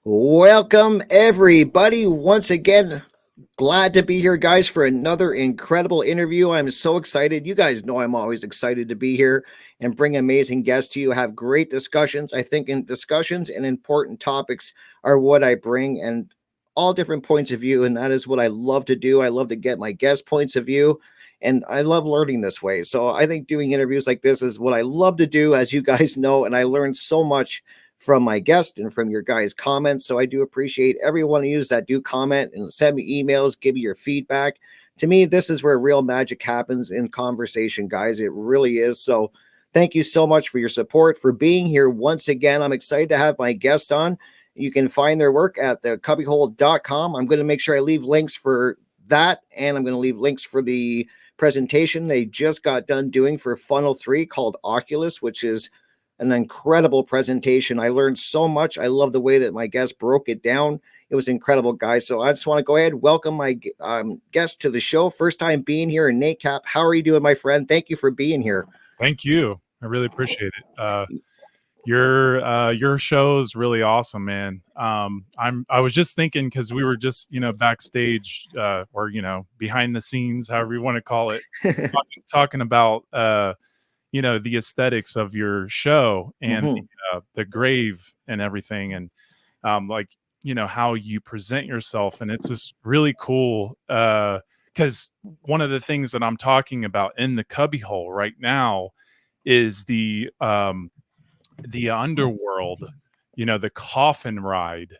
Welcome, everybody. Once again, glad to be here, guys, for another incredible interview. I'm so excited. You guys know I'm always excited to be here and bring amazing guests to you, have great discussions. I think in discussions and important topics are what I bring, and all different points of view. And that is what I love to do. I love to get my guest points of view. And I love learning this way. So I think doing interviews like this is what I love to do, as you guys know. And I learned so much from my guest and from your guys' comments. So I do appreciate every one of you that do comment and send me emails, give me your feedback. To me, this is where real magic happens in conversation, guys. It really is. So thank you so much for your support, for being here once again. I'm excited to have my guest on. You can find their work at thecubbyhole.com. I'm going to make sure I leave links for that, and I'm going to leave links for the presentation they just got done doing for Funnel 3 called Oculus, which is an incredible presentation. I learned so much. I love the way that my guest broke it down. It was incredible, guys. So I just want to go ahead, welcome my guest to the show. First time being here, Nate Kap. How are you doing, my friend? Thank you for being here. Thank you. I really appreciate it. Your show is really awesome, man. I was just thinking, because we were just backstage, or behind the scenes, however you want to call it, talking about the aesthetics of your show and the grave and everything, and like how you present yourself, and it's just really cool. Because one of the things that I'm talking about in the cubbyhole right now is the underworld, the coffin ride,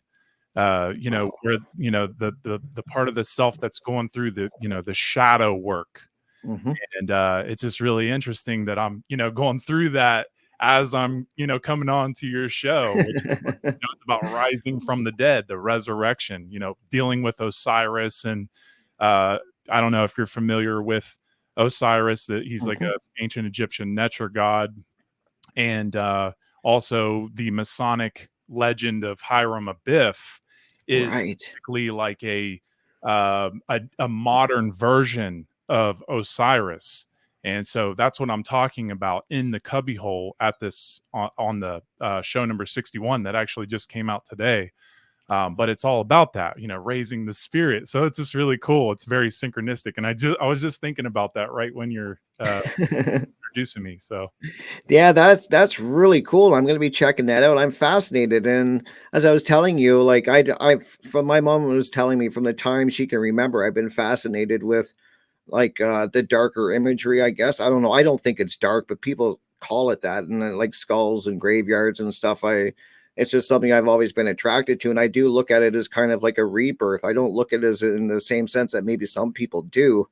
where the part of the self that's going through the shadow work. And it's just really interesting that I'm going through that as I'm coming on to your show, which it's about rising from the dead, the resurrection, dealing with Osiris. And I don't know if you're familiar with Osiris, that he's like an ancient Egyptian Neter god, and also the Masonic legend of Hiram Abiff is basically like a modern version of Osiris. And so that's what I'm talking about in the cubbyhole at this on the show number 61 that actually just came out today. But it's all about that, raising the spirit. So it's just really cool. It's very synchronistic. And I was just thinking about that right when you're introducing me. So yeah, that's really cool. I'm going to be checking that out. I'm fascinated. And as I was telling you, like I from my mom was telling me from the time she can remember, I've been fascinated with like the darker imagery, I guess. I don't know. I don't think it's dark, but people call it that, and like skulls and graveyards and stuff. It's just something I've always been attracted to, and I do look at it as kind of like a rebirth. I don't look at it as in the same sense that maybe some people do.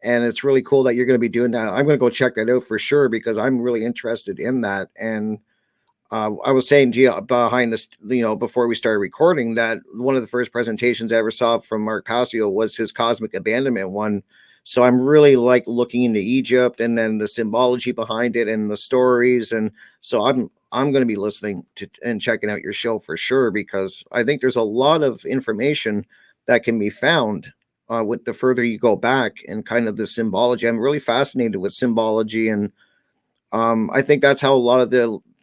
And it's really cool that you're going to be doing that. I'm going to go check that out for sure, because I'm really interested in that. And I was saying to you behind this, before we started recording, that one of the first presentations I ever saw from Mark Passio was his cosmic abandonment one. So I'm really like looking into Egypt and then the symbology behind it and the stories. And so I'm going to be listening to and checking out your show for sure, because I think there's a lot of information that can be found with the further you go back and kind of the symbology. I'm really fascinated with symbology, and I think that's how a lot of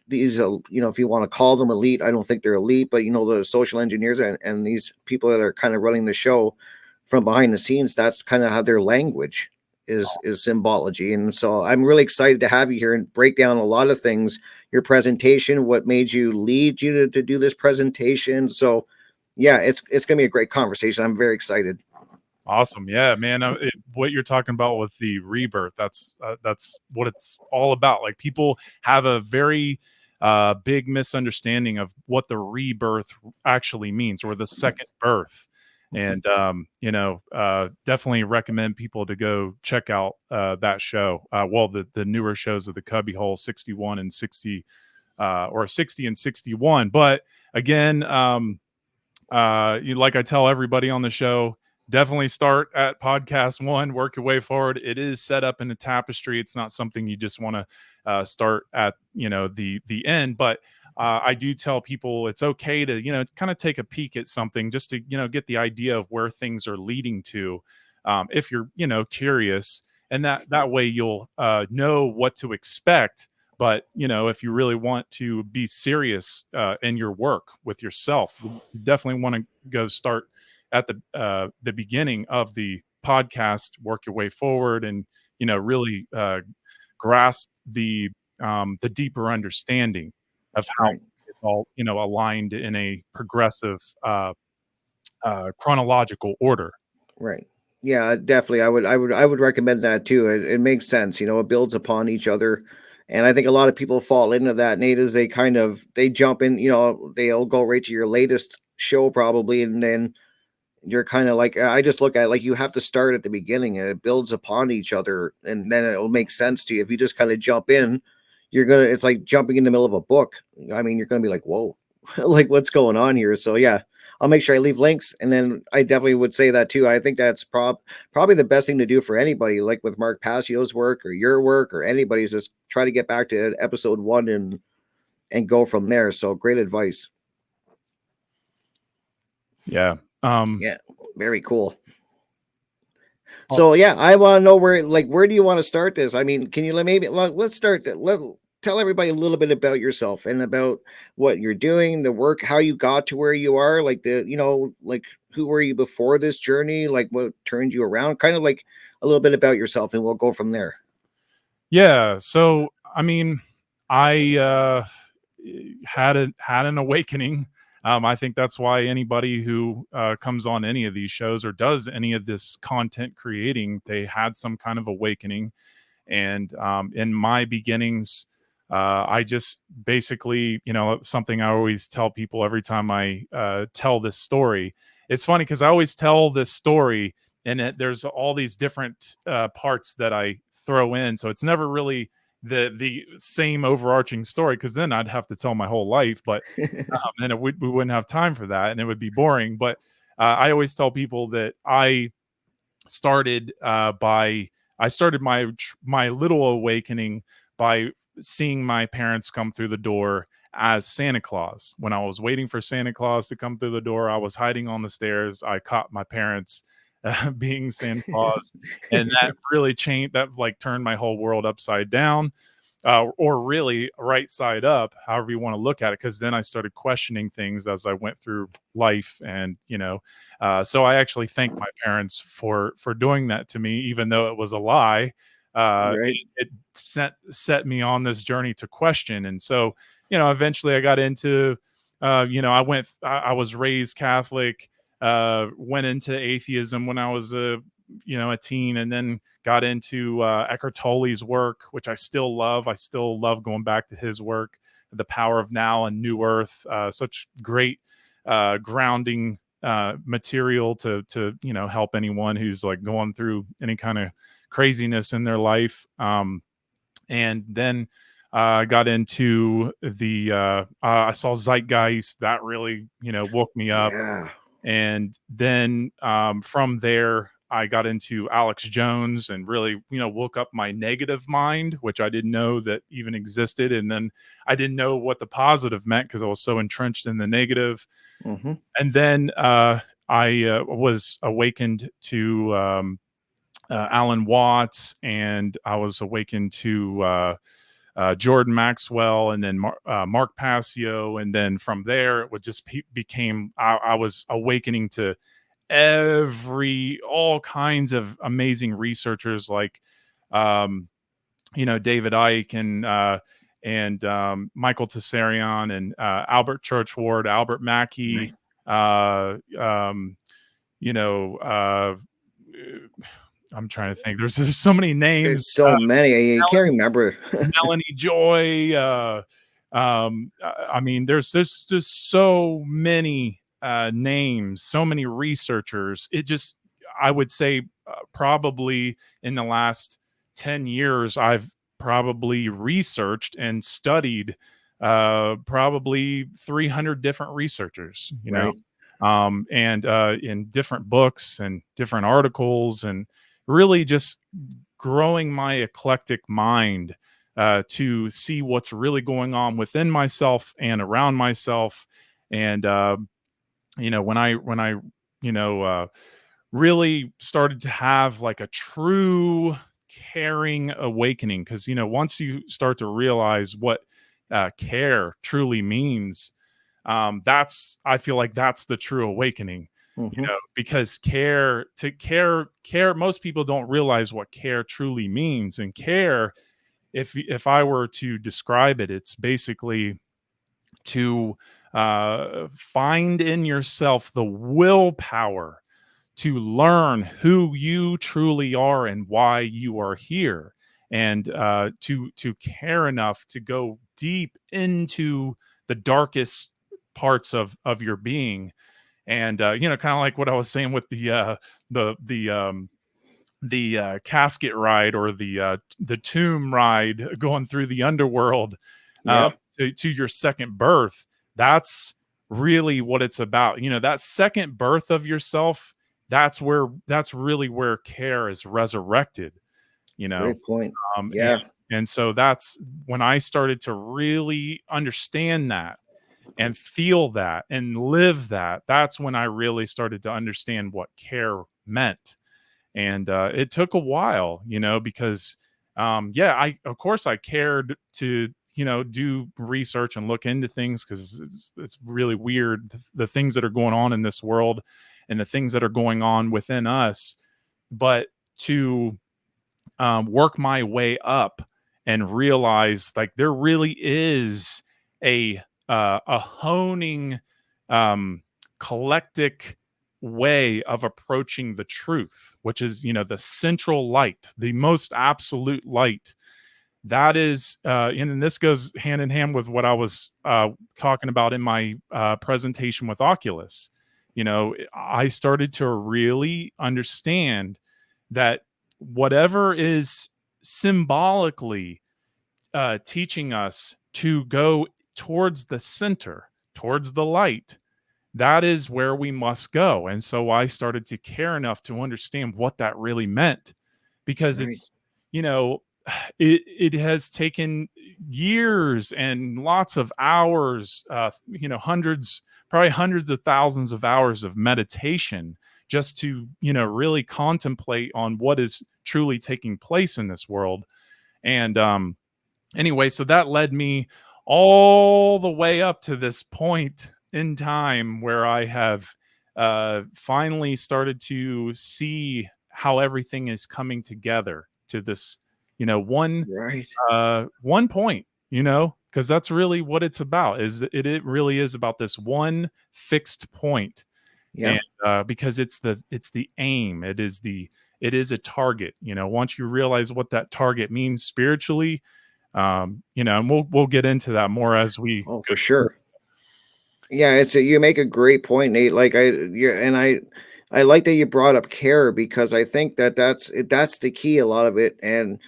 these if you want to call them elite, I don't think they're elite, but the social engineers and these people that are kind of running the show from behind the scenes, that's kind of how their language is symbology. And so I'm really excited to have you here and break down a lot of things, your presentation, what made you lead you to do this presentation. So yeah, it's gonna be a great conversation. I'm very excited. awesome. Yeah, man. What you're talking about with the rebirth, that's what it's all about. Like, people have a very big misunderstanding of what the rebirth actually means, or the second birth. And definitely recommend people to go check out that show. Well, the newer shows of the Cubbyhole, 61 and 60, or 60 and 61. But again, like I tell everybody on the show, definitely start at podcast 1, work your way forward. It is set up in a tapestry. It's not something you just want to start at the end. But I do tell people it's okay to kind of take a peek at something, just to get the idea of where things are leading to, if you're curious, and that way you'll know what to expect But if you really want to be serious in your work with yourself, you definitely want to go start at the beginning of the podcast, work your way forward, and really grasp the deeper understanding of how Right. it's all aligned in a progressive chronological order. Right. Yeah, definitely. I would recommend that too. It makes sense. It builds upon each other. And I think a lot of people fall into that, Nate, is they jump in, they'll go right to your latest show probably, and then you're kind of like, I just look at it like you have to start at the beginning and it builds upon each other, and then it'll make sense to you. If you just kind of jump in, it's like jumping in the middle of a book. I mean, you're gonna be like, whoa, like what's going on here? So yeah, I'll make sure I leave links, and then I definitely would say that too. I think that's probably the best thing to do for anybody, like with Mark Passio's work or your work or anybody's, is try to get back to episode one and go from there. So great advice. Yeah. Yeah, very cool. uh, So yeah, I want to know where do you want to start this? I mean, can you let's start that. Tell everybody a little bit about yourself and about what you're doing, the work, how you got to where you are, like like who were you before this journey, like what turned you around, kind of like a little bit about yourself, and we'll go from there. yeah. So I mean, I had an awakening. I think that's why anybody who comes on any of these shows or does any of this content creating, they had some kind of awakening. And in my beginnings, I just basically, something I always tell people every time I tell this story. It's funny because I always tell this story, and there's all these different parts that I throw in, so it's never really the same overarching story, because then I'd have to tell my whole life. But then we wouldn't have time for that, and it would be boring. But I always tell people that started by I started my little awakening by seeing my parents come through the door as Santa Claus. When I was waiting for Santa Claus to come through the door, I was hiding on the stairs. I caught my parents being Santa Claus, and that really changed. That like turned my whole world upside down, or really right side up, however you want to look at it. Because then I started questioning things as I went through life, and so I actually thank my parents for doing that to me, even though it was a lie. Right. It set me on this journey to question, and so eventually I got into, I was raised Catholic, went into atheism when I was a teen, and then got into Eckhart Tolle's work, which I still love. I still love going back to his work, The Power of Now and New Earth. Such great grounding material to help anyone who's like going through any kind of craziness in their life. And then got into I saw Zeitgeist. That really woke me up. Yeah. And then from there, I got into Alex Jones and really, woke up my negative mind, which I didn't know that even existed. And then I didn't know what the positive meant because I was so entrenched in the negative. Mm-hmm. And then I was awakened to Alan Watts, and I was awakened to Jordan Maxwell, and then Mark Passio, and then from there it would just became I was awakening to all kinds of amazing researchers like David Icke and Michael Tessarion and Albert Churchward, Albert Mackey, Right. uh, um, you know. I'm trying to think. There's just so many names. There's so many you can't remember. Melanie Joy. I mean, there's just so many names, so many researchers. I would say, probably in the last 10 years, I've probably researched and studied probably 300 different researchers, Right. and in different books and different articles, and really just growing my eclectic mind to see what's really going on within myself and around myself. And when I really started to have like a true caring awakening, because once you start to realize what care truly means, I feel like that's the true awakening. Hmm. Because care, most people don't realize what care truly means. And care, if I were to describe it, it's basically to find in yourself the willpower to learn who you truly are and why you are here, and to care enough to go deep into the darkest parts of your being. And kind of like what I was saying with the the um the casket ride, or the tomb ride, going through the underworld, Yeah. to your second birth. That's really what it's about. That second birth of yourself, that's really where care is resurrected, you know. Great point. And Yeah. so that's when I started to really understand that and feel that and live that. That's when I really started to understand what care meant. And it took a while, because yeah, I of course I cared to do research and look into things, because it's really weird, the things that are going on in this world and the things that are going on within us. But to work my way up and realize, like, there really is a honing, um, collectic way of approaching the truth, which is the central light, the most absolute light. That is, and this goes hand in hand with what I was talking about in my presentation with Oculus. I started to really understand that whatever is symbolically teaching us to go towards the center, towards the light, that is where we must go. And so I started to care enough to understand what that really meant, because Right. you know, it has taken years and lots of hours, hundreds, probably hundreds of thousands of hours of meditation, just to, really contemplate on what is truly taking place in this world. And anyway, so that led me all the way up to this point in time where I have finally started to see how everything is coming together to this, one Right. one point, because that's really what it's about. It really is about this one fixed point. Yeah. And because it's the aim, it is a target. Once you realize what that target means spiritually, and we'll get into that more as we Oh, go for through. sure. Yeah, you make a great point, Nate. Like I like that you brought up care, because I think that that's the key, a lot of it. And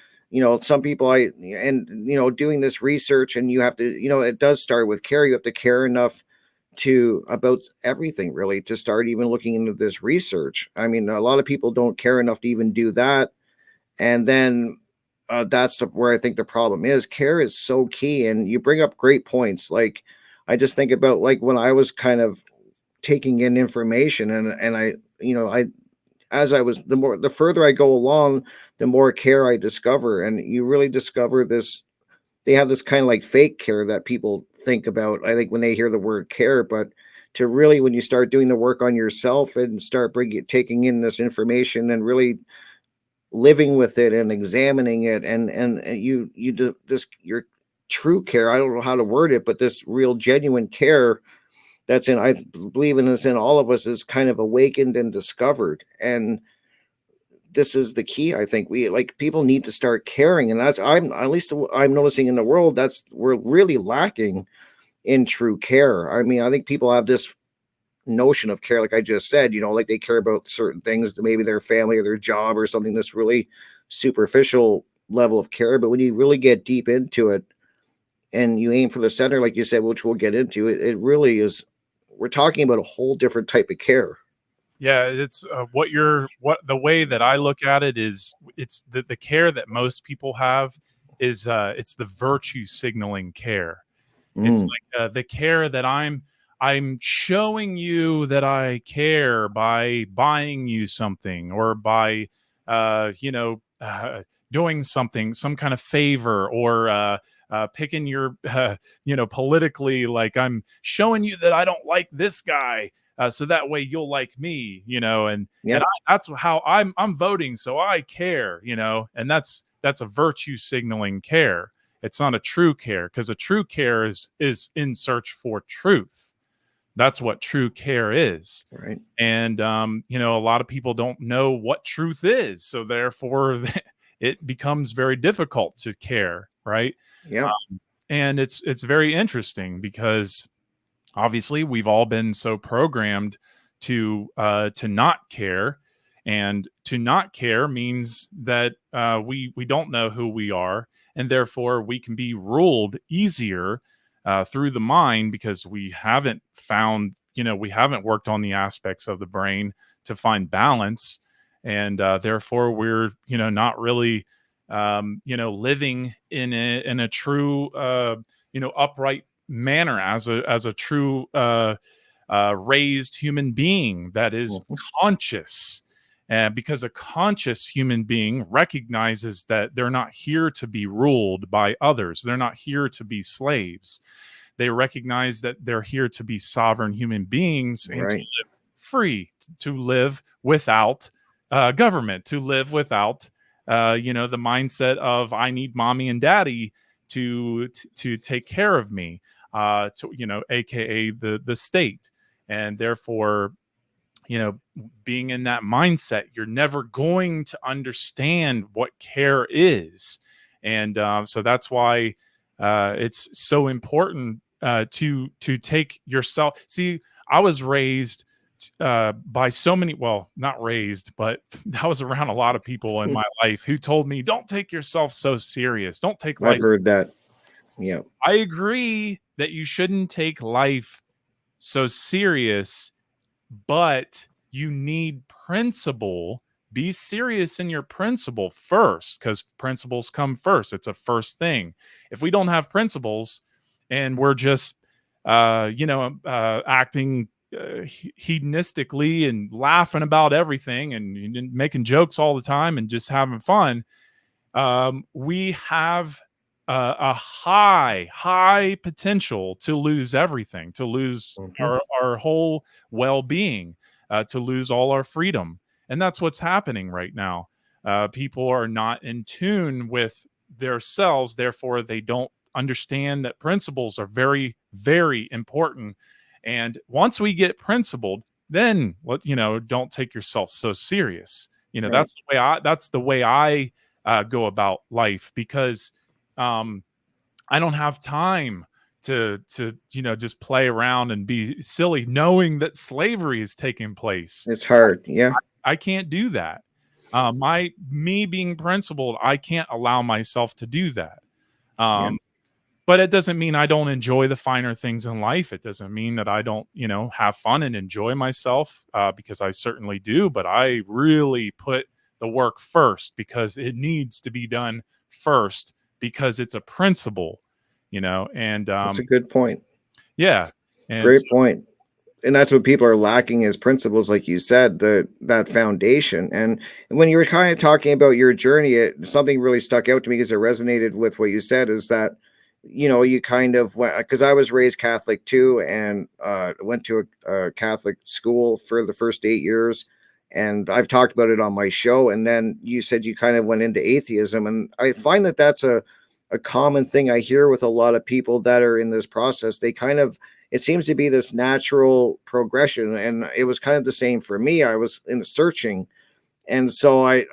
some people, doing this research, and you have to, it does start with care. You have to care enough to about everything, really, to start even looking into this research. I mean, a lot of people don't care enough to even do that. And then that's where I think the problem is. Care is so key, and you bring up great points. Like, I just think about, like, when I was kind of taking in information, and I, as I was, the further I go along, the more care I discover, and you really discover this. They have this kind of like fake care that people think about, I think, when they hear the word care. But to really, when you start doing the work on yourself and start taking in this information and really living with it and examining it, and you do this, your true care, I don't know how to word it, but this real genuine care that's in, I believe in this, in all of us, is kind of awakened and discovered. And this is the key. I think we, like, people need to start caring, and that's, I'm at least I'm noticing in the world, that's, we're really lacking in true care. I mean, I think people have this notion of care, like I just said, like they care about certain things, maybe their family or their job or something, this really superficial level of care. But when you really get deep into it and you aim for the center, like you said, which we'll get into, it really is, we're talking about a whole different type of care. Yeah, it's what the way that I look at it is, it's the care that most people have is it's the virtue signaling care. It's Mm, like the care that I'm showing you that I care by buying you something, or by doing something, some kind of favor, or picking your, politically, like I'm showing you that I don't like this guy, so that way you'll like me, and Yep. that's how I'm voting, so I care, and that's a virtue signaling care. It's not a true care, because a true care is in search for truth. That's what true care is. Right. And a lot of people don't know what truth is, so therefore it becomes very difficult to care, right? Yep. And it's very interesting, because obviously we've all been so programmed to not care, and to not care means that we don't know who we are, and therefore we can be ruled easier through the mind, because we haven't worked on the aspects of the brain to find balance, and therefore we're not really living in a true upright manner, as a true raised human being that is Mhm. conscious. Because a conscious human being recognizes that they're not here to be ruled by others. They're not here to be slaves. They recognize that they're here to be sovereign human beings, and to Right. live free, to live without government, to live without the mindset of I need mommy and daddy to take care of me, aka the state. And therefore, being in that mindset, you're never going to understand what care is. And so that's why it's so important to take yourself. See, I was raised by so many, well, not raised, but I was around a lot of people in my life who told me, don't take yourself so serious. Don't take I've life. heard that. Yeah. I agree that you shouldn't take life so serious, but you need principle. Be serious in your principle first, because principles come first. It's a first thing. If we don't have principles and we're just acting hedonistically and laughing about everything, and making jokes all the time and just having fun, we have a high potential to lose everything, to lose Mhm. our whole well-being, to lose all our freedom. And that's what's happening right now. People are not in tune with their selves, therefore they don't understand that principles are very, very important. And once we get principled, then don't take yourself so serious. Right. That's the way I go about life, because um, I don't have time to just play around and be silly, knowing that slavery is taking place. It's hard. Yeah. I can't do that. Me being principled, I can't allow myself to do that. Yeah. Um, but it doesn't mean I don't enjoy the finer things in life. It doesn't mean that I don't, have fun and enjoy myself, because I certainly do. But I really put the work first, because it needs to be done first, because it's a principle, and That's a good point. yeah. And Great point. And that's what people are lacking is principles, like you said, that foundation. And when you were kind of talking about your journey, something really stuck out to me because it resonated with what you said. Is that you kind of went, because I was raised Catholic too, and went to a Catholic school for the first 8 years, and I've talked about it on my show. And then you said you kind of went into atheism, and I find that that's a common thing I hear with a lot of people that are in this process. They kind of, it seems to be this natural progression, and it was kind of the same for me. I was in the searching, and so I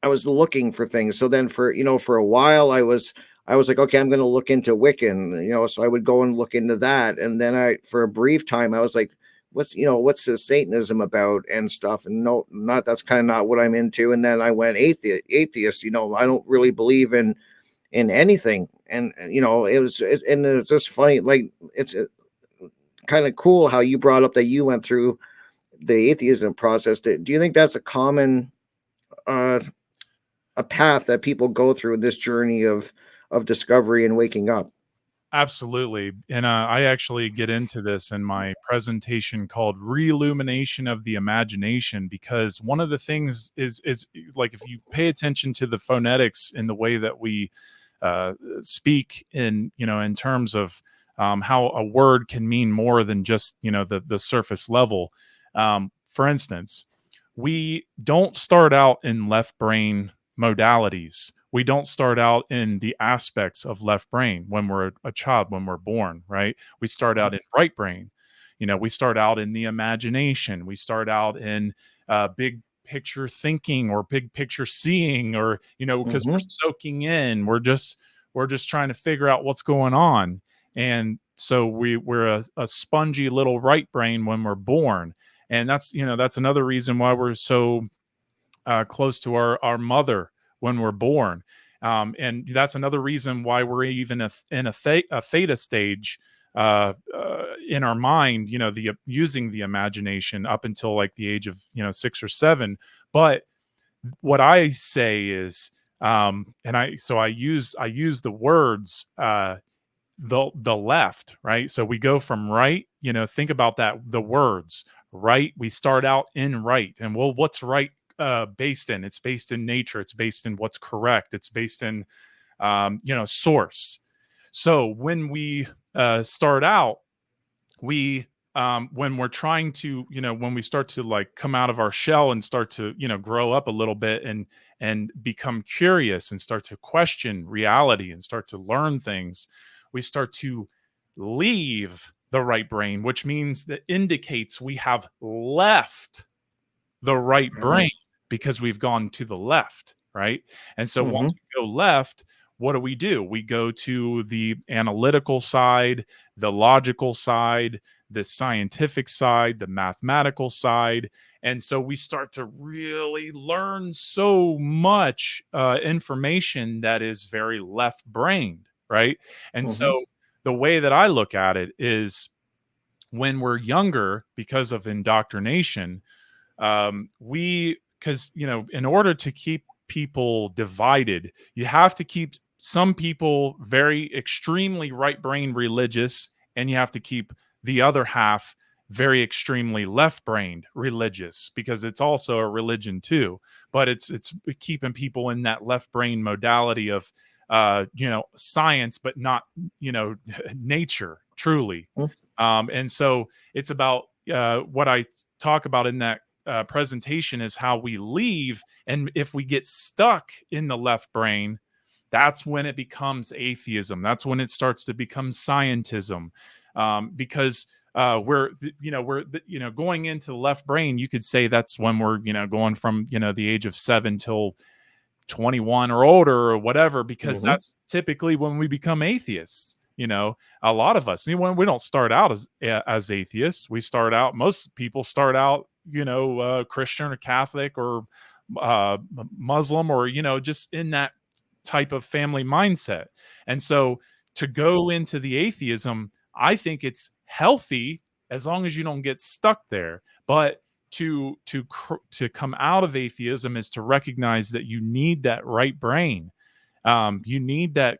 was looking for things. So then for a while I was like, okay, I'm going to look into Wiccan, so I would go and look into that. And then for a brief time, I was like, what's this Satanism about and stuff? And no, that's kind of not what I'm into. And then I went atheist, I don't really believe in anything. And, and it's just funny. Like it's kind of cool how you brought up that you went through the atheism process. Do you think that's a common, uh, a path that people go through in this journey of discovery and waking up? Absolutely. And I actually get into this in my presentation called Reillumination of the Imagination, because one of the things is like, if you pay attention to the phonetics in the way that we speak in, in terms of how a word can mean more than just, the surface level. For instance, we don't start out in left brain modalities. We don't start out in the aspects of left brain when we're a child, when we're born, right? We start out in right brain. We start out in the imagination. We start out in big picture thinking or big picture seeing, or because we're Mm-hmm. soaking in. We're just trying to figure out what's going on. And so we're a spongy little right brain when we're born. And that's another reason why we're so close to our mother when we're born. And that's another reason why we're even in a theta stage in our mind, the using the imagination up until like the age of 6 or 7. But what I say is, and I use the words the left, right? So we go from right, think about that, the words right. We start out in right, and well, what's right based in? It's based in nature. It's based in what's correct. It's based in source. So when we start out, we when we're trying to, when we start to like come out of our shell and start to grow up a little bit and become curious and start to question reality and start to learn things, we start to leave the right brain, which means that indicates we have left the right brain, Right. because we've gone to the left, right? And so Mm-hmm. once we go left, what do? We go to the analytical side, the logical side, the scientific side, the mathematical side. And so we start to really learn so much information that is very left brained, right? And Mm-hmm. so the way that I look at it is, when we're younger, because of indoctrination, we because in order to keep people divided, you have to keep some people very extremely right brain religious, and you have to keep the other half very extremely left brained religious, because it's also a religion too. But it's keeping people in that left brain modality of science, but not nature truly. And so it's about what I talk about in that presentation is how we leave. And if we get stuck in the left brain, that's when it becomes atheism. That's when it starts to become scientism, because we're going into the left brain. You could say that's when we're going from the age of 7 till 21 or older or whatever, because Mm-hmm. that's typically when we become atheists. A lot of us, we don't start out as atheists. We start out, most people start out Christian or Catholic or Muslim, or just in that type of family mindset. And so to go into the atheism, I think it's healthy as long as you don't get stuck there. But to come out of atheism is to recognize that you need that right brain. You need that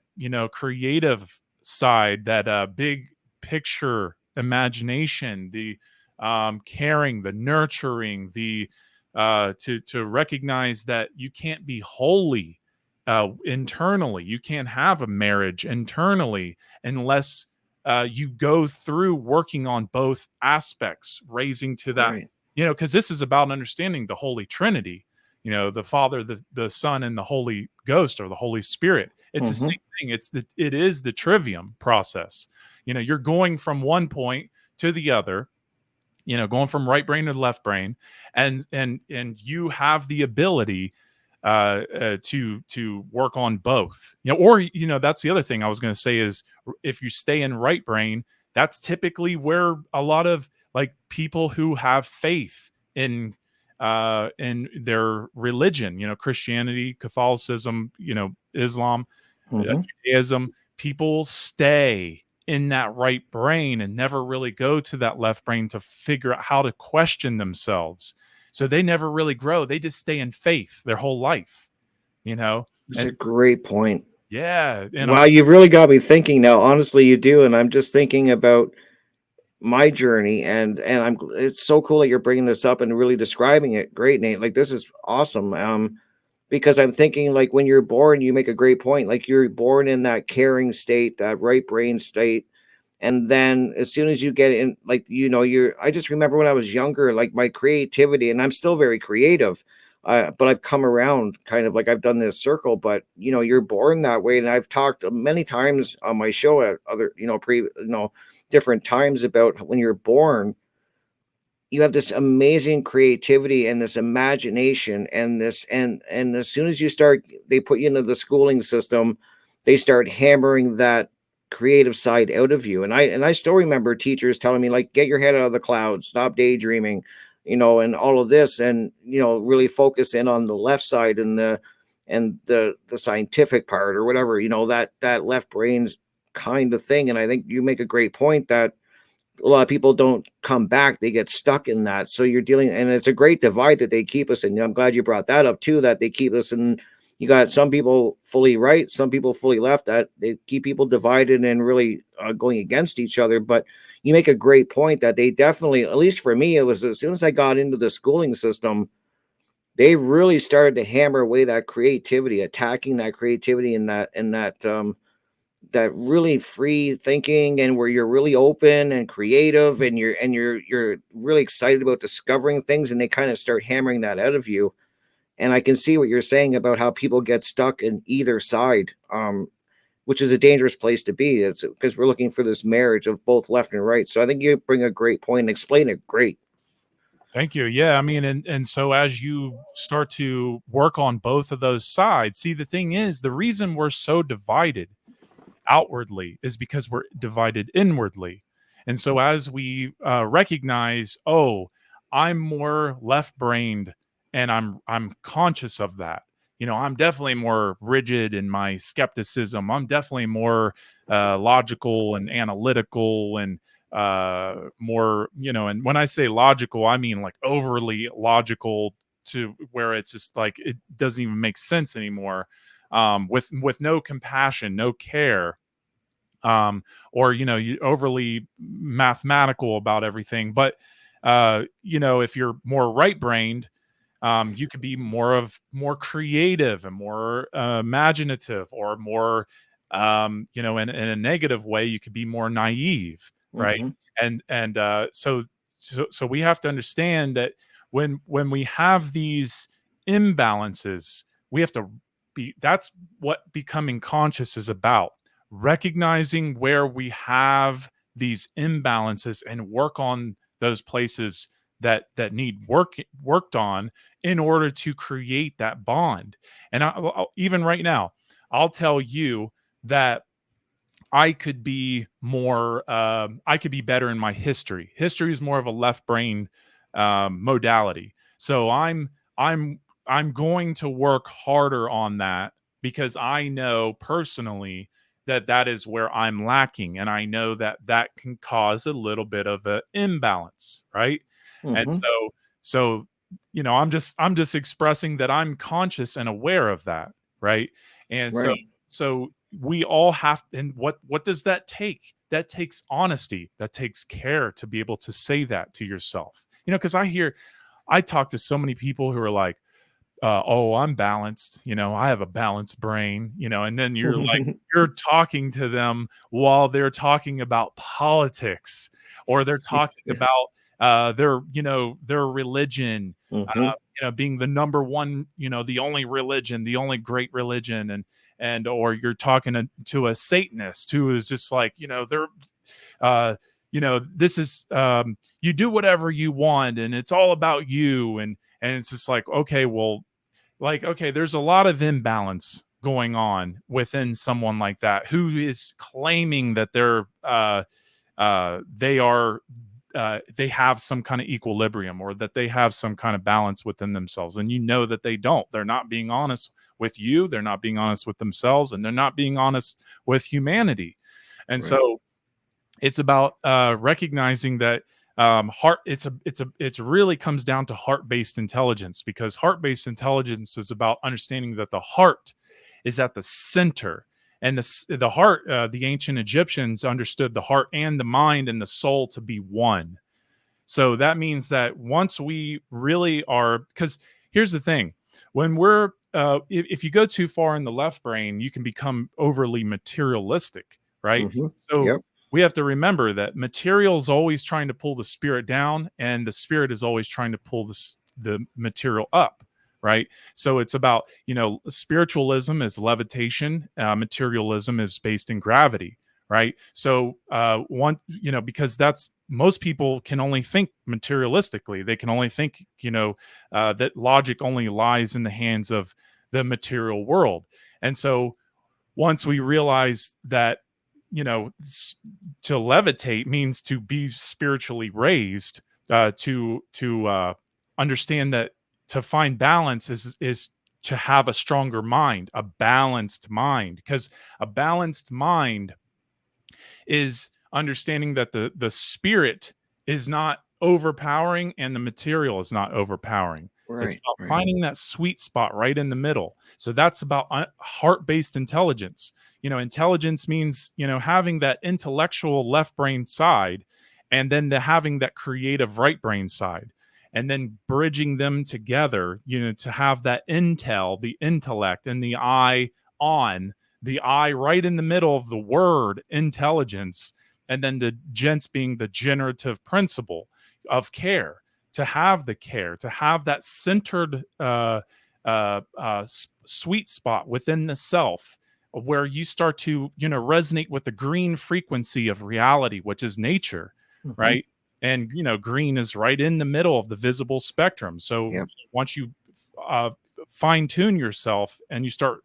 creative side, that big picture imagination, the caring, the nurturing, the to recognize that you can't be holy internally. You can't have a marriage internally unless you go through working on both aspects, raising to that, Right. because this is about understanding the Holy Trinity, the Father, the Son, and the Holy Ghost, or the Holy Spirit. It's the Mm-hmm. same thing. It is the trivium process. You're going from one point to the other, going from right brain to left brain, and you have the ability to work on both. Or that's the other thing I was going to say is, if you stay in right brain, that's typically where a lot of like people who have faith in their religion, Christianity, Catholicism, Islam, Mm-hmm. Judaism, people stay in that right brain and never really go to that left brain to figure out how to question themselves. So they never really grow. They just stay in faith their whole life, you know? It's And a great point. Yeah, and Wow, you've really got me thinking now. Honestly, you do, and I'm just thinking about my journey, and it's so cool that you're bringing this up and really describing it. Great, Nate. Like this is awesome. Because I'm thinking like when you're born, you make a great point. Like you're born in that caring state, that right brain state. And then as soon as you get in, like, I just remember when I was younger, like my creativity, and I'm still very creative, but I've come around kind of like I've done this circle, but you're born that way. And I've talked many times on my show at other, different times about when you're born, you have this amazing creativity and this imagination and this and as soon as they put you into the schooling system, they start hammering that creative side out of you. And I still remember teachers telling me, like, get your head out of the clouds, stop daydreaming, and all of this, and really focus in on the left side and the scientific part or whatever, that left brain's kind of thing. And I think you make a great point that a lot of people don't come back. They get stuck in that. So you're dealing, and it's a great divide that they keep us in. I'm glad you brought that up too, that they keep us in. You got some people fully right, some people fully left, that they keep people divided and really going against each other. But you make a great point that they definitely, at least for me, it was as soon as I got into the schooling system, they really started to hammer away that creativity, attacking that creativity that really free thinking, and where you're really open and creative, and you're really excited about discovering things, and they kind of start hammering that out of you. And I can see what you're saying about how people get stuck in either side, which is a dangerous place to be. It's because we're looking for this marriage of both left and right. So I think you bring a great point and explain it great. thank you. Yeah, I mean, and so as you start to work on both of those sides, see, the thing is, the reason we're so divided outwardly is because we're divided inwardly. And so as we recognize, oh, I'm more left-brained, and I'm conscious of that. I'm definitely more rigid in my skepticism. I'm definitely more logical and analytical, and more, and when I say logical, I mean like overly logical, to where it's just like it doesn't even make sense anymore, with no compassion, no care, or you overly mathematical about everything. But if you're more right brained, you could be more creative and more imaginative, or more, in a negative way, you could be more naive, right? Mm-hmm. And so we have to understand that when we have these imbalances, we have to that's what becoming conscious is about: recognizing where we have these imbalances and work on those places that need worked on, in order to create that bond. And even right now, I'll tell you that I could be better in my history. History is more of a left brain modality. So I'm I'm going to work harder on that, because I know personally that that is where I'm lacking, and I know that that can cause a little bit of an imbalance, right? And Mm-hmm. so I'm just expressing that I'm conscious and aware of that, right? And so Right. so we all have, and what does that take? That takes honesty, that takes care, to be able to say that to yourself. Because I talk to so many people who are like, oh, I'm balanced, I have a balanced brain, and then you're talking to them while they're talking about politics, or they're talking about their religion, Mm-hmm. being the number one, the only religion, the only great religion. And or you're talking to a Satanist who is just like, they're uh this is, you do whatever you want, and it's all about you. And it's just like, okay, well, like, okay, there's a lot of imbalance going on within someone like that, who is claiming that they are, they have some kind of equilibrium, or that they have some kind of balance within themselves, and that they don't. They're not being honest with you, they're not being honest with themselves, and they're not being honest with humanity. And Right. so it's about recognizing that, heart it's really comes down to heart-based intelligence, because heart-based intelligence is about understanding that the heart is at the center, And the heart, the ancient Egyptians understood the heart and the mind and the soul to be one. So that means that once we really are, because here's the thing, when we're, if you go too far in the left brain, you can become overly materialistic, right? Mm-hmm. So Yep. we have to remember that material is always trying to pull the spirit down, and the spirit is always trying to pull the material up, right? So it's about, spiritualism is levitation, materialism is based in gravity, right? So because that's, most people can only think materialistically. They can only think, that logic only lies in the hands of the material world. And so once we realize that, to levitate means to be spiritually raised, to understand that to find balance is to have a stronger mind, a balanced mind, because a balanced mind is understanding that the spirit is not overpowering and the material is not overpowering. It's Right. about Right. finding that sweet spot right in the middle. So that's about heart-based intelligence. Intelligence means, having that intellectual left brain side, and then having that creative right brain side, and then bridging them together, to have that intel, the intellect, and the I right in the middle of the word intelligence, and then the gents being the generative principle of care, to have the care, to have that centered sweet spot within the self, where you start to, resonate with the green frequency of reality, which is nature, Mm-hmm. right? And green is right in the middle of the visible spectrum. So Yep. once you uh, fine tune yourself and you start,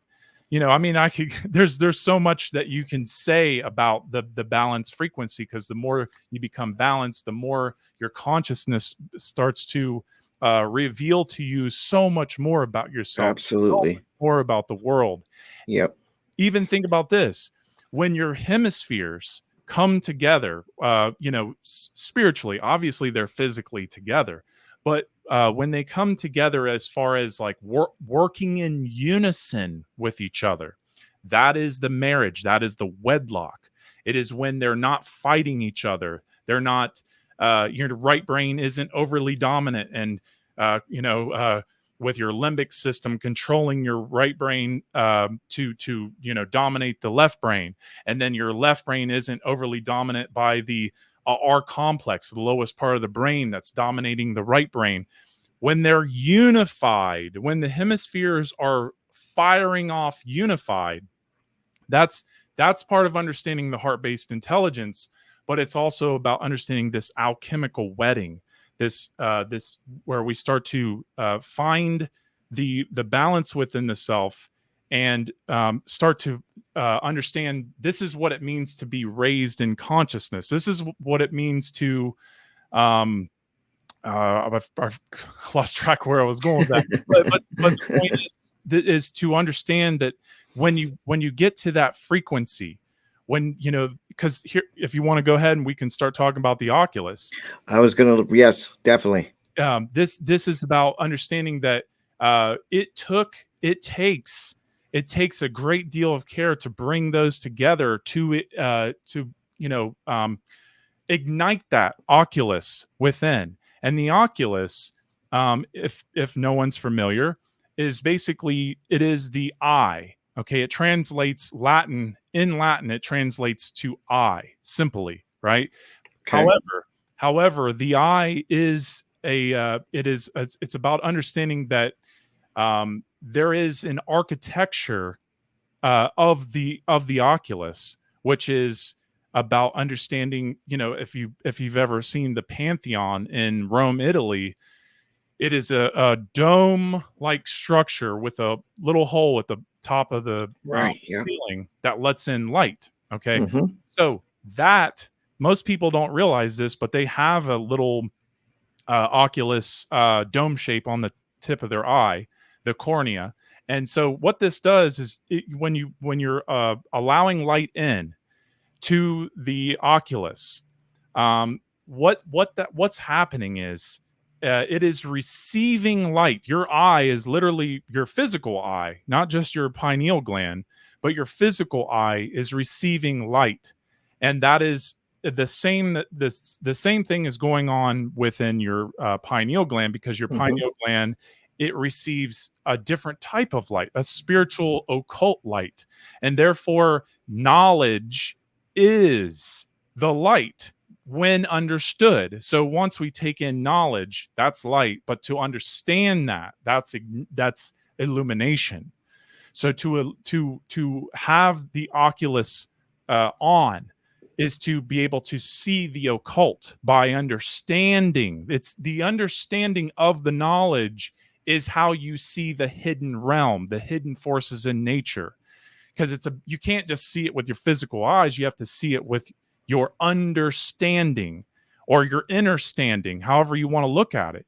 I mean, I could there's so much that you can say about the balance frequency, because the more you become balanced, the more your consciousness starts to reveal to you so much more about yourself, so much Absolutely. more about the world. Yep. Even think about this: when your hemispheres come together, spiritually, obviously they're physically together, but when they come together as far as like working in unison with each other, that is the marriage, that is the wedlock. It is when they're not fighting each other. They're not, your right brain isn't overly dominant and, with your limbic system controlling your right brain, to dominate the left brain, and then your left brain isn't overly dominant by the R complex, the lowest part of the brain, that's dominating the right brain. When they're unified, when the hemispheres are firing off unified, that's that's part of understanding the heart-based intelligence. But it's also about understanding this alchemical wedding, this where we start to find the balance within the self, and start to understand this is what it means to be raised in consciousness. This is what it means to, um, I've lost track where I was going with that. But the point is to understand that when you get to that frequency, when because here, if you want to go ahead and we can start talking about the Oculus. I was gonna. Yes, definitely. This is about understanding that it takes a great deal of care to bring those together to you know um, ignite that Oculus within. And the Oculus, if no one's familiar, is basically, it is the eye. Okay, it translates Latin. In Latin, it translates to eye simply, right? Okay. However, the eye is it's about understanding that there is an architecture of the Oculus, which is about understanding. If you've ever seen the Pantheon in Rome, Italy, it is a dome-like structure with a little hole at the top of the Right. Yeah. ceiling that lets in light. Okay, Mm-hmm. so that, most people don't realize this, but they have a little Oculus dome shape on the tip of their eye, the cornea. And so what this does is when you're allowing light in to the Oculus, what's happening is it is receiving light. Your eye is literally your physical eye, not just your pineal gland, but your physical eye is receiving light. And that is the same, the same thing is going on within your pineal gland, because your pineal gland, it receives a different type of light, a spiritual occult light. And therefore, knowledge is the light when understood. So once we take in knowledge, that's light, but to understand that, that's illumination. So to have the Oculus on is to be able to see the occult by understanding. It's the understanding of the knowledge is how you see the hidden realm, the hidden forces in nature. Because you can't just see it with your physical eyes, you have to see it with your understanding or your inner standing, however you want to look at it.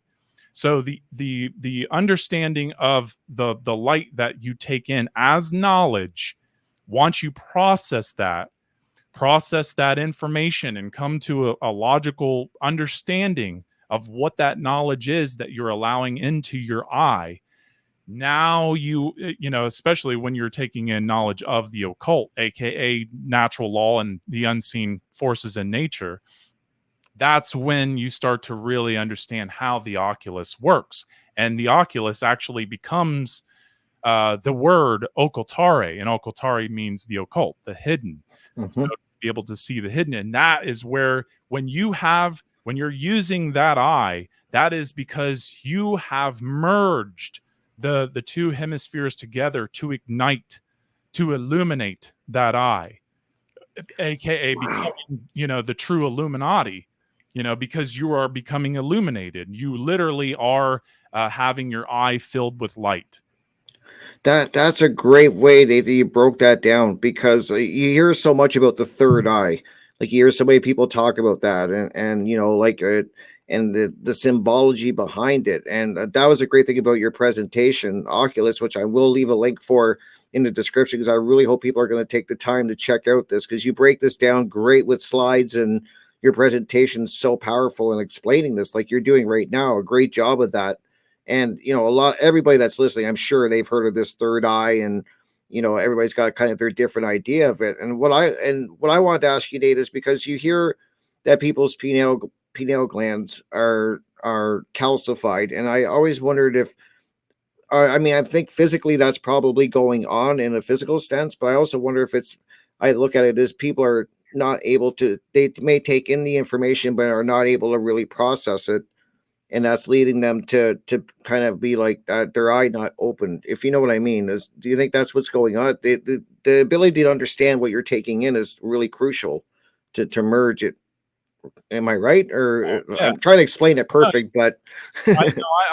So the understanding of the light that you take in as knowledge, once you process that information and come to a logical understanding of what that knowledge is that you're allowing into your eye. Now especially when you're taking in knowledge of the occult, aka natural law and the unseen forces in nature, that's when you start to really understand how the Oculus works. And the Oculus actually becomes the word occultare, and occultare means the occult, the hidden. So to be able to see the hidden, and that is where when you're using that eye, that is because you have merged the two hemispheres together to ignite, to illuminate that eye, aka becoming, the true Illuminati, because you are becoming illuminated. You literally are having your eye filled with light. That's a great way that you broke that down, because you hear so much about the third eye. Like, you hear so many people talk about that, and and the symbology behind it. And that was a great thing about your presentation, Oculus, which I will leave a link for in the description, because I really hope people are going to take the time to check out this, because you break this down great with slides, and your presentation is so powerful in explaining this, like you're doing right now. A great job of that. And everybody that's listening, I'm sure they've heard of this third eye, and everybody's got kind of their different idea of it. And what I wanted to ask you, Nate, is because you hear that people's pineal glands are calcified, and I always wondered if, I mean, I think physically that's probably going on in a physical sense, but I also wonder if I look at it as people are not able to, they may take in the information but are not able to really process it, and that's leading them to kind of be like that, their eye not open, if you know what I mean. Do you think that's what's going on? The ability to understand what you're taking in is really crucial to merge it. Am I right? Or Yeah. I'm trying to explain it perfect, but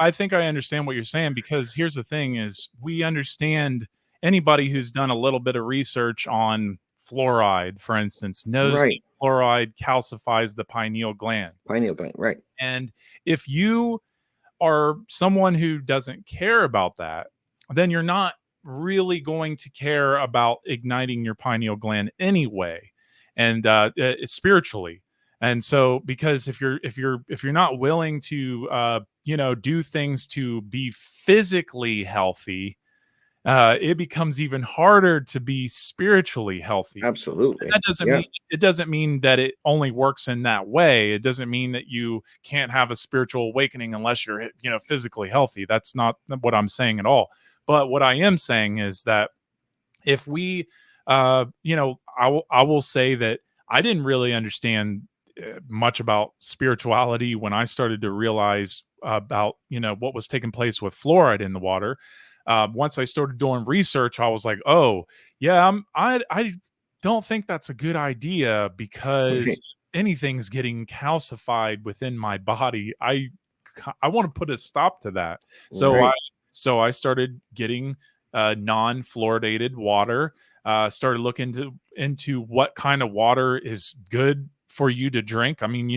I think I understand what you're saying, because here's the thing is, we understand, anybody who's done a little bit of research on fluoride, for instance, knows that right, fluoride calcifies the pineal gland. pineal gland, right. And if you are someone who doesn't care about that, then you're not really going to care about igniting your pineal gland anyway, and spiritually. And so, because if you're not willing to do things to be physically healthy, it becomes even harder to be spiritually healthy. And Absolutely. that doesn't Yeah. mean it doesn't mean that it only works in that way. It doesn't mean that you can't have a spiritual awakening unless you're, physically healthy. That's not what I'm saying at all. But what I am saying is that if we, I will say that I didn't really understand much about spirituality when I started to realize about, what was taking place with fluoride in the water. Once I started doing research, I was like, oh yeah, I don't think that's a good idea, because Right. anything's getting calcified within my body. I want to put a stop to that. So I Right. so I started getting non-fluoridated water. Started looking into what kind of water is good for you to drink. I mean,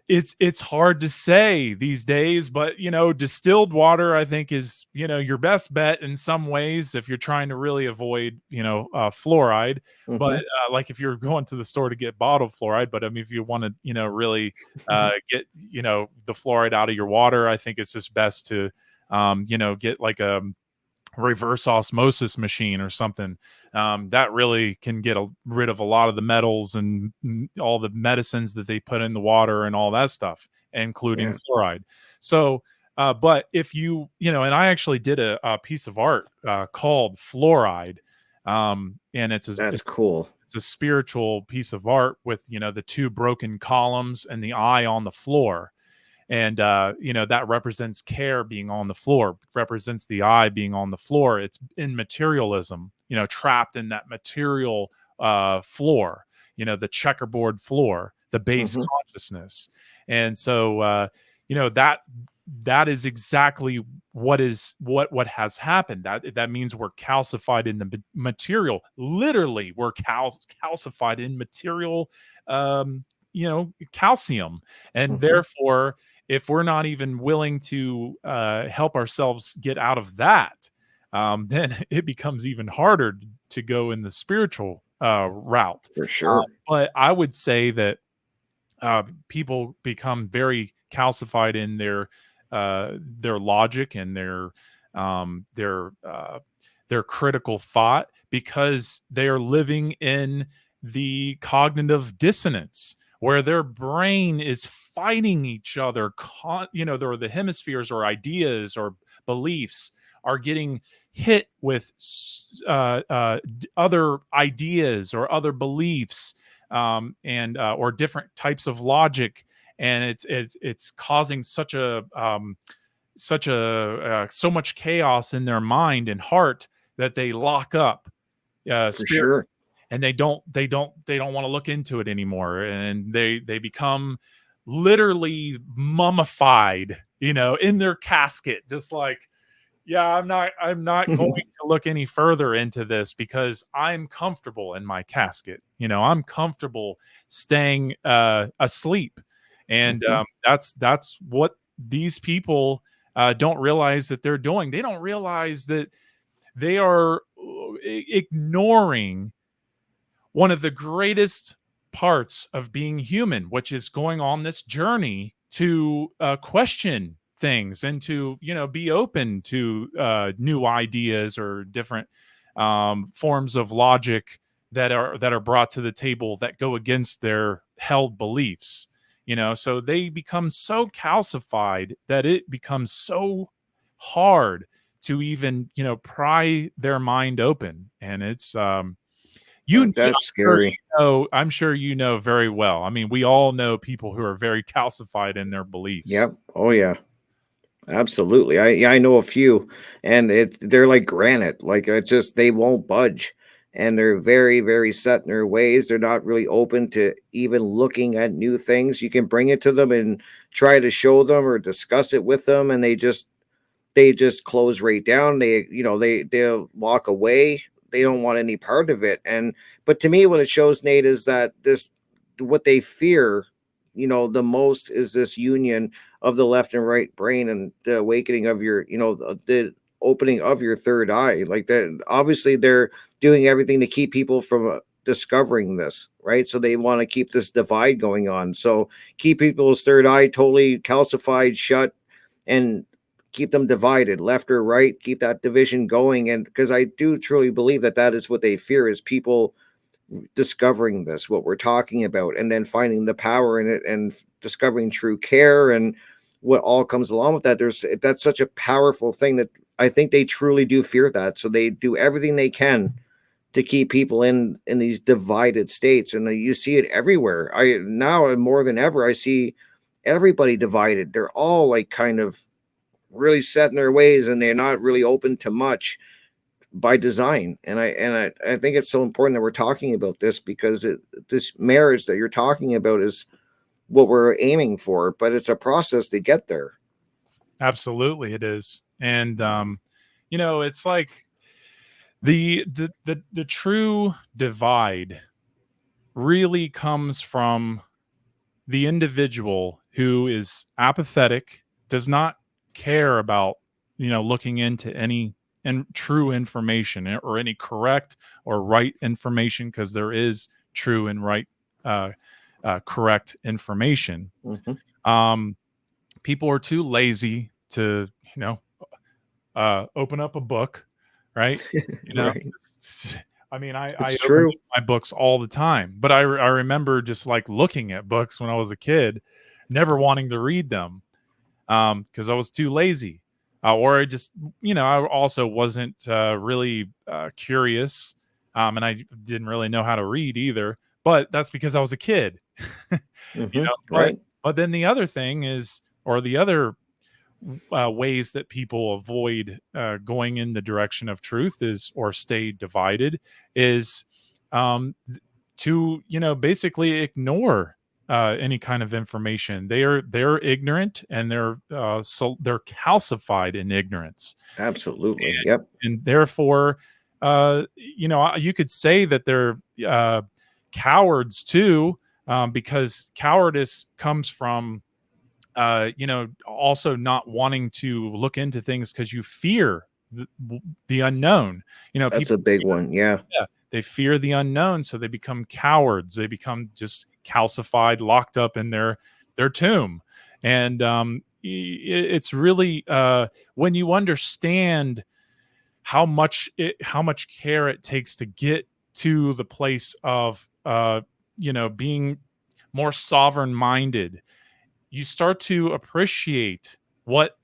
it's hard to say these days, but distilled water, I think, is your best bet in some ways if you're trying to really avoid fluoride. But Hmm. like if you're going to the store to get bottled fluoride, but I mean if you want to really get the fluoride out of your water, I think it's just best to get like reverse osmosis machine or something, that really can get rid of a lot of the metals and all the medicines that they put in the water and all that stuff, including Yeah, fluoride. So, but if you, and I actually did a piece of art called Fluoride, and that's cool. it's a spiritual piece of art with, the two broken columns and the eye on the floor. And that represents care being on the floor, represents the eye being on the floor. It's in materialism, trapped in that material floor, the checkerboard floor, the base Hmm. consciousness. And so that is exactly what has happened. That means we're calcified in the material. Literally, we're calcified in material, calcium. And Hmm. therefore, if we're not even willing to help ourselves get out of that, then it becomes even harder to go in the spiritual route. For sure. But I would say that people become very calcified in their logic and their critical thought, because they are living in the cognitive dissonance where their brain is fighting each other. The hemispheres or ideas or beliefs are getting hit with other ideas or other beliefs, and or different types of logic, and it's causing so much chaos in their mind and heart that they lock up For spirit, sure. and they don't want to look into it anymore, and they become literally mummified, in their casket, just like, yeah, I'm not going to look any further into this because I'm comfortable in my casket. I'm comfortable staying asleep. And Hmm. that's what these people don't realize that they're doing. They don't realize that they are ignoring one of the greatest parts of being human, which is going on this journey to question things and to be open to new ideas or different forms of logic that are brought to the table that go against their held beliefs. So they become so calcified that it becomes so hard to even pry their mind open. And it's That's scary. I'm sure very well. I mean, we all know people who are very calcified in their beliefs. Yep. Oh yeah. Absolutely. I know a few, and they're like granite. Like it's just they won't budge, and they're very very set in their ways. They're not really open to even looking at new things. You can bring it to them and try to show them or discuss it with them, and they just close right down. They'll walk away. They don't want any part of it. And but to me, what it shows, Nate, is that this what they fear, the most is this union of the left and right brain and the awakening of the opening of your third eye. Like that, obviously, they're doing everything to keep people from discovering this, right? So they want to keep this divide going on. So keep people's third eye totally calcified, shut, and keep them divided left or right, keep that division going. And because I do truly believe that that is what they fear, is people discovering this, what we're talking about, and then finding the power in it and discovering true care and what all comes along with that. That's such a powerful thing that I think they truly do fear that, so they do everything they can to keep people in these divided states. And you see it everywhere. I now more than ever I see everybody divided. They're all like kind of really set in their ways, and they're not really open to much by design. And I think it's so important that we're talking about this, because this marriage that you're talking about is what we're aiming for, but it's a process to get there. Absolutely, it is. And it's like the true divide really comes from the individual who is apathetic, does not care about looking into any and true information, or any correct or right information, because there is true and right, uh, correct information. Hmm. um, People are too lazy to open up a book right? Right. I mean, I It's open true. my books all the time, but I remember just like looking at books when I was a kid, never wanting to read them because I was too lazy, or I just, I also wasn't really curious, and I didn't really know how to read either. But that's because I was a kid, But Right. then the other thing is, or the other ways that people avoid going in the direction of truth is, or stay divided, is to basically ignore any kind of information. They're ignorant, and they're calcified in ignorance, Absolutely. Yep. and therefore you could say that they're uh, cowards too, because cowardice comes from also not wanting to look into things because you fear the unknown. That's People, a big one. Yeah. yeah, they fear the unknown, so they become cowards. They become just calcified, locked up in their tomb. And it's really when you understand how much care it takes to get to the place of being more sovereign minded, you start to appreciate what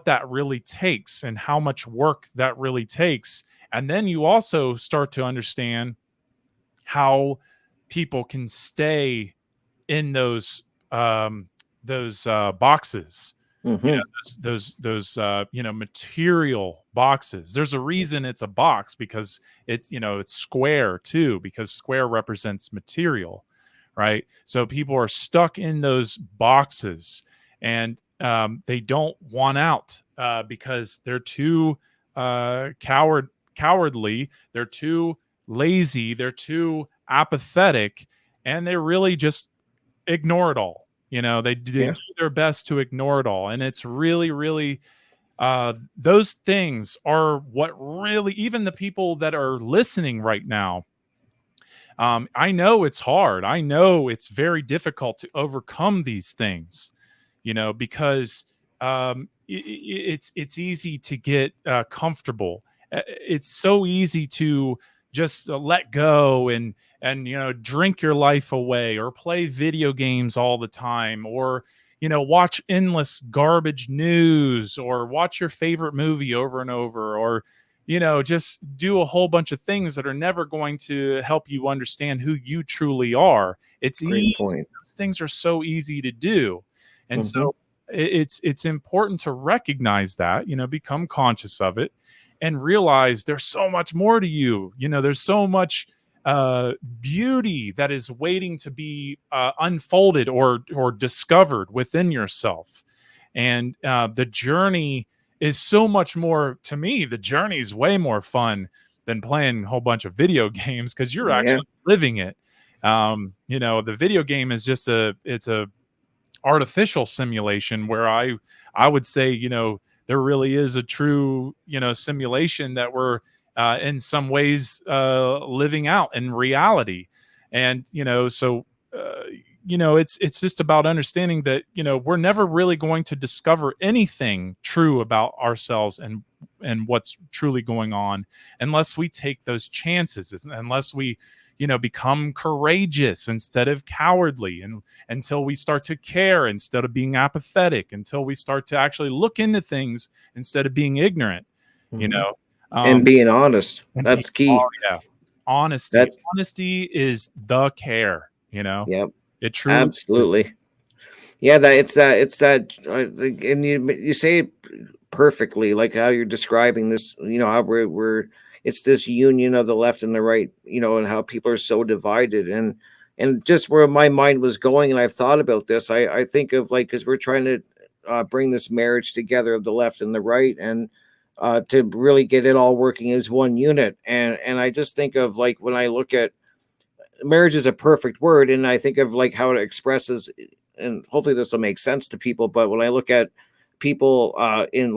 that really takes and how much work that really takes. And then you also start to understand how people can stay in those boxes, Hmm. material boxes. There's a reason it's a box, because it's square too, because square represents material, right? So people are stuck in those boxes, and they don't want out because they're too cowardly, they're too lazy, they're too apathetic, and they really just ignore it all. They Yeah. do their best to ignore it all, and it's really, really those things are what really, even the people that are listening right now, I know it's hard. I know it's very difficult to overcome these things, because it's easy to get comfortable. It's so easy to just let go and drink your life away, or play video games all the time, or watch endless garbage news, or watch your favorite movie over and over, or just do a whole bunch of things that are never going to help you understand who you truly are. It's Great easy. point. Those things are so easy to do. And Hmm. so it's important to recognize that, become conscious of it, and realize there's so much more to you. There's so much beauty that is waiting to be unfolded or discovered within yourself. And the journey is so much more, to me, the journey is way more fun than playing a whole bunch of video games, because you're Yeah. actually living it. The video game is just it's a artificial simulation, where I would say, there really is a true, simulation that we're in some ways living out in reality. And so it's just about understanding that we're never really going to discover anything true about ourselves and what's truly going on, unless we take those chances, unless we become courageous instead of cowardly, and until we start to care instead of being apathetic, until we start to actually look into things instead of being ignorant, you Hmm. know. And um being honest. and be That's key. oh yeah, honesty. That. Honesty is the care. Yep. It truly is. Absolutely. Yeah, it's that and you say it perfectly, like how you're describing this, how we're it's this union of the left and the right, and how people are so divided. And just where my mind was going, and I've thought about this, I think of, like, because we're trying to bring this marriage together of the left and the right, and to really get it all working as one unit. And I just think of, like, when I look at marriage is a perfect word, and I think of, like, how it expresses, and hopefully this will make sense to people. But when I look at people in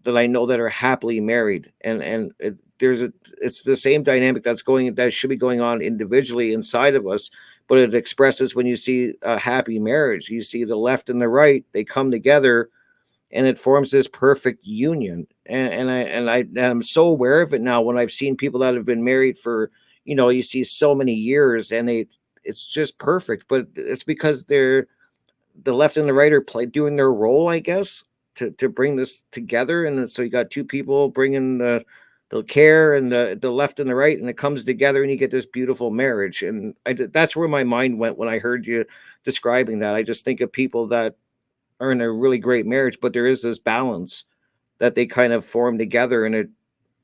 that I know that are happily married, and it's the same dynamic that should be going on individually inside of us, but it expresses when you see a happy marriage. You see the left and the right, they come together, and it forms this perfect union. And I'm so aware of it now when I've seen people that have been married for, you see so many years, and it's just perfect. But it's because the left and the right are doing their role, I guess, to bring this together. And so you got two people bringing the care, and the left and the right, and it comes together, and you get this beautiful marriage. And that's where my mind went when I heard you describing that. I just think of people that are in a really great marriage, but there is this balance that they kind of form together, and it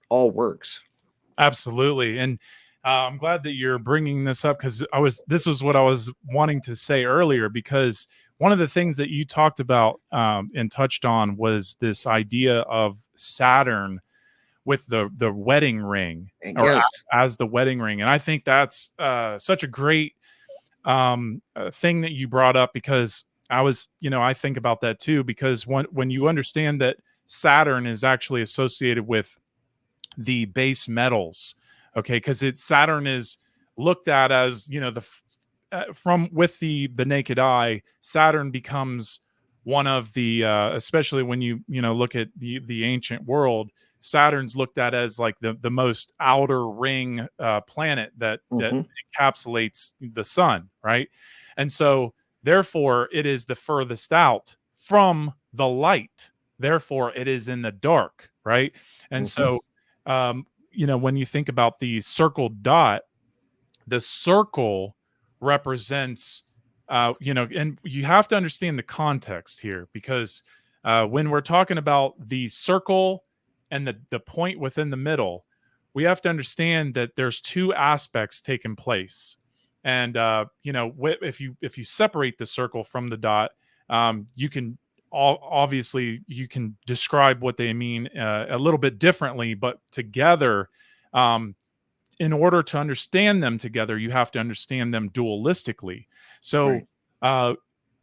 all works. Absolutely. And I'm glad that you're bringing this up, because this was what I was wanting to say earlier, because one of the things that you talked about and touched on was this idea of Saturn with the wedding ring, And or yes. as the wedding ring. And I think that's such a great thing that you brought up, because I think about that too, because when you understand that Saturn is actually associated with the base metals, okay, because Saturn is looked at as, from with the naked eye, Saturn becomes one of the especially when you look at the ancient world, Saturn's looked at as like the most outer ring planet that Mm-hmm. encapsulates the sun, right? And so therefore it is the furthest out from the light, therefore it is in the dark, right? And Mm-hmm. so when you think about the circled dot, the circle represents, and you have to understand the context here, because when we're talking about the circle and the point within the middle, we have to understand that there's two aspects taking place. And if you separate the circle from the dot, you can obviously you can describe what they mean a little bit differently, but together, um, in order to understand them together, you have to understand them dualistically. So, Right. uh,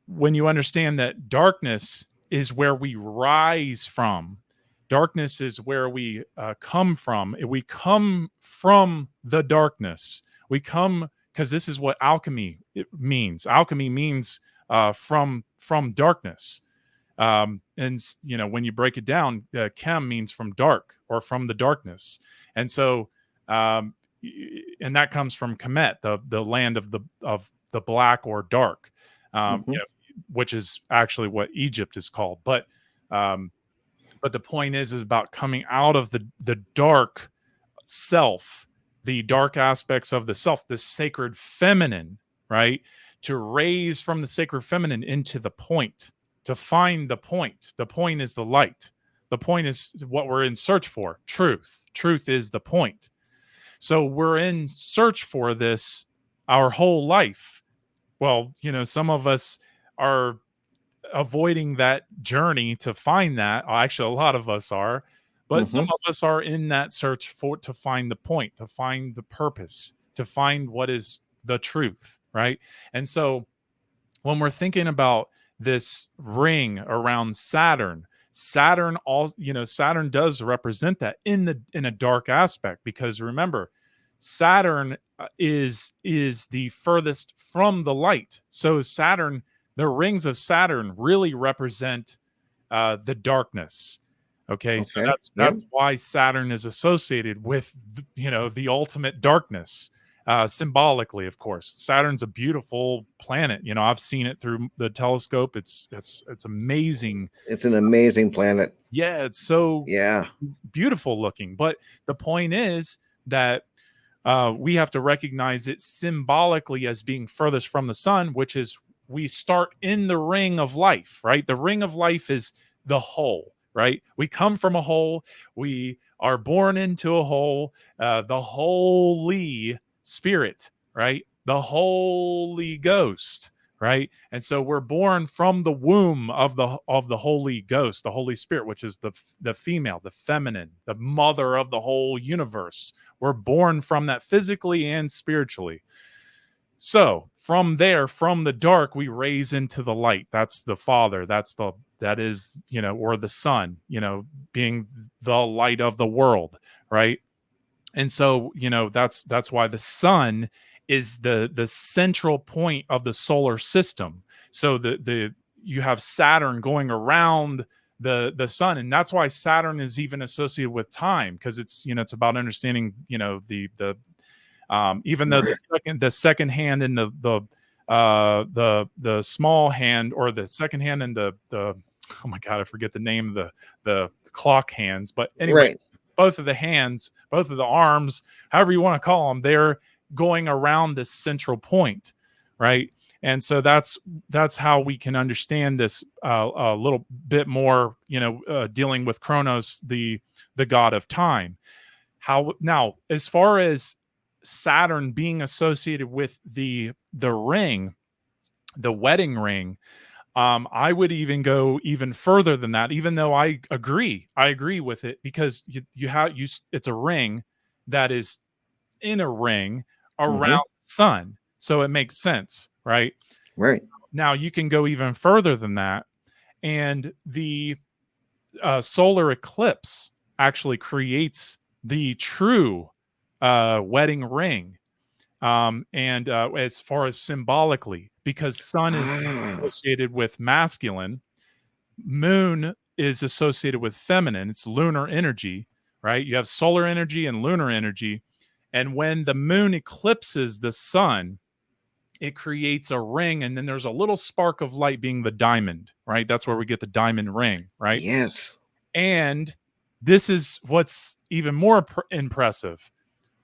when you understand that darkness is where we rise from, darkness is where we come from. We come from the darkness. We come because this is what alchemy means. Alchemy means from darkness. And when you break it down, chem means from dark, or from the darkness. And so um, and that comes from Kemet, the land of the black or dark, Mm-hmm. which is actually what Egypt is called. Um, but the point is about coming out of the dark self, the dark aspects of the self, the sacred feminine, right? To raise from the sacred feminine into the point, to find the point. The point is the light. The point is what we're in search for, truth. Truth is the point. So we're in search for this our whole life. Well, some of us are avoiding that journey to find that. Actually, a lot of us are, but some Mm-hmm. of us are in that search to find the point, to find the purpose, to find what is the truth, right? And so when we're thinking about this ring around Saturn, Saturn does represent that in a dark aspect, because remember, Saturn is the furthest from the light. So Saturn, the rings of Saturn really represent the darkness. Okay, so Okay. Yep. that's why Saturn is associated with the ultimate darkness, symbolically, of course. Saturn's a beautiful planet. I've seen it through the telescope. It's amazing. It's an amazing planet. Yeah, it's so Yeah. beautiful looking. But the point is that we have to recognize it symbolically as being furthest from the sun, which is we start in the ring of life, right? The ring of life is the whole, right? We come from a hole, we are born into a hole, the Holy Spirit, right? The Holy Ghost, right? And so we're born from the womb of the Holy Ghost, the Holy Spirit, which is the female, the feminine, the mother of the whole universe. We're born from that physically and spiritually. So from there, from the dark, we raise into the light. That's the Father. That is, or the Son, being the light of the world, right? And so, that's why the sun is the central point of the solar system. So the you have Saturn going around the sun. And that's why Saturn is even associated with time, because it's, you know, it's about understanding, you know, the even though the second hand and the small hand, or the second hand and the oh my god, I forget the name of the clock hands, but anyway, Right. both of the hands, both of the arms, however you want to call them, they're going around this central point, right? And so that's how we can understand this a little bit more, you know, dealing with Kronos, the god of time. How now, as far as Saturn being associated with the ring, the wedding ring, I would even go even further than that, even though I agree with it, because it's a ring that is in a ring around Mm-hmm. the sun. So it makes sense, right? Right. Now you can go even further than that. And the solar eclipse actually creates the true wedding ring. And as far as symbolically, because sun is Ah. associated with masculine, moon is associated with feminine. It's lunar energy, right? You have solar energy and lunar energy. And when the moon eclipses the sun, it creates a ring. And then there's a little spark of light, being the diamond, right? That's where we get the diamond ring, right? Yes. And this is what's even more impressive.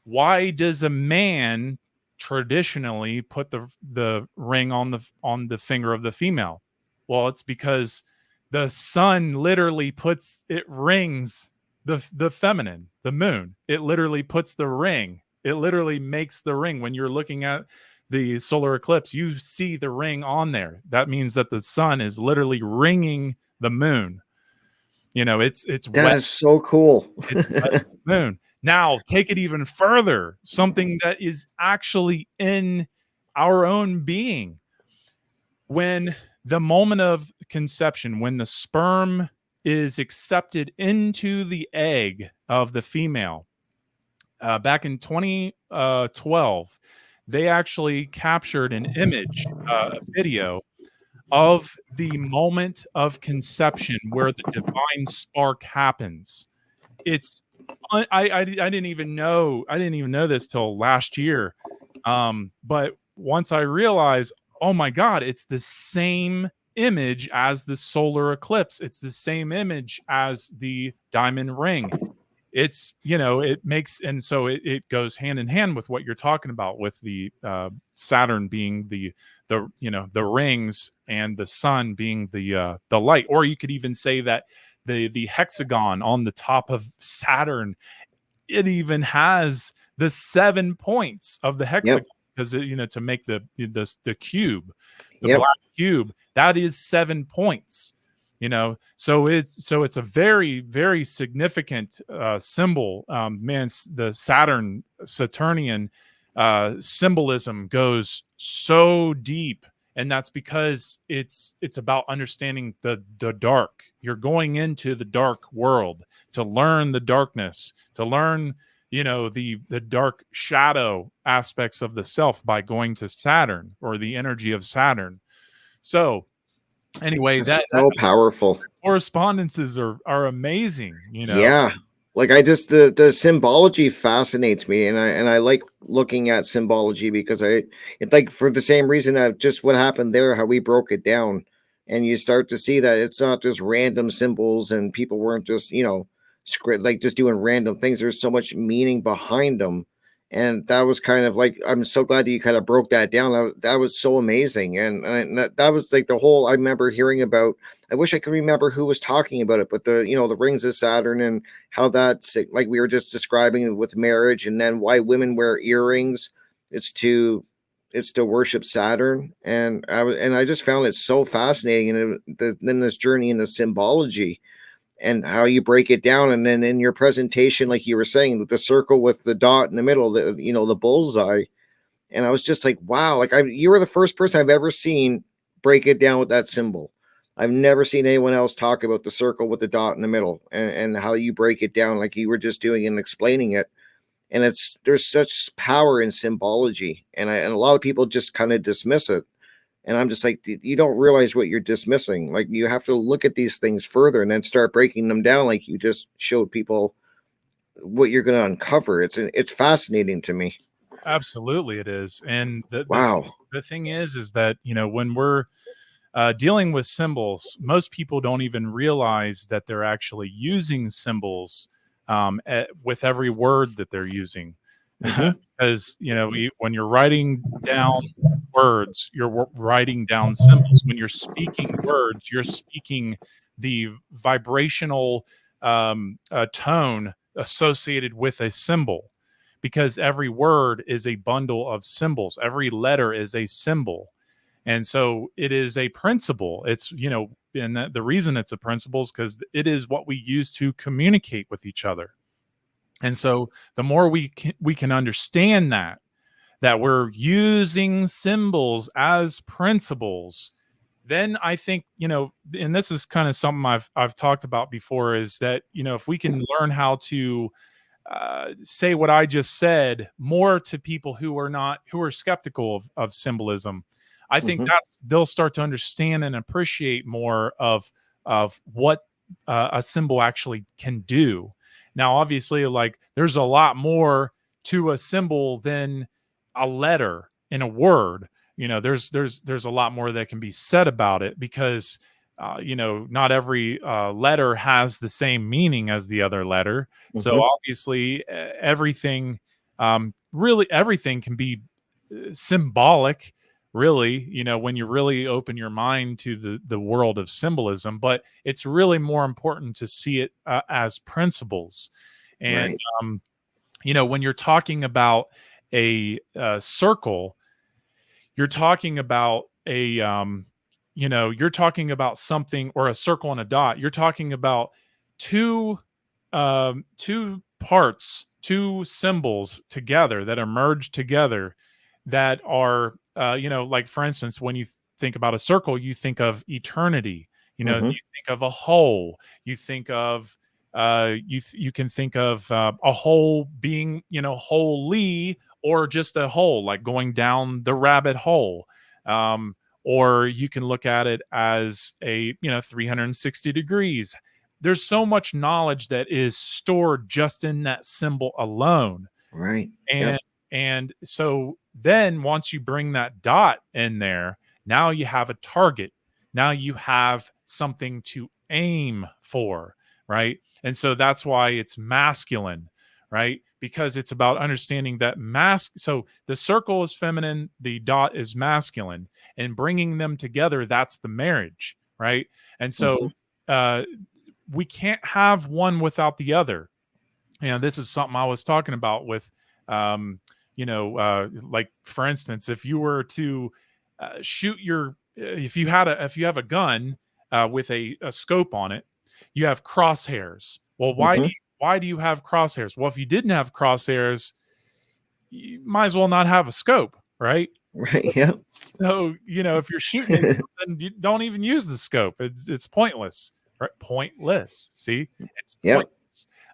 Why does a man traditionally put the ring on the finger of the female? Well, it's because the sun literally puts it rings the feminine, the moon. It literally puts the ring. It literally makes the ring. When you're looking at the solar eclipse, you see the ring on there. That means that the sun is literally ringing the moon. You know, it's That wet. is so cool. It's wet moon. Now, take it even further, something that is actually in our own being. When the moment of conception, when the sperm is accepted into the egg of the female, back in 2012, they actually captured an image, a video of the moment of conception where the divine spark happens. It's I didn't even know, this till last year. But once I realized, oh my god, it's the same image as the solar eclipse. It's the same image as the diamond ring. It's, you know, it makes, and so it goes hand in hand with what you're talking about, with the Saturn being the you know, the rings, and the sun being the light. Or you could even say that the hexagon on the top of Saturn, it even has the 7 points of the Yep. hexagon, because, you know, to make the cube, the Yep. black cube, that is 7 points. You know, so it's a very, very significant symbol. Man, the Saturnian symbolism goes so deep, and that's because it's about understanding the dark. You're going into the dark world to learn the darkness, to learn, you know, the dark shadow aspects of the self, by going to Saturn, or the energy of Saturn. So anyway, That's that so powerful. correspondences are amazing, you know. Yeah. Like I just the symbology fascinates me, and I like looking at symbology because it's like for the same reason that just what happened there, how we broke it down. And you start to see that it's not just random symbols and people weren't just, you know, script like just doing random things. There's so much meaning behind them. And that was kind of like, I'm so glad that you kind of broke that down. That was so amazing. And that was like the whole, I remember hearing about, I wish I could remember who was talking about it, but the, you know, the rings of Saturn, and how that's like we were just describing with marriage, and then why women wear earrings. It's to worship Saturn. And I just found it so fascinating. And then this journey into symbology and how you break it down. And then in your presentation, like you were saying, the circle with the dot in the middle, the, you know, the bullseye. And I was just like, wow, like you were the first person I've ever seen break it down with that symbol. I've never seen anyone else talk about the circle with the dot in the middle, and how you break it down like you were just doing and explaining it. And there's such power in symbology, and a lot of people just kind of dismiss it. And I'm just like, you don't realize what you're dismissing. Like, you have to look at these things further and then start breaking them down, like you just showed people what you're going to uncover. It's fascinating to me. Absolutely, it is. And Wow. the thing is that, you know, when we're dealing with symbols, most people don't even realize that they're actually using symbols with every word that they're using. Mm-hmm. Because, you know, when you're writing down words, you're writing down symbols. When you're speaking words, you're speaking the vibrational tone associated with a symbol, because every word is a bundle of symbols, every letter is a symbol. And so it is a principle. It's, you know, and the reason it's a principle is because it is what we use to communicate with each other. And so the more we can understand that we're using symbols as principles, then I think, you know, and this is kind of something I've talked about before, is that, you know, if we can learn how to say what I just said more to people who are skeptical of symbolism, I think Mm-hmm. that's they'll start to understand and appreciate more of what a symbol actually can do. Now, obviously, like there's a lot more to a symbol than a letter in a word. You know, there's a lot more that can be said about it, because you know, not every letter has the same meaning as the other letter. So Mm-hmm. obviously, everything, really everything can be symbolic. Really, you know, when you really open your mind to the world of symbolism, but it's really more important to see it as principles. And Right. you know, when you're talking about a circle, you're talking about you know, you're talking about something, or a circle and a dot. You're talking about two two parts, two symbols together that are merged together, that are you know, like for instance, when you think about a circle, you think of eternity. You know, Mm-hmm. you think of a hole. You think of you can think of a hole being, you know, holy, or just a hole, like going down the rabbit hole. Um, or you can look at it as a, you know, 360 degrees. There's so much knowledge that is stored just in that symbol alone. Right. And Yep. so then once you bring that dot in there, now you have a target. Now you have something to aim for, right? And so that's why it's masculine, right? Because it's about understanding that so the circle is feminine, the dot is masculine, and bringing them together, that's the marriage, right? And Mm-hmm. so uh we can't have one without the other. You know, this is something I was talking about with, you know, like for instance, if you were to shoot your, if you have a gun with a scope on it, you have crosshairs. Well, Mm-hmm. why do you have crosshairs? Well, if you didn't have crosshairs, you might as well not have a scope, right? Right. Yep. So, you know, if you're shooting at something, you don't even use the scope. It's pointless, right? Pointless. See, it's Yep.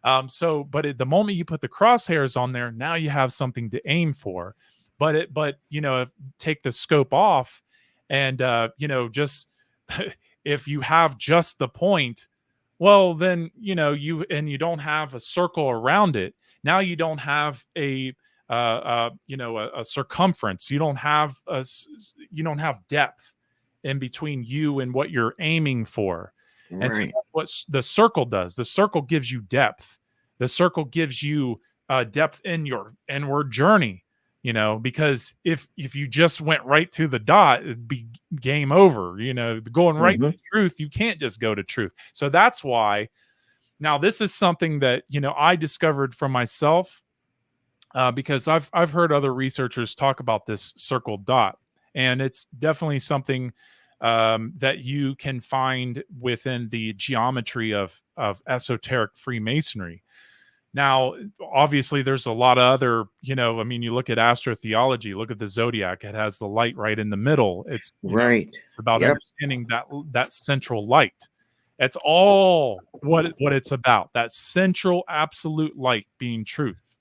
pointless. So, but at the moment you put the crosshairs on there, now you have something to aim for. But you know, if take the scope off, and you know, just if you have just the point, well, then you don't have a circle around it. Now you don't have you know, a circumference. You don't have depth in between you and what you're aiming for. And so Right. that's what the circle does. The circle gives you depth. The circle gives you depth in your inward journey. You know, because if you just went right to the dot, it'd be game over. You know, going right Mm-hmm. to truth, you can't just go to truth. So that's why. Now, this is something that, you know, I discovered for myself, because I've heard other researchers talk about this circle dot, and it's definitely something that you can find within the geometry of esoteric Freemasonry. Now, obviously, there's a lot of other, you know, I mean, you look at astrotheology, look at the zodiac; it has the light right in the middle. It's, you know, Right. about Yep. understanding that central light. That's all what it's about. That central absolute light being truth.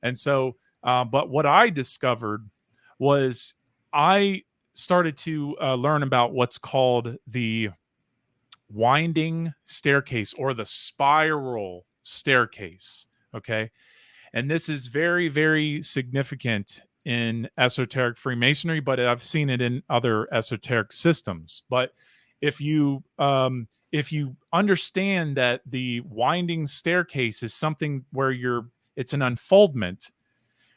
And so, but what I discovered was I started to learn about what's called the winding staircase or the spiral staircase. Okay. And this is very, very significant in esoteric Freemasonry, but I've seen it in other esoteric systems. But if you understand that the winding staircase is something where it's an unfoldment,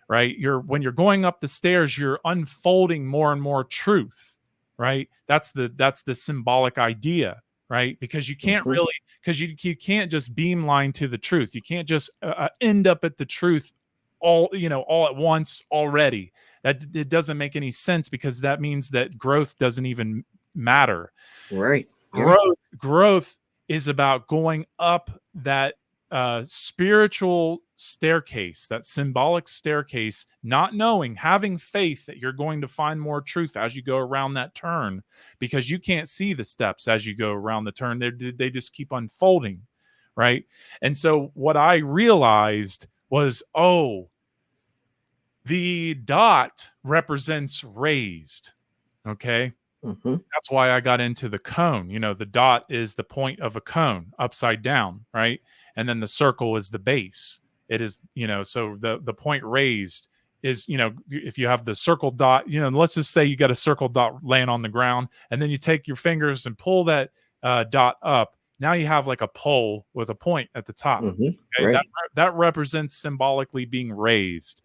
right? When you're going up the stairs, you're unfolding more and more truth, right? That's the symbolic idea, right? Because you can't Mhm. really, because you can't just beamline to the truth. You can't just end up at the truth all at once already. That it doesn't make any sense, because that means that growth doesn't even matter. Right. Yeah. Growth is about going up that spiritual staircase, that symbolic staircase, not knowing, having faith that you're going to find more truth as you go around that turn, because you can't see the steps as you go around the turn. They just keep unfolding, right? And so what I realized was, oh, the dot represents raised. Okay. Hmm. That's why I got into the cone. The dot is the point of a cone upside down, right? And then the circle is the base. It is, so the point raised is, if you have the circle dot, let's just say you got a circle dot laying on the ground, and then you take your fingers and pull that dot up. Now you have like a pole with a point at the top. Hmm. Okay, Right. that represents symbolically being raised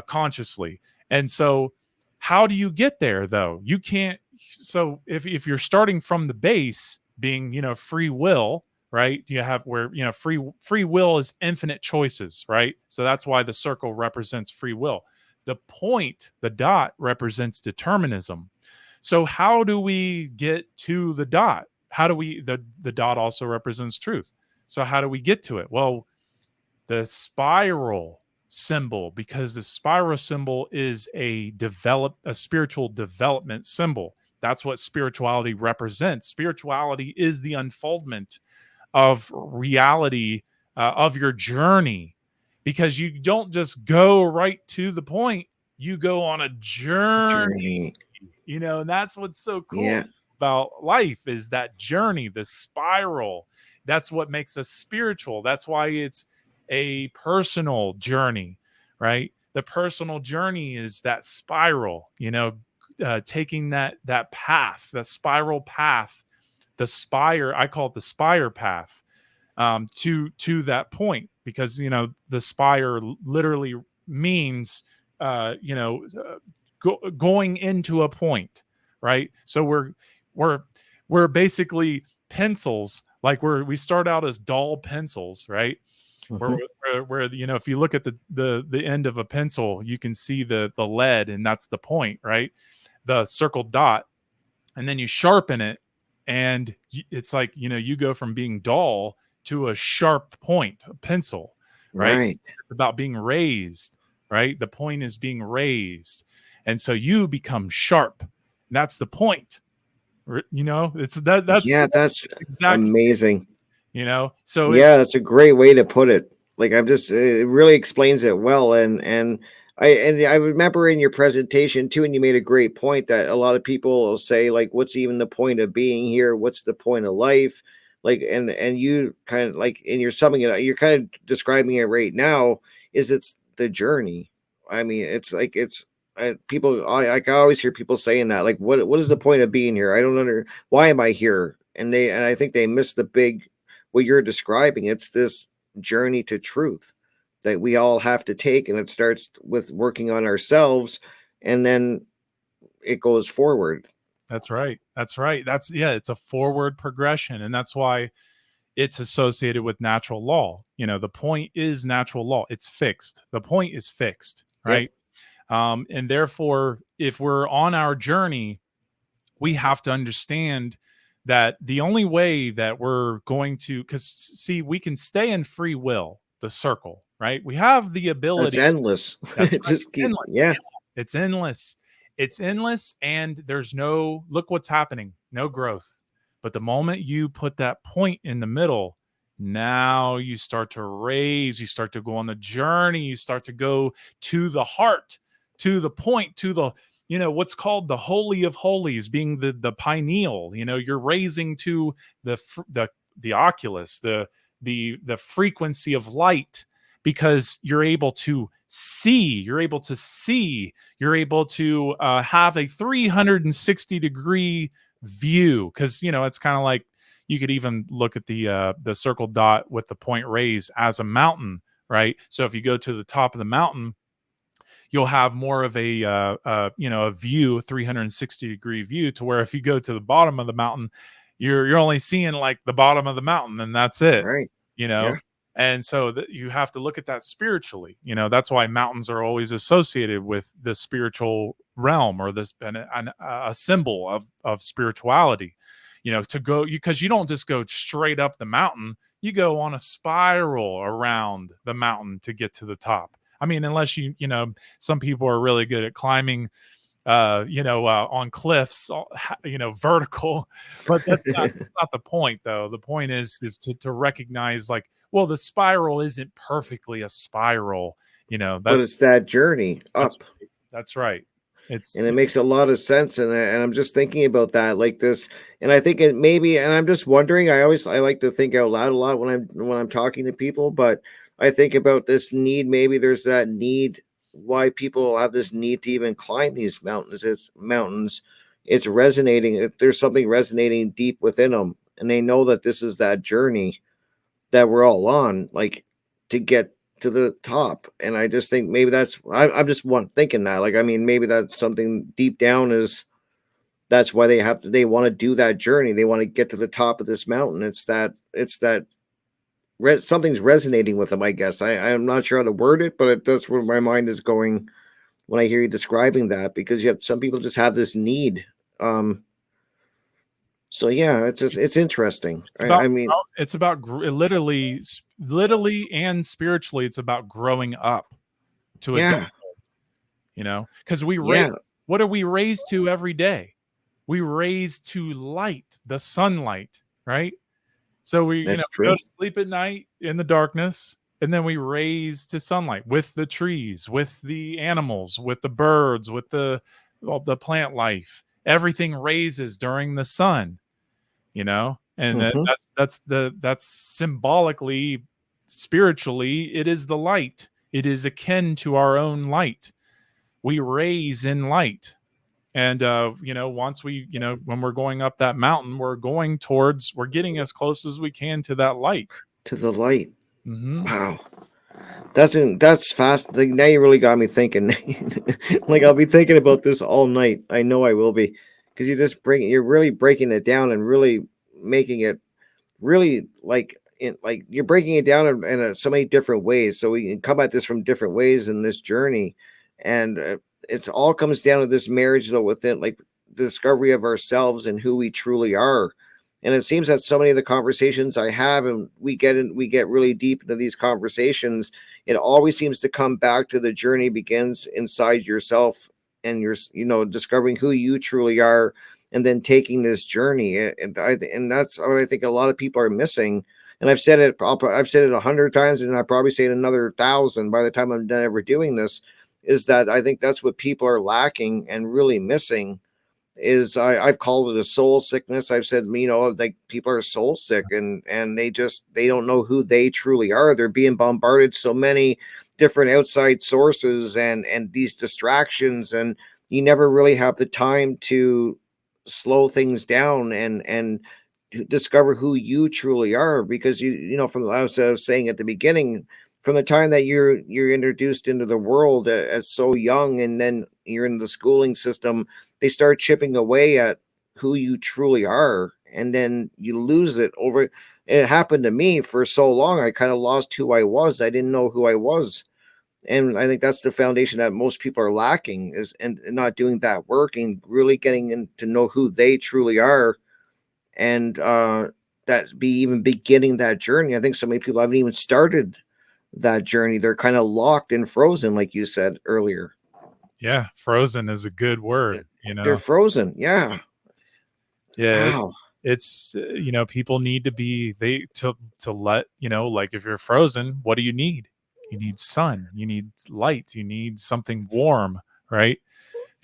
consciously. And so, how do you get there though? You can't. So if you're starting from the base, being free will, right? You have where free will is infinite choices, right? So that's why the circle represents free will. The point, the dot, represents determinism. So how do we get to the dot? How do we the dot also represents truth. So how do we get to it? Well, the spiral symbol, because the spiral symbol is a spiritual development symbol. That's what spirituality represents. Spirituality is the unfoldment of reality, of your journey, because you don't just go right to the point, you go on a journey. Journey. And that's what's so cool Yeah. about life, is that journey, the spiral. That's what makes us spiritual. That's why it's a personal journey, right? The personal journey is that spiral, taking that path, that spiral path, the spire. I call it the spire path, to that point, because the spire literally means uh, you know going into a point, right? So we're we're basically pencils, like we start out as dull pencils, right? where, Hmm. where if you look at the end of a pencil, you can see the lead, and that's the point, right? The circled dot. And then you sharpen it, and it's like you go from being dull to a sharp point, a pencil, right? Right. It's about being raised, right? The point is being raised, and so you become sharp. And that's the point. It's that's Yeah, that's exactly. amazing. So Yeah, that's a great way to put it. Like I'm just it really explains it well, and I remember in your presentation too, and you made a great point that a lot of people will say like, what's even the point of being here? What's the point of life? Like, and you kind of like, and you're summing it up, you're kind of describing it right now, is it's the journey. I mean, it's like people I can always hear people saying that, like, what is the point of being here? I don't under why am I here? And I think they miss the big what you're describing. It's this journey to truth that we all have to take, and it starts with working on ourselves, and then it goes forward. That's right. That's right. It's a forward progression. And that's why it's associated with natural law. The point is natural law. It's fixed. The point is fixed, Yep. right? And therefore, if we're on our journey, we have to understand that the only way that we're going to, because see, we can stay in free will, the circle, right? We have the That's ability. endless. That's right. Just It's keep, endless. yeah. Yeah, it's endless. It's endless, and there's no, look what's happening, no growth. But the moment you put that point in the middle, now you start to raise, you start to go on the journey, you start to go to the heart, to the point, to what's called the holy of holies, being the pineal. You're raising to the oculus, the frequency of light, because you're able to you're able to have a 360-degree view, because it's kind of like, you could even look at the circle dot with the point raised as a mountain, right? So if you go to the top of the mountain, you'll have more of a view, 360-degree view, to where if you go to the bottom of the mountain, you're only seeing like the bottom of the mountain, and that's it. Right. you Yeah. know and so you have to look at that spiritually. That's why mountains are always associated with the spiritual realm, or this, and a symbol of spirituality. To go, because you don't just go straight up the mountain, you go on a spiral around the mountain to get to the top. I mean, unless some people are really good at climbing, on cliffs, vertical, but that's not the point, though. The point is to recognize, like, well, the spiral isn't perfectly a spiral. But That's it's that journey that's up. that's right. It's And it makes a lot of sense, and I'm just thinking about that like this, and I think it maybe, and I'm just wondering, I like to think out loud a lot when I'm talking to people, but I think about this need, maybe there's that need, why people have this need to even climb these mountains. It's resonating, there's something resonating deep within them, and they know that this is that journey that we're all on, like, to get to the top. And I just think maybe I'm just one thinking that, like, I mean, maybe that's something deep down, is that's why they want to do that journey. They want to get to the top of this mountain. Something's resonating with them, I guess. I'm not sure how to word it, but that's where my mind is going when I hear you describing that, because you have some people just have this need. So yeah, it's interesting. it's about I mean, literally and spiritually, it's about growing up to adult. yeah, Because yeah, what are we raised to every day? We raise to light, the sunlight, right? So we that's go true. to sleep at night in the darkness, and then we raise to sunlight with the trees, with the animals, with the birds, with the plant life. Everything raises during the sun, and Hmm. that's symbolically, spiritually, it is the light. It is akin to our own light. We raise in light. And once when we're going up that mountain, we're getting as close as we can to that light. To the light. Hmm. Wow. That's fast. Like, now you really got me thinking. Like, I'll be thinking about this all night. I know I will be, because you're really breaking it down, and really making it really, like you're breaking it down in so many different ways. So we can come at this from different ways in this journey, and it's all comes down to this marriage, though, within, like, the discovery of ourselves and who we truly are. And it seems that so many of the conversations I have, and we get really deep into these conversations, it always seems to come back to the journey begins inside yourself, and discovering who you truly are, and then taking this journey. And that's what I think a lot of people are missing. And I've said it 100 times, and I probably say it another 1,000 by the time I'm done ever doing this. Is that I think that's what people are lacking and really missing. I've called it a soul sickness. I've said, like, people are soul sick, and they don't know who they truly are. They're being bombarded so many different outside sources, and these distractions, and you never really have the time to slow things down, and discover who you truly are, because from I was saying at the beginning, from the time that you're introduced into the world as so young, and then you're in the schooling system, they start chipping away at who you truly are, and then you lose it over. It happened to me for so long. I kind of lost who I was. I didn't know who I was. And I think that's the foundation that most people are lacking, is and not doing that work and really getting in to know who they truly are, and that be even beginning that journey. I think so many people haven't even started that journey. They're kind of locked and frozen, like you said earlier. Yeah, frozen is a good word. They're frozen. Yeah. Yeah, Wow. it's people need to be they to let like, if you're frozen, what do you need? You need sun, you need light, you need something warm, right?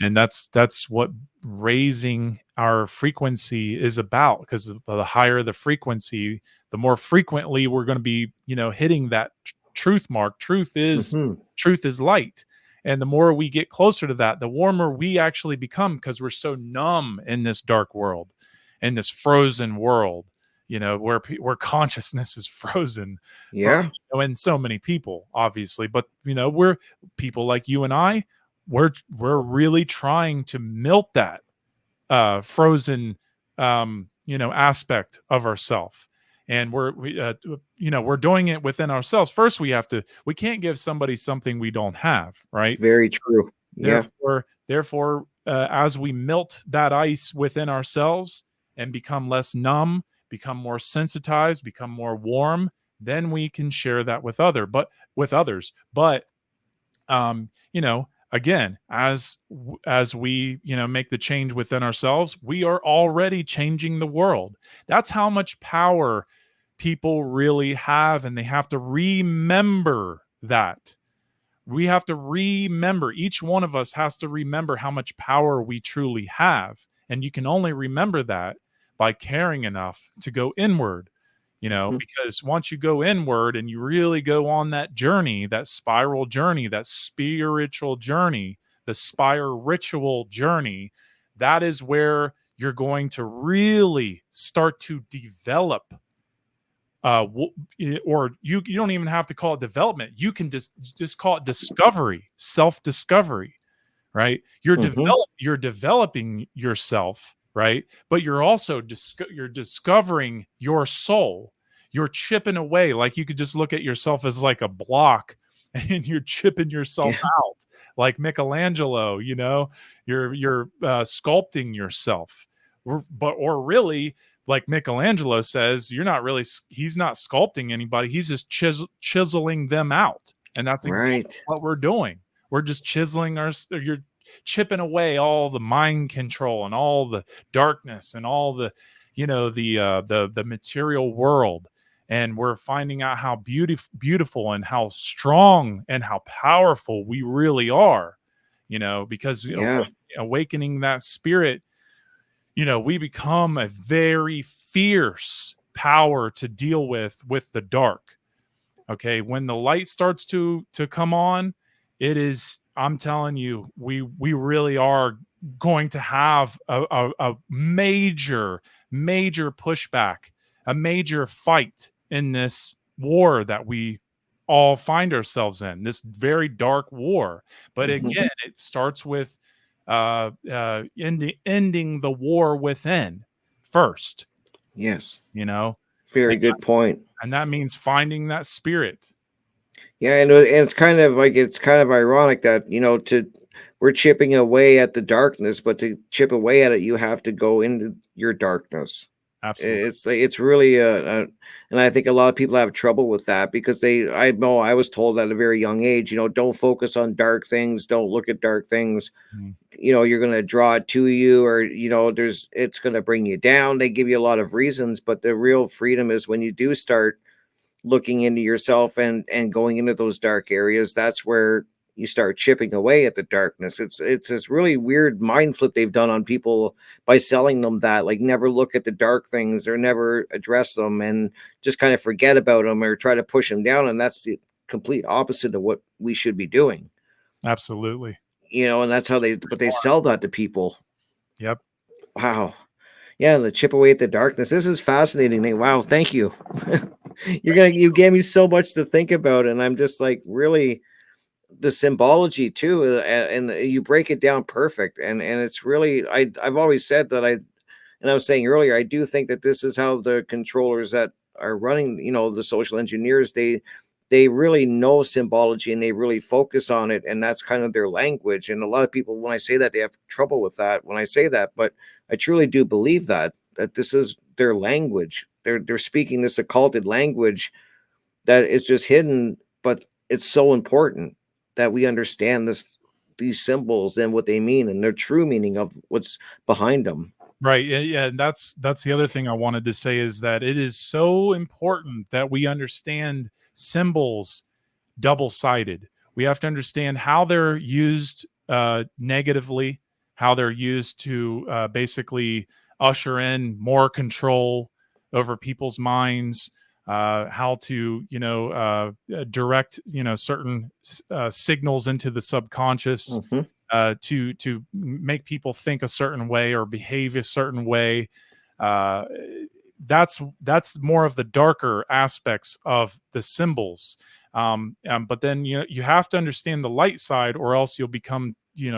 And that's what raising our frequency is about, because the higher the frequency, the more frequently we're going to be, hitting that truth mark. Hmm. Truth is light. And the more we get closer to that, the warmer we actually become, because we're so numb in this dark world, in this frozen world, where consciousness is frozen from, Yeah. in so many people, obviously. But we're people like you and I, we're really trying to melt that frozen aspect of ourself. And we're doing it within ourselves. First, we can't give somebody something we don't have, right? Very true. Yeah. Therefore, as we melt that ice within ourselves and become less numb, become more sensitized, become more warm, then we can share that with others. But again, as we make the change within ourselves, we are already changing the world. That's how much power people really have, and they have to remember that. We have to remember, each one of us has to remember how much power we truly have. And you can only remember that by caring enough to go inward, Mhm. because once you go inward and you really go on that journey, that spiral journey, that spiritual journey, the spiritual journey, that is where you're going to really start to develop, or you don't even have to call it development. You can just call it discovery, self discovery, right? Mhm. You're developing yourself, right? But you're also you're discovering your soul. You're chipping away. Like, you could just look at yourself as like a block, and you're chipping yourself Yeah. out, like Michelangelo. You're sculpting yourself. Or really, like Michelangelo says, you're not really he's not sculpting anybody. He's just chiseling them out. And that's exactly Right. what we're doing. We're just chiseling you're chipping away all the mind control and all the darkness and all the the material world. And we're finding out how beautiful and how strong and how powerful we really are, because Yeah. awakening that spirit, we become a very fierce power to deal with the dark. Okay, when the light starts to come on, I'm telling you, we really are going to have a major pushback, a major fight in this war that we all find ourselves in, this very dark war. But Mhm. again, it starts with ending the war within first, Yes. you know Very and good point. and that means finding that spirit. Yeah, and it's kind of like, it's kind of ironic that, to we're chipping away at the darkness, but to chip away at it, you have to go into your darkness. Absolutely. It's really and I think a lot of people have trouble with that, because I know I was told at a very young age, don't focus on dark things, don't look at dark things. Mm. You're going to draw it to you, or it's going to bring you down. They give you a lot of reasons, but the real freedom is when you do start looking into yourself and going into those dark areas. That's where you start chipping away at the darkness. It's this really weird mind flip they've done on people by selling them that, like, never look at the dark things or never address them, and just kind of forget about them or try to push them down. And that's the complete opposite of what we should be doing. Absolutely. And that's how they sell that to people. Yep. Wow. Yeah, the chip away at the darkness. This is fascinating, Nate. Wow, thank you. You gave me so much to think about, and I'm just like, really, the symbology too, and you break it down perfect, and it's really, I've always said that and I was saying earlier, I do think that this is how the controllers that are running, the social engineers, they really know symbology and they really focus on it, and that's kind of their language. And a lot of people, when I say that, they have trouble with that when I say that, but I truly do believe that this is their language. They're speaking this occulted language that is just hidden, but it's so important that we understand these symbols and what they mean and their true meaning of what's behind them. Right. Yeah, yeah. And that's the other thing I wanted to say, is that it is so important that we understand symbols double-sided. We have to understand how they're used negatively, how they're used to basically usher in more control over people's minds, how to direct certain signals into the subconscious Hmm. to make people think a certain way or behave a certain way. Uh, that's more of the darker aspects of the symbols. But then you have to understand the light side, or else you'll become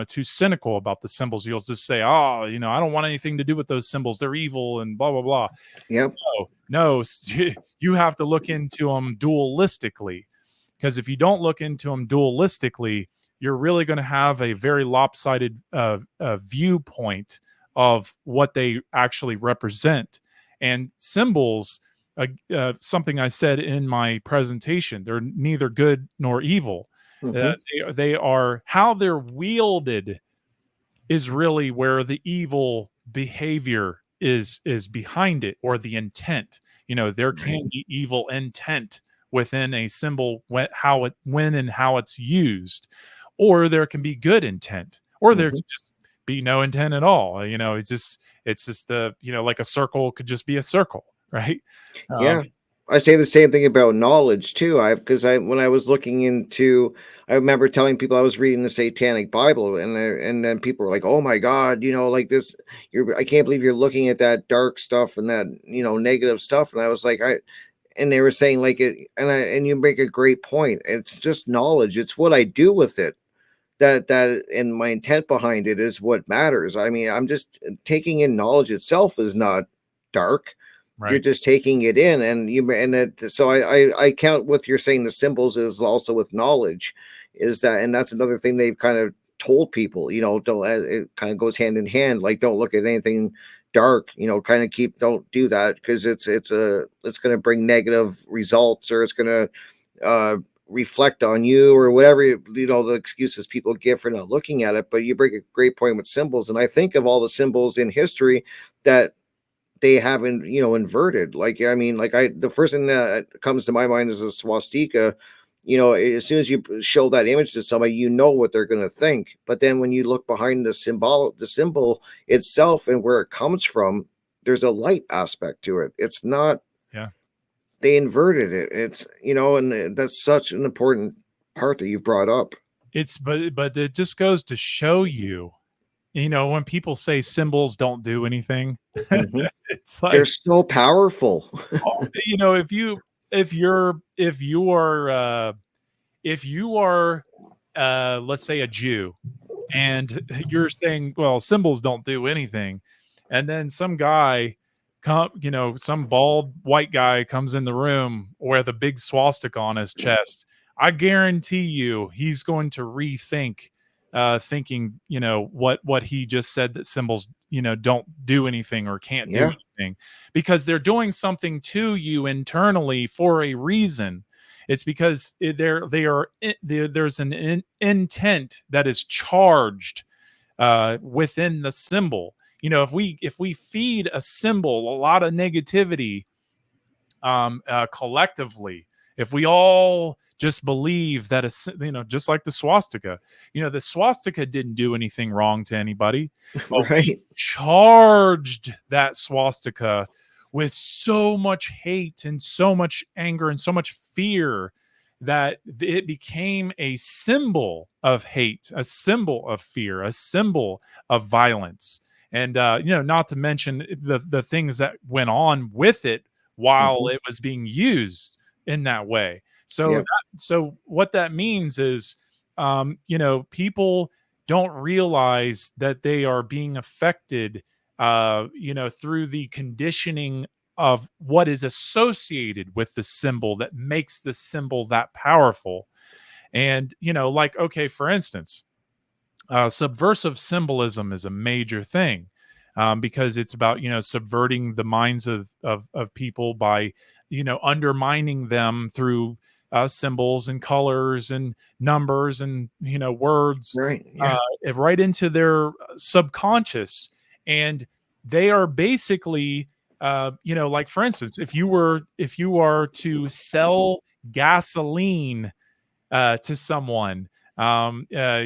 too cynical about the symbols. You'll just say, "Oh, I don't want anything to do with those symbols. They're evil," and blah blah blah. Yep. No, you have to look into them dualistically, because if you don't look into them dualistically, you're really going to have a very lopsided viewpoint of what they actually represent. And symbols, something I said in my presentation, they're neither good nor evil. Hmm. They are how they're wielded is really where the evil behavior is behind it, or the intent. There Right. can be evil intent within a symbol, when and how it's used, or there can be good intent, or there Hmm. could just be no intent at all. It's just the like a circle could just be a circle, right? um, Yeah. I say the same thing about knowledge too. Because I when I was looking into, I remember telling people I was reading the Satanic Bible, and then people were like, "Oh my God, like this, I can't believe you're looking at that dark stuff and that negative stuff." And I was like, and they were saying like it, and you make a great point. It's just knowledge. It's what I do with it, that and my intent behind it is what matters. I mean, I'm just taking in knowledge itself is not dark. You're right. just taking it in, and so I count what you're saying. The symbols is also with knowledge, is that, and that's another thing they've kind of told people. Don't, it kind of goes hand in hand. Like, don't look at anything dark. Kind of don't do that, because it's going to bring negative results, or it's going to reflect on you, or whatever, the excuses people give for not looking at it. But you bring a great point with symbols, and I think of all the symbols in history that they haven't inverted. Like, I mean, like, the first thing that comes to my mind is a swastika. As soon as you show that image to somebody, what they're going to think. But then when you look behind the symbol itself and where it comes from, there's a light aspect to it. It's not, Yeah. they inverted it. It's, and that's such an important part that you've brought up. But it just goes to show you, when people say symbols don't do anything, Hmm. it's They're like, so powerful. if you if you are let's say a Jew, and you're saying, well, symbols don't do anything, and then some bald white guy comes in the room with a big swastika on his chest, I guarantee you he's going to rethink, thinking what he just said, that symbols don't do anything or can't do Yeah. anything, because they're doing something to you internally for a reason. It's because there's an intent that is charged within the symbol. If we feed a symbol a lot of negativity, collectively, if we all just believe that just like the swastika didn't do anything wrong to anybody, but we Right. charged that swastika with so much hate and so much anger and so much fear that it became a symbol of hate, a symbol of fear, a symbol of violence. And not to mention the things that went on with it while Hmm. it was being used in that way. So Yep. so what that means is, people don't realize that they are being affected, through the conditioning of what is associated with the symbol that makes the symbol that powerful. And like, okay, for instance, subversive symbolism is a major thing, because it's about subverting the minds of people by undermining them through symbols and colors and numbers and words, Right. uh, Yeah. right into their subconscious. And they are basically, like, for instance, if you are to sell gasoline to someone, um, uh,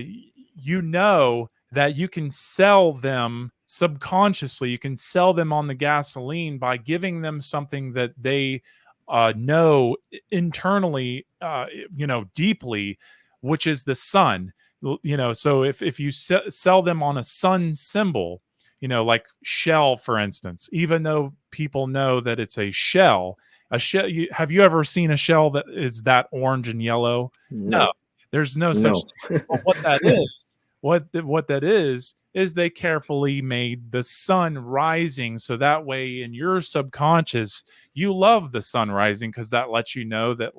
that you can sell them subconsciously. You can sell them on the gasoline by giving them something that they know internally, deeply, which is the sun. So if you sell them on a sun symbol, like shell, for instance, even though people know that it's a shell, have you ever seen a shell that is that orange and yellow? No, No, there's no such no. thing. But what that is, what that is they carefully made the sun rising, so that way in your subconscious you love the sun rising, because that lets you know that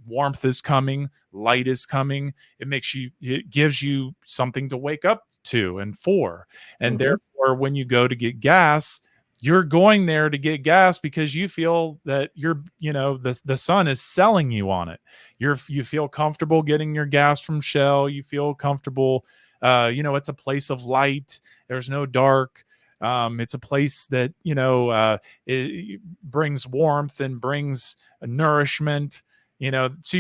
warmth is coming, light is coming. It gives you something to wake up to and for. And Hmm. therefore, when you go to get gas, you're going there to get gas because you feel that the sun is selling you on it. You feel comfortable getting your gas from Shell. You feel comfortable. It's a place of light. There's no dark. It's a place that it brings warmth and brings nourishment, to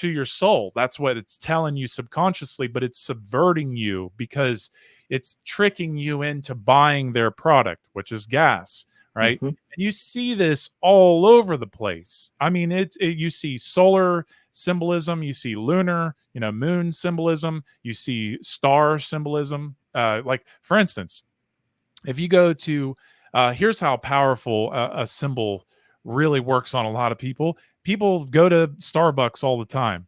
your soul. That's what it's telling you subconsciously, but it's subverting you because it's tricking you into buying their product, which is gas, right? Hmm. And you see this all over the place. I mean, you see solar symbolism, you see lunar, moon symbolism, you see star symbolism. Like, for instance, if you go to, here's how powerful a symbol really works on a lot of people. People go to Starbucks all the time.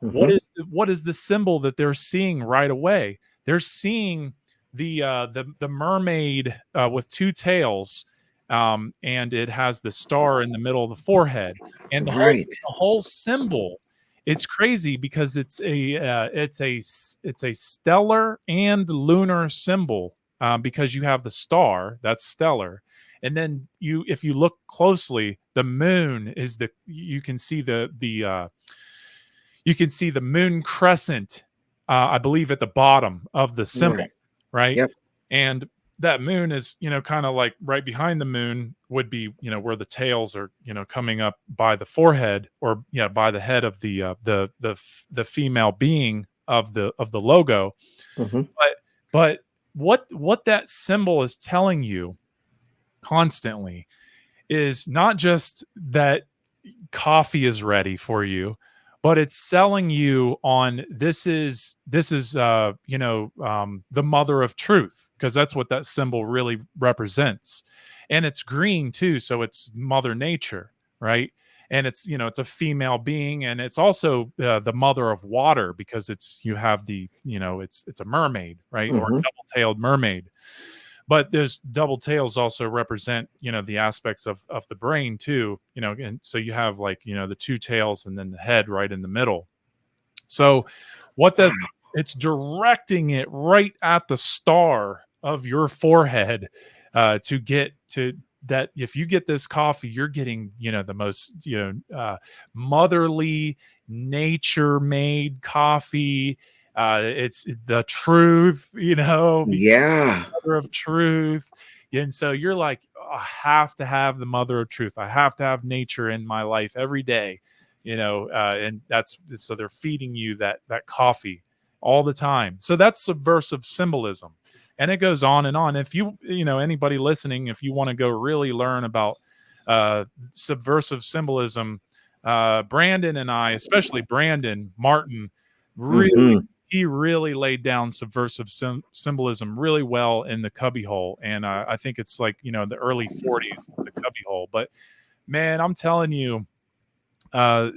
Hmm. What is the symbol that they're seeing right away? They're seeing the mermaid with two tails, and it has the star in the middle of the forehead, and Right. the whole symbol. It's crazy because it's a stellar and lunar symbol, because you have the star that's stellar, and then if you look closely, the moon is you can see the moon crescent, I believe, at the bottom of the symbol, Right. right? Yep. And that moon is, kind of like right behind the moon would be, where the tails are, coming up by the forehead, or by the head of the female being of the logo. Hmm. But what that symbol is telling you constantly is not just that coffee is ready for you, but it's selling you on the mother of truth, because that's what that symbol really represents. And it's green too, so it's mother nature, right? And it's a female being, and it's also the mother of water, because you have it's a mermaid, right? Or a Hmm. double-tailed mermaid. But those double tails also represent, the aspects of the brain too, and so you have, like, the two tails and then the head right in the middle. So what Wow. that's it's directing it right at the star of your forehead, to get to that. If you get this coffee, you're getting, the most, motherly, nature made coffee. It's the truth, Yeah. mother of truth. And so you're like, "Oh, I have to have the mother of truth. I have to have nature in my life every day, and that's so they're feeding you that coffee all the time. So that's subversive symbolism. And it goes on and on. If anybody listening, if you want to go really learn about subversive symbolism, Brandon and I, especially Brandon Martin, really Hmm. he really laid down subversive symbolism really well in the Cubby Hole, and I think it's like, the early '40s, the Cubby Hole. But man, I'm telling you,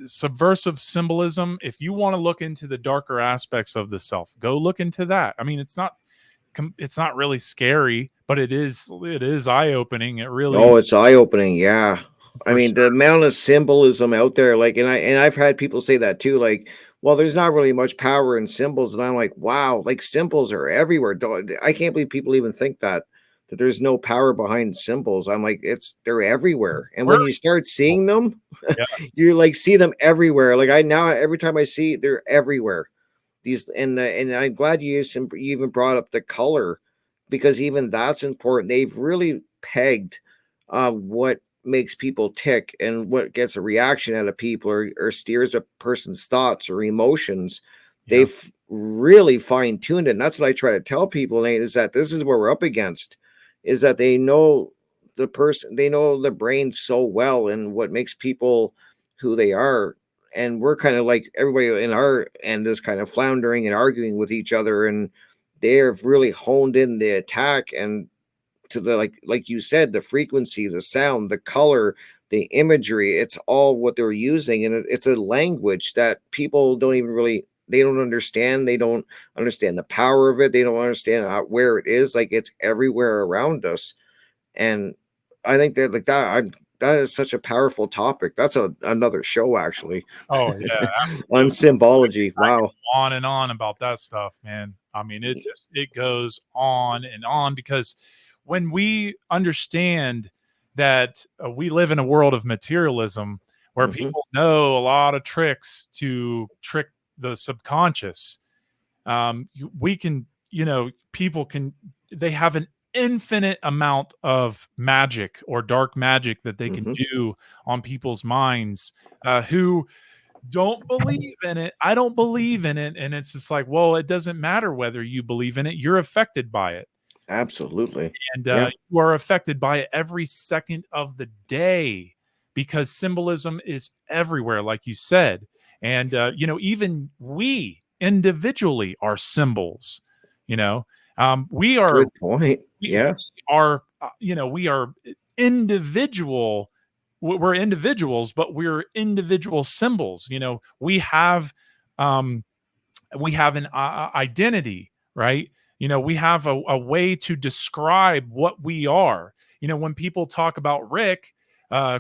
subversive symbolism. If you want to look into the darker aspects of the self, go look into that. I mean, it's not really scary, but it is eye opening. It really, Oh, it's eye-opening, yeah. I for mean, the sure. amount of symbolism out there, like, and I've had people say that too, like, well, there's not really much power in symbols, and I'm like, wow, like symbols are everywhere. I can't believe people even think that there's no power behind symbols. I'm like, they're everywhere, and Where when are you start seeing them, you? you like see them everywhere. Like I now, every time I see, they're everywhere. These and I'm glad you even brought up the color, because even that's important. They've really pegged what makes people tick and what gets a reaction out of people, or steers a person's thoughts or emotions. Yeah. they've really fine-tuned it. And that's what I try to tell people, Nate, is that this is where we're up against, is that they know they know the brain so well and what makes people who they are. And we're kind of like everybody in our end is kind of floundering and arguing with each other, and they have really honed in the attack and to the like you said, the frequency, the sound, the color, the imagery, it's all what they're using. And it's a language that people don't even really, they don't understand. They don't understand the power of it. They don't understand where it is. Like, it's everywhere around us. And I think that like that is such a powerful topic. That's another show actually. Oh yeah, On absolutely. symbology. I can Wow. go on and on about that stuff, man. I mean, it goes on and on because when we understand that we live in a world of materialism where Hmm. people know a lot of tricks to trick the subconscious, we can, people can, they have an infinite amount of magic or dark magic that they can Hmm. do on people's minds, who don't believe in it. I don't believe in it. And it's just like, well, it doesn't matter whether you believe in it. You're affected by it. Absolutely. And Yeah. you are affected by it every second of the day because symbolism is everywhere, like you said. And, even we individually are symbols, you know, we are Good point. we Yeah. are, we are individual. We're individuals, but we're individual symbols. Um, we have an identity, right? We have a way to describe what we are. When people talk about Rick,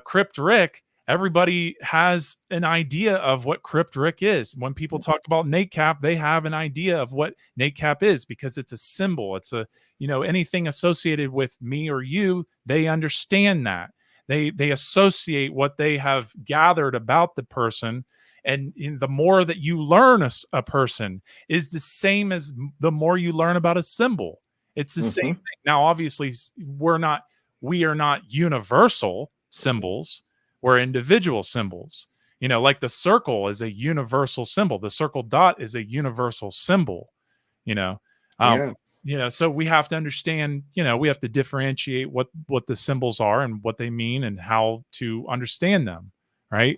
Crypt Rick, everybody has an idea of what Crypt Rick is. When people talk about Nate Kap, they have an idea of what Nate Kap is because it's a symbol. It's anything associated with me or you, they understand that. They associate what they have gathered about the person, and the more that you learn a person is the same as the more you learn about a symbol. It's the same Hmm. thing. Now obviously we are not universal symbols, we're individual symbols. Like the circle is a universal symbol, the circle dot is a universal symbol. you know um Yeah. so we have to understand, we have to differentiate what the symbols are and what they mean and how to understand them, right?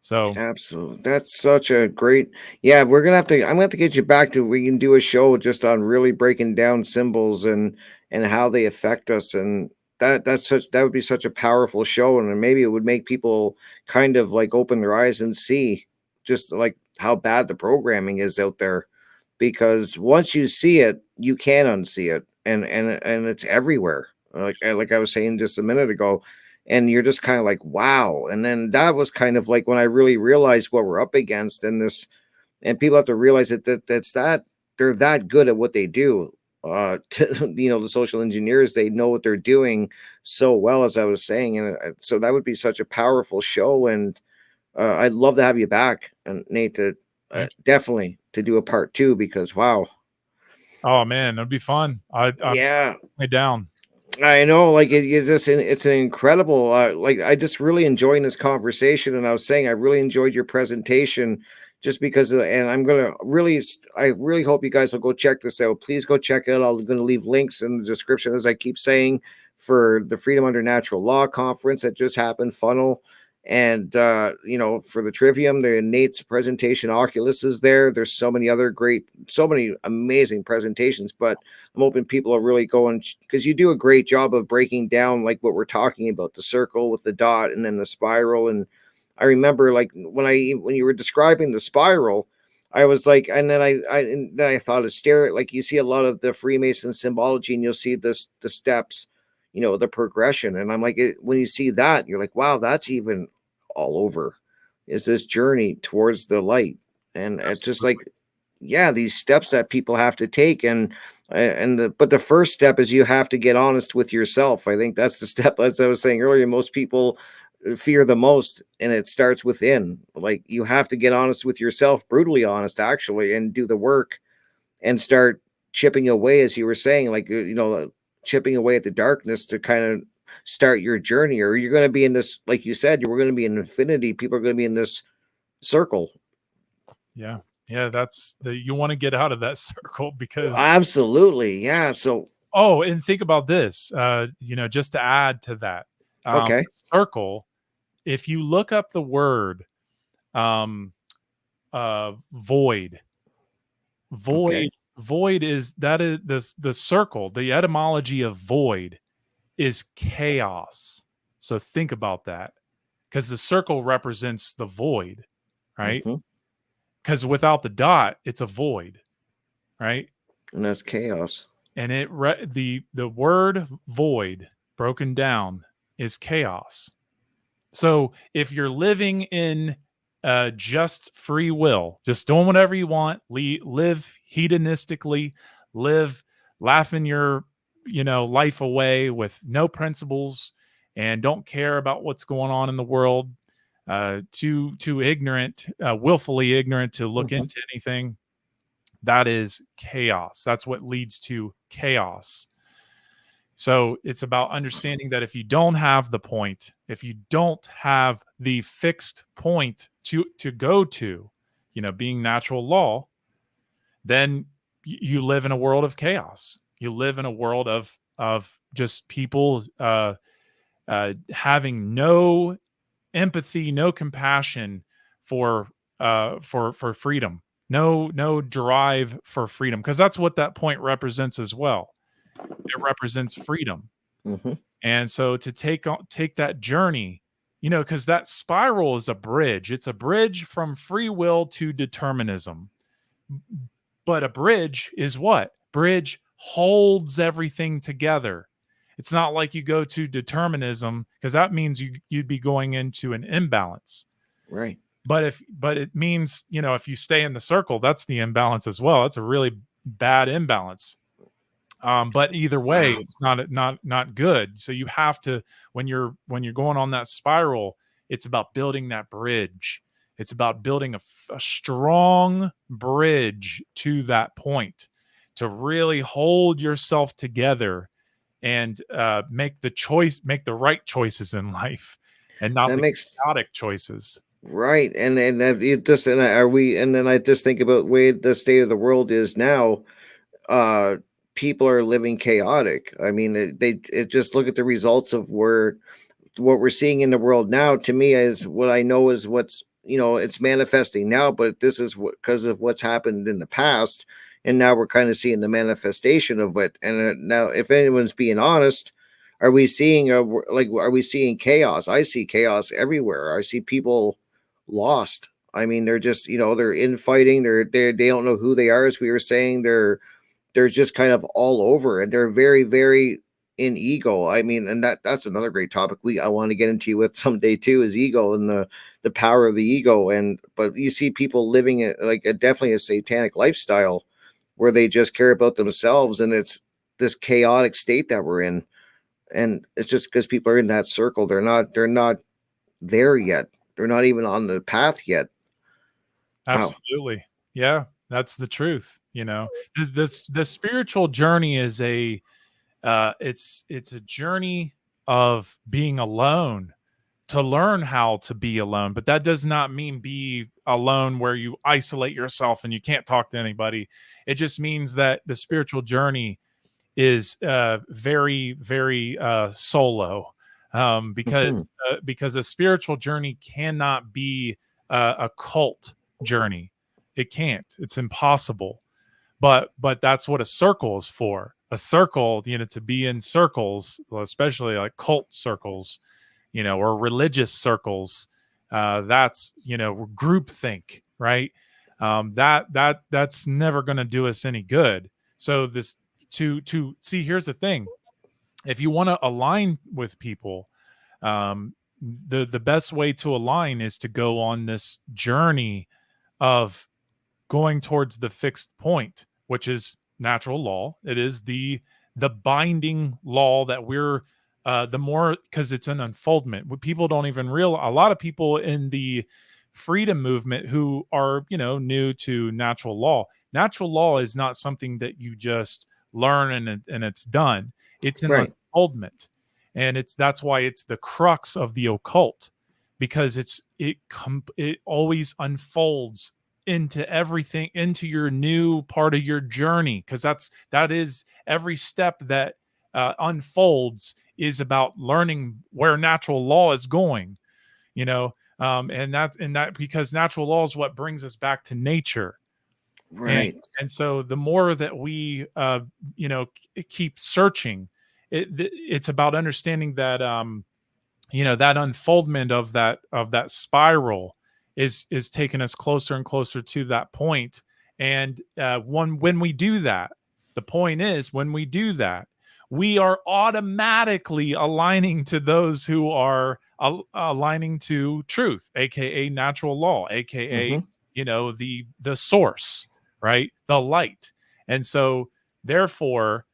So Absolutely. That's such a great. Yeah, we're gonna have to. I'm gonna have to get you back to. We can do a show just on really breaking down symbols and how they affect us, and that would be such a powerful show, and maybe it would make people kind of like open their eyes and see just like how bad the programming is out there, because once you see it, you can't unsee it, and it's everywhere. Like I was saying just a minute ago, and you're just kind of like, wow. And then that was kind of like when I really realized what we're up against in this. And people have to realize that they're that good at what they do. The social engineers, they know what they're doing so well, as I was saying. And so that would be such a powerful show. And I'd love to have you back, and Nate, to thank you. definitely to do a part two, because wow. Oh man, that'd be fun. I'm Yeah. way down. I know, like it's an incredible. Like, I just really enjoying this conversation, and I was saying I really enjoyed your presentation, just because. And I really hope you guys will go check this out. Please go check it out. I'm going to leave links in the description, as I keep saying, for the Freedom Under Natural Law conference that just happened, Funnel, and for the Trivium, the Nate's presentation, Oculus is there. There's so many amazing presentations, but I'm hoping people are really going, because you do a great job of breaking down like what we're talking about, the circle with the dot and then the spiral. And I remember like when you were describing the spiral, I was like, and then I thought of stare, like you see a lot of the Freemason symbology, and you'll see the steps, the progression. And I'm like, when you see that, you're like, wow, that's even all over, is this journey towards the light. And it's just like, Absolutely. yeah, these steps that people have to take. But the first step is you have to get honest with yourself. I think that's the step, as I was saying earlier, most people fear the most, and it starts within. Like, you have to get honest with yourself, brutally honest actually, and do the work, and start chipping away, as you were saying, like, chipping away at the darkness to kind of start your journey. Or you're going to be in this, like you said, you're going to be in infinity, people are going to be in this circle. Yeah. Yeah, that's the you want to get out of that circle because Absolutely. Yeah. So, oh, and think about this, just to add to that, okay. circle, if you look up the word, um, void, void, Okay. void is that is the circle, the etymology of void is chaos. So think about that because the circle represents the void, right? Hmm. Because without the dot, it's a void, right? And that's chaos. And the word void broken down is chaos. So if you're living in just free will, just doing whatever you want, live hedonistically, live laughing your life away with no principles, and don't care about what's going on in the world, too ignorant, willfully ignorant to look Hmm. into anything, that is chaos. That's what leads to chaos. So it's about understanding that if you don't have the point, if you don't have the fixed point to go to, being natural law, then you live in a world of chaos. You live in a world of just people having no empathy, no compassion for for freedom, no drive for freedom, because that's what that point represents as well. It represents freedom. Hmm. And so to take that journey, because that spiral is a bridge. It's a bridge from free will to determinism. But a bridge is what? Bridge holds everything together. It's not like you go to determinism because that means you'd be going into an imbalance. Right. But it means, if you stay in the circle, that's the imbalance as well. That's a really bad imbalance. But either way, Wow. it's not good. So you have to, when you're going on that spiral, it's about building that bridge. It's about building a strong bridge to that point to really hold yourself together and make the right choices in life, and not That the makes chaotic choices. right. And it just and are we and then I just think about way the state of the world is now. uh People are living chaotic. I mean, it just look at the results of where what we're seeing in the world now. To me, is what I know is what's, it's manifesting now, but this is what because of what's happened in the past, and now we're kind of seeing the manifestation of it. And now, if anyone's being honest, are we seeing are we seeing chaos? I see chaos everywhere. I see people lost. I mean, they're just, they're infighting. They don't know who they are, as we were saying. They're just kind of all over, and they're very, very in ego. I mean, and that's another great topic I want to get into with someday too, is ego and the power of the ego. And but you see people living like definitely a satanic lifestyle where they just care about themselves, and it's this chaotic state that we're in. And it's just because people are in that circle, they're not there yet. They're not even on the path yet. Wow. Absolutely. Yeah, that's the truth. The spiritual journey is it's a journey of being alone, to learn how to be alone. But that does not mean be alone where you isolate yourself and you can't talk to anybody. It just means that the spiritual journey is very, very solo, Hmm. because a spiritual journey cannot be a cult journey. It can't. It's impossible. But that's what a circle is for. A circle, to be in circles, well, especially like cult circles, or religious circles. That's groupthink, right? That's never going to do us any good. So this to see, here's the thing: if you want to align with people, the best way to align is to go on this journey of going towards the fixed point, which is natural law. It is the binding law that we're the more, because it's an unfoldment. What people don't even realize, a lot of people in the freedom movement who are new to natural law. Natural law is not something that you just learn and it's done. It's an Right. unfoldment, and that's why it's the crux of the occult, because it always unfolds into everything, into your new part of your journey, because that is every step that unfolds is about learning where natural law is going, you know. And that because natural law is what brings us back to nature. and Right. and so the more that we keep searching, it's about understanding that that unfoldment of that spiral is taking us closer and closer to that point. And when we do that, the point is, when we do that, we are automatically aligning to those who are aligning to truth, aka natural law, aka Hmm. the source, right, the light. And so therefore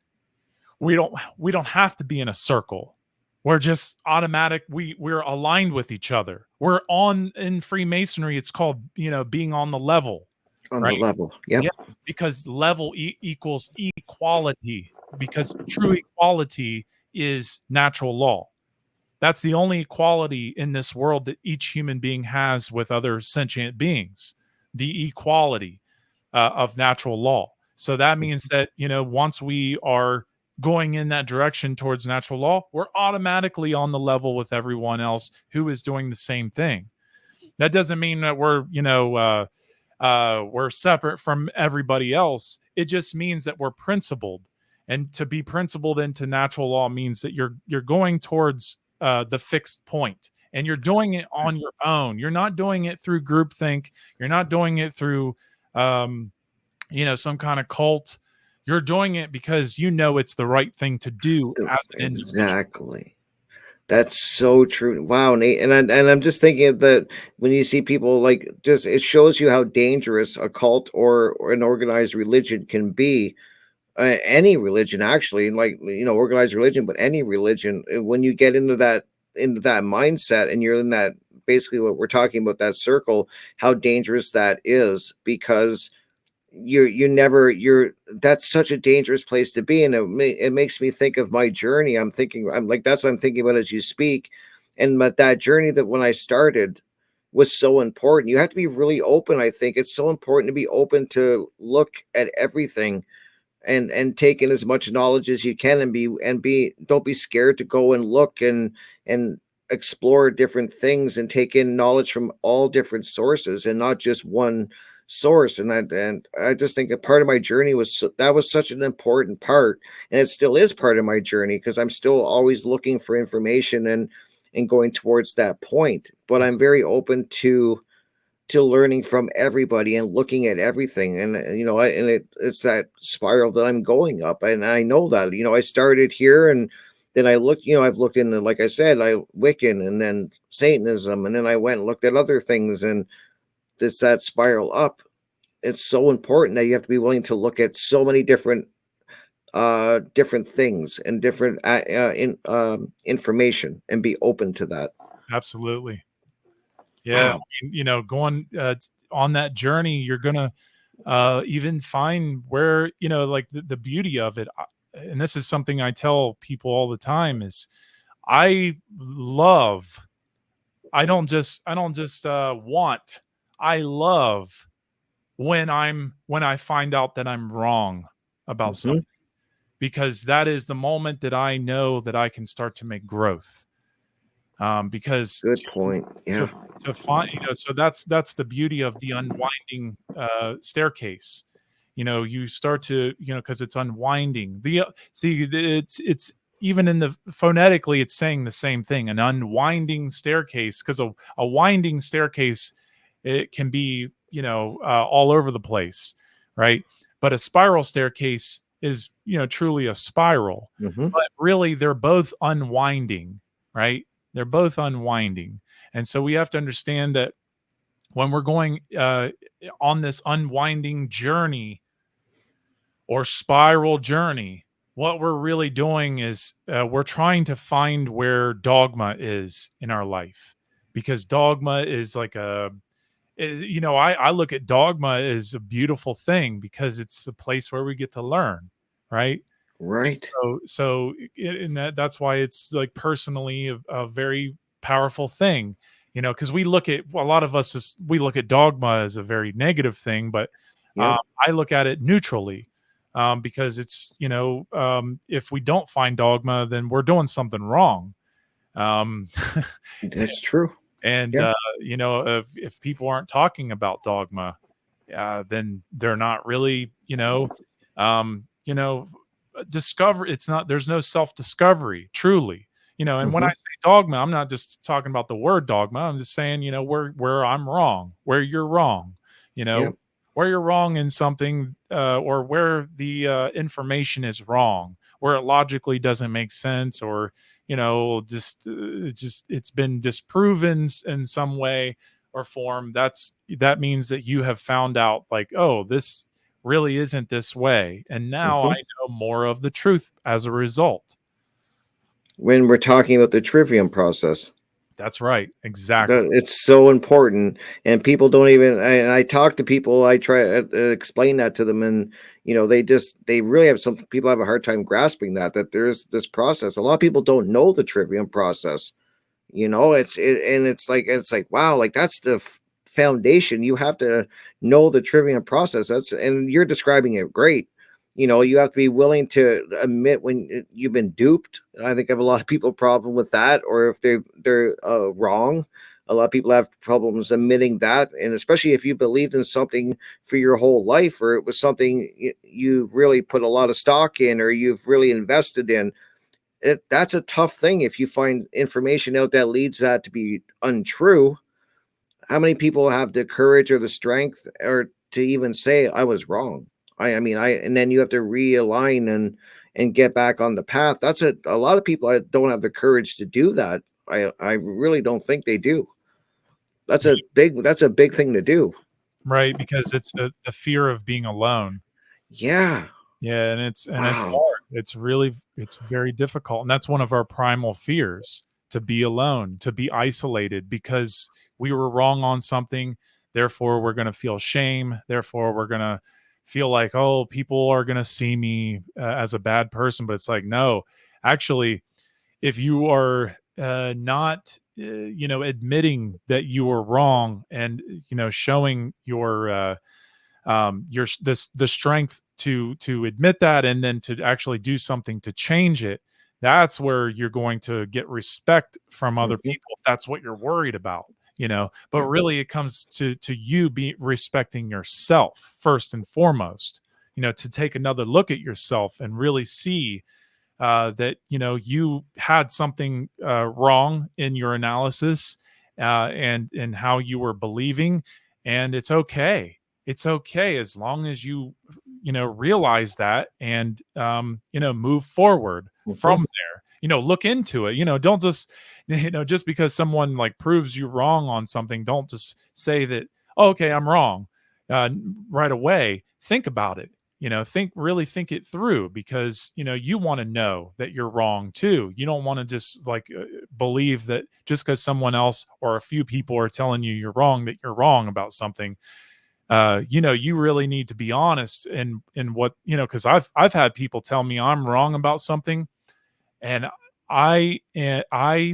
we don't have to be in a circle. We're just automatic. We're aligned with each other. We're on in Freemasonry. It's called being on the level, On right? the level. Yeah, Yep. because level equals equality. Because true equality is natural law. That's the only equality in this world that each human being has with other sentient beings. The equality of natural law. So that means that, once we are going in that direction towards natural law, we're automatically on the level with everyone else who is doing the same thing. That doesn't mean that we're separate from everybody else. It just means that we're principled. And to be principled into natural law means that you're going towards the fixed point, and you're doing it on your own. You're not doing it through groupthink. You're not doing it through um, some kind of cult. You're doing it because you know it's the right thing to do as an individual. Exactly. That's so true. Wow, Nate. And I'm just thinking of that when you see people like, just it shows you how dangerous a cult or an organized religion can be. Any religion, actually, like, organized religion, but any religion. When you get into that mindset, and you're in that, basically what we're talking about, that circle, how dangerous that is, because you never you're that's such a dangerous place to be. And it makes me think of my journey. I'm like, that's what I'm thinking about as you speak. And but that journey, that when I started, was so important. You have to be really open. I think it's so important to be open to look at everything, and take in as much knowledge as you can, and be don't be scared to go and look and explore different things, and take in knowledge from all different sources, and not just one source. And I just think a part of my journey that was such an important part, and it still is part of my journey, because I'm still always looking for information, and going towards that point. But I'm very open to learning from everybody and looking at everything. And it's that spiral that I'm going up, and I know that. I started here, and then I've looked into, like I said, I Wiccan, and then Satanism, and then I went and looked at other things, and this that spiral up. It's so important that you have to be willing to look at so many different things, and different information, and be open to that. Absolutely. Yeah. Wow. I mean, going on that journey, you're going to even find where, like the beauty of it. And this is something I tell people all the time is I love, I don't just want, I love when I find out that I'm wrong about Hmm. something, because that is the moment that I know that I can start to make growth. Because Good point. to Yeah. to find, so that's the beauty of the unwinding staircase. You start to, because it's unwinding. See, it's even in the phonetically, it's saying the same thing, an unwinding staircase, because a winding staircase, it can be, all over the place, right? But a spiral staircase is, truly a spiral. Hmm. But really, they're both unwinding, right? They're both unwinding. And so we have to understand that when we're going on this unwinding journey or spiral journey, what we're really doing is we're trying to find where dogma is in our life, because dogma is like I look at dogma as a beautiful thing, because it's a place where we get to learn, right? Right. And that's why it's like personally a very powerful thing. because we look at, well, a lot of us we look at dogma as a very negative thing, but Yep. I look at it neutrally, because it's, if we don't find dogma, then we're doing something wrong. Um, That's true. and Yeah. if people aren't talking about dogma, then they're not really, um, you know, discover. It's not. There's no self discovery, truly. And when I Hmm. say dogma, I'm not just talking about the word dogma. I'm just saying, where I'm wrong, where you're wrong, you know, Yep. where you're wrong in something, or where the information is wrong, where it logically doesn't make sense, or it's been disproven in some way or form. That means that you have found out, like, oh, this really isn't this way, and now I Hmm. know more of the truth as a result. When we're talking about the trivium process, That's right, exactly. it's so important, and people don't even. I talk to people. I try to explain that to them, and they really have some people have a hard time grasping that there's this process. A lot of people don't know the trivium process. And it's like wow, like that's the foundation. You have to know the trivium process. And you're describing it great. You have to be willing to admit when you've been duped. I think I have a lot of people problem with that, or if they're wrong. A lot of people have problems admitting that, and especially if you believed in something for your whole life, or it was something you really put a lot of stock in, or you've really invested in. That's a tough thing if you find information out that leads that to be untrue. How many people have the courage or the strength or to even say I was wrong? I mean I and then you have to realign and get back on the path. That's a lot of people don't have the courage to do that. I really don't think they do. That's a big thing to do. Right, because it's a fear of being alone. Yeah. Yeah, and it's Wow. hard. It's very difficult, and that's one of our primal fears, to be alone, to be isolated because we were wrong on something, therefore we're gonna feel shame, therefore we're gonna feel like, "Oh, people are gonna see me, as a bad person," but it's like, no. Actually, if you are, not, admitting that you were wrong and, showing your the strength to admit that, and then to actually do something to change it, that's where you're going to get respect from other Mhm. people, if that's what you're worried about. But really it comes to you be respecting yourself first and foremost, to take another look at yourself and really see, that you had something, wrong in your analysis, and how you were believing, and it's okay as long as you realize that, and move forward from Mhm. there. Look into it. Don't just just because someone like proves you wrong on something, don't just say that, "Oh, okay, I'm wrong," right away. Think about it. Think it through, because you want to know that you're wrong too. You don't want to just like, believe that just because someone else or a few people are telling you you're wrong, that you're wrong about something. You really need to be honest in what, because I've had people tell me I'm wrong about something, and I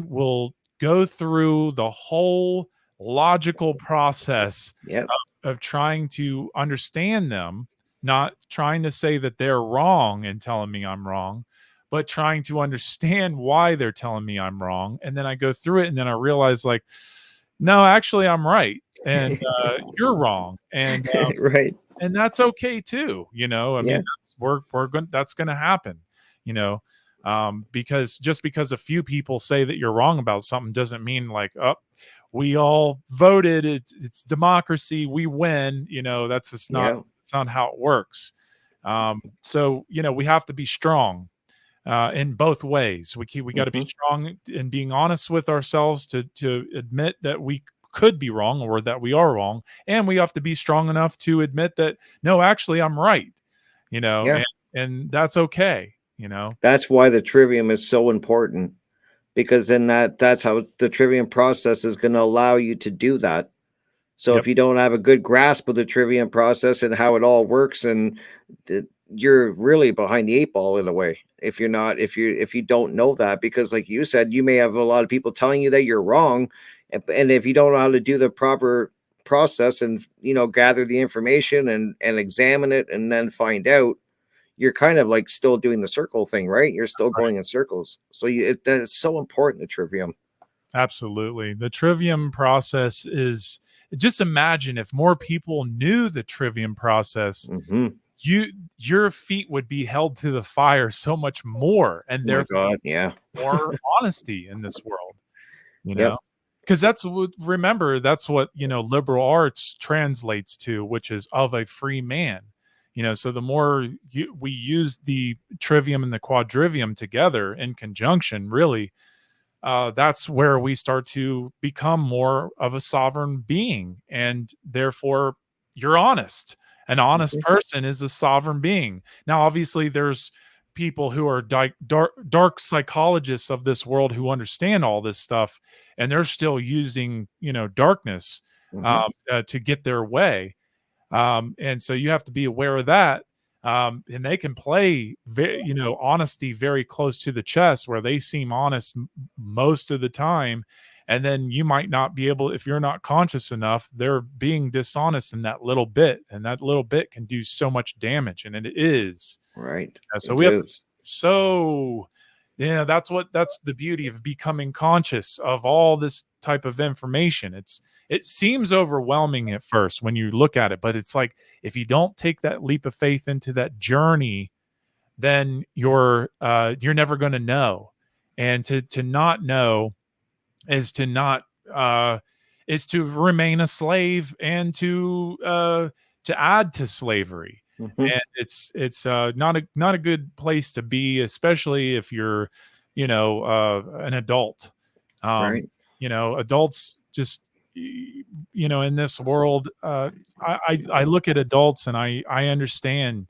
will go through the whole logical process Yep. of trying to understand them, not trying to say that they're wrong and telling me I'm wrong, but trying to understand why they're telling me I'm wrong. And then I go through it, and then I realize, like, no, actually I'm right, and you're wrong, Right. and that's okay too. I mean, Yeah. we're going that's going to happen. You know, because just because a few people say that you're wrong about something doesn't mean, like, oh, we all voted, it's democracy, we win. That's just not Yeah. it's not how it works. So we have to be strong, in both ways. We got to be Mhm. strong in being honest with ourselves to admit that we could be wrong, or that we are wrong, and we have to be strong enough to admit that, no, actually I'm right. You know, Yeah. and and that's okay. You know. That's why the trivium is so important, because then that's how the trivium process is going to allow you to do that. So if Yep. you don't have a good grasp of the trivium process and how it all works, and you're really behind the eight ball in a way if you're not if you don't know that, because like you said, you may have a lot of people telling you that you're wrong, and if you don't know how to do the proper process and gather the information and examine it and then find out, you're kind of like still doing the circle thing, right? You're still going in circles. So that's so important, the trivium. Absolutely. The trivium process is, just imagine if more people knew the trivium process, Hmm. you your feet would be held to the fire so much more, and Oh my therefore God. Yeah. more honesty in this world, you know? Yep. Because that's what, remember, that's what, liberal arts translates to, which is of a free man. So the more we use the trivium and the quadrivium together in conjunction, really, that's where we start to become more of a sovereign being. And therefore, you're honest. An honest Mhm. person is a sovereign being. Now, obviously, there's people who are dark psychologists of this world who understand all this stuff, and they're still using, darkness Mhm. to get their way. And so you have to be aware of that. And they can play, honesty very close to the chest, where they seem honest most of the time. And then you might not be able, if you're not conscious enough, they're being dishonest in that little bit. And that little bit can do so much damage. And it is. Right. So It we have to, is. so yeah, that's the beauty of becoming conscious of all this type of information. It seems overwhelming at first when you look at it, but it's like, if you don't take that leap of faith into that journey, then you're never going to know. And to not know is to not is to remain a slave, and to add to slavery. Mhm. And it's not a good place to be, especially if you're an adult. um Right. Adults just, in this world, I look at adults and I understand.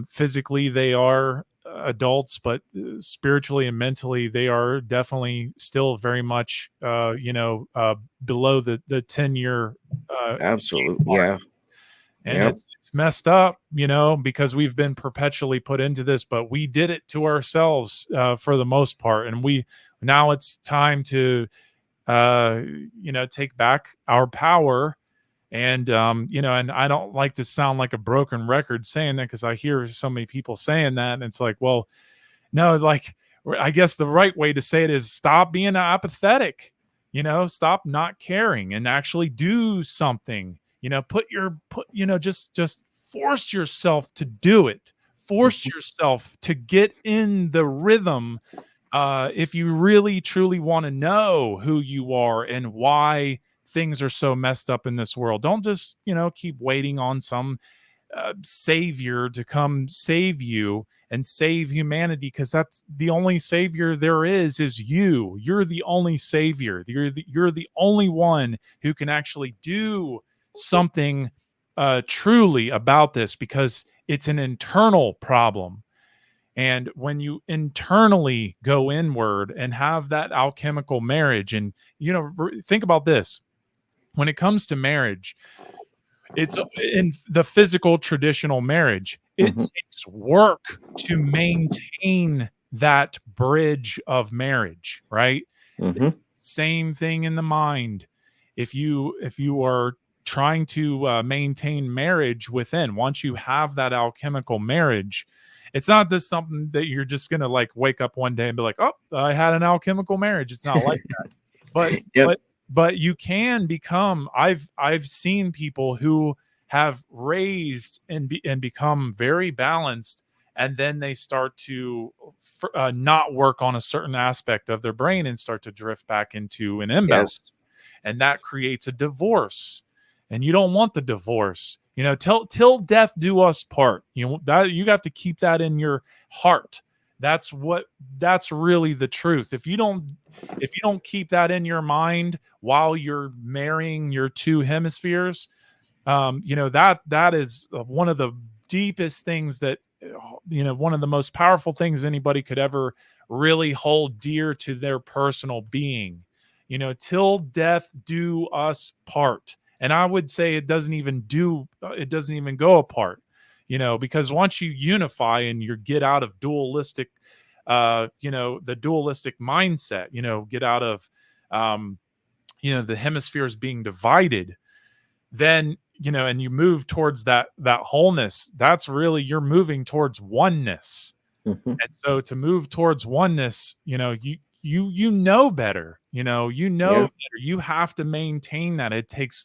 Physically, they are adults, but spiritually and mentally, they are definitely still very much, below the 10-year Absolutely. mark. Yeah. And Yep. it's messed up, because we've been perpetually put into this, but we did it to ourselves, for the most part. And now it's time to, uh, take back our power. And and I don't like to sound like a broken record saying that, because I hear so many people saying that, and it's like, well, no, like, I guess the right way to say it is, stop being apathetic. Stop not caring and actually do something. Just force yourself to do it. Force Mhm. yourself to get in the rhythm, if you really truly want to know who you are and why things are so messed up in this world. Don't just, keep waiting on some savior to come save you and save humanity, because that's the only savior there is you. You're the only savior. You're the only one who can actually do something truly about this, because it's an internal problem. And when you internally go inward and have that alchemical marriage, and think about this, when it comes to marriage, it's in the physical traditional marriage, it Mhm. takes work to maintain that bridge of marriage, right? Mhm. It's the same thing in the mind. If you are trying to maintain marriage within, once you have that alchemical marriage, it's not just something that you're just gonna like wake up one day and be like, oh, I had an alchemical marriage. It's not like that. But Yep. but but you can become, I've seen people who have raised and become very balanced, and then they start to not work on a certain aspect of their brain and start to drift back into an Yes. imbalance, and that creates a divorce. And you don't want the divorce. Till death do us part. That you have to keep that in your heart. That's really the truth. If you don't keep that in your mind while you're marrying your two hemispheres, that is one of the deepest things that, one of the most powerful things anybody could ever really hold dear to their personal being. Till death do us part. And I would say it doesn't even go apart. because once you unify and you get out of dualistic, the dualistic mindset, get out of, the hemispheres being divided, then, and you move towards that wholeness, that's really, you're moving towards oneness. Mm-hmm. And so to move towards oneness, you know better, Yeah, better. You have to maintain that.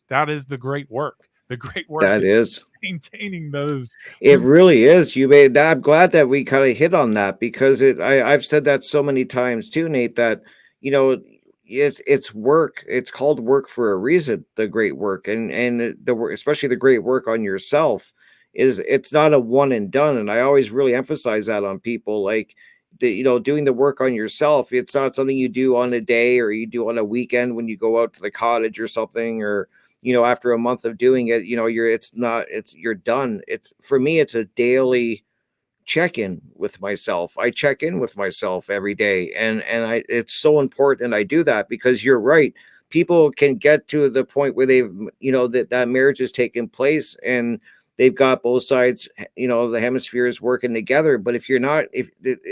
That is the great work. The great work that is is. maintaining those It two. really is. You made that. I'm glad that we kind of hit on that because I've said that so many times too, Nate, that you know it's work. It's called work for a reason, the great work. And the work, especially the great work on yourself, is it's not a one and done. And I always really emphasize that on people, like doing the work on yourself. It's not something you do on a day or you do on a weekend when you go out to the cottage or something, or after a month of doing it, you're done. It's, for me, it's a daily check-in with myself. I check in with myself every day, and it's so important I do that, because you're right. People can get to the point where they've, that marriage has taken place and they've got both sides, the hemispheres working together. But if you're not, if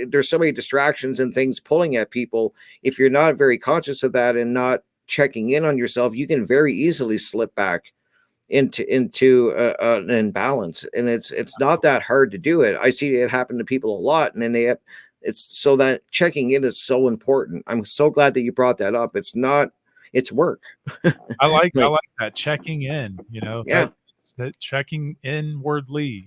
there's so many distractions and things pulling at people, if you're not very conscious of that and not checking in on yourself, you can very easily slip back into an imbalance. And it's not that hard to do it. I see it happen to people a lot, and then it's so that checking in is so important. I'm so glad that you brought that up. It's work. I Like, like that checking in, yeah, that checking inwardly,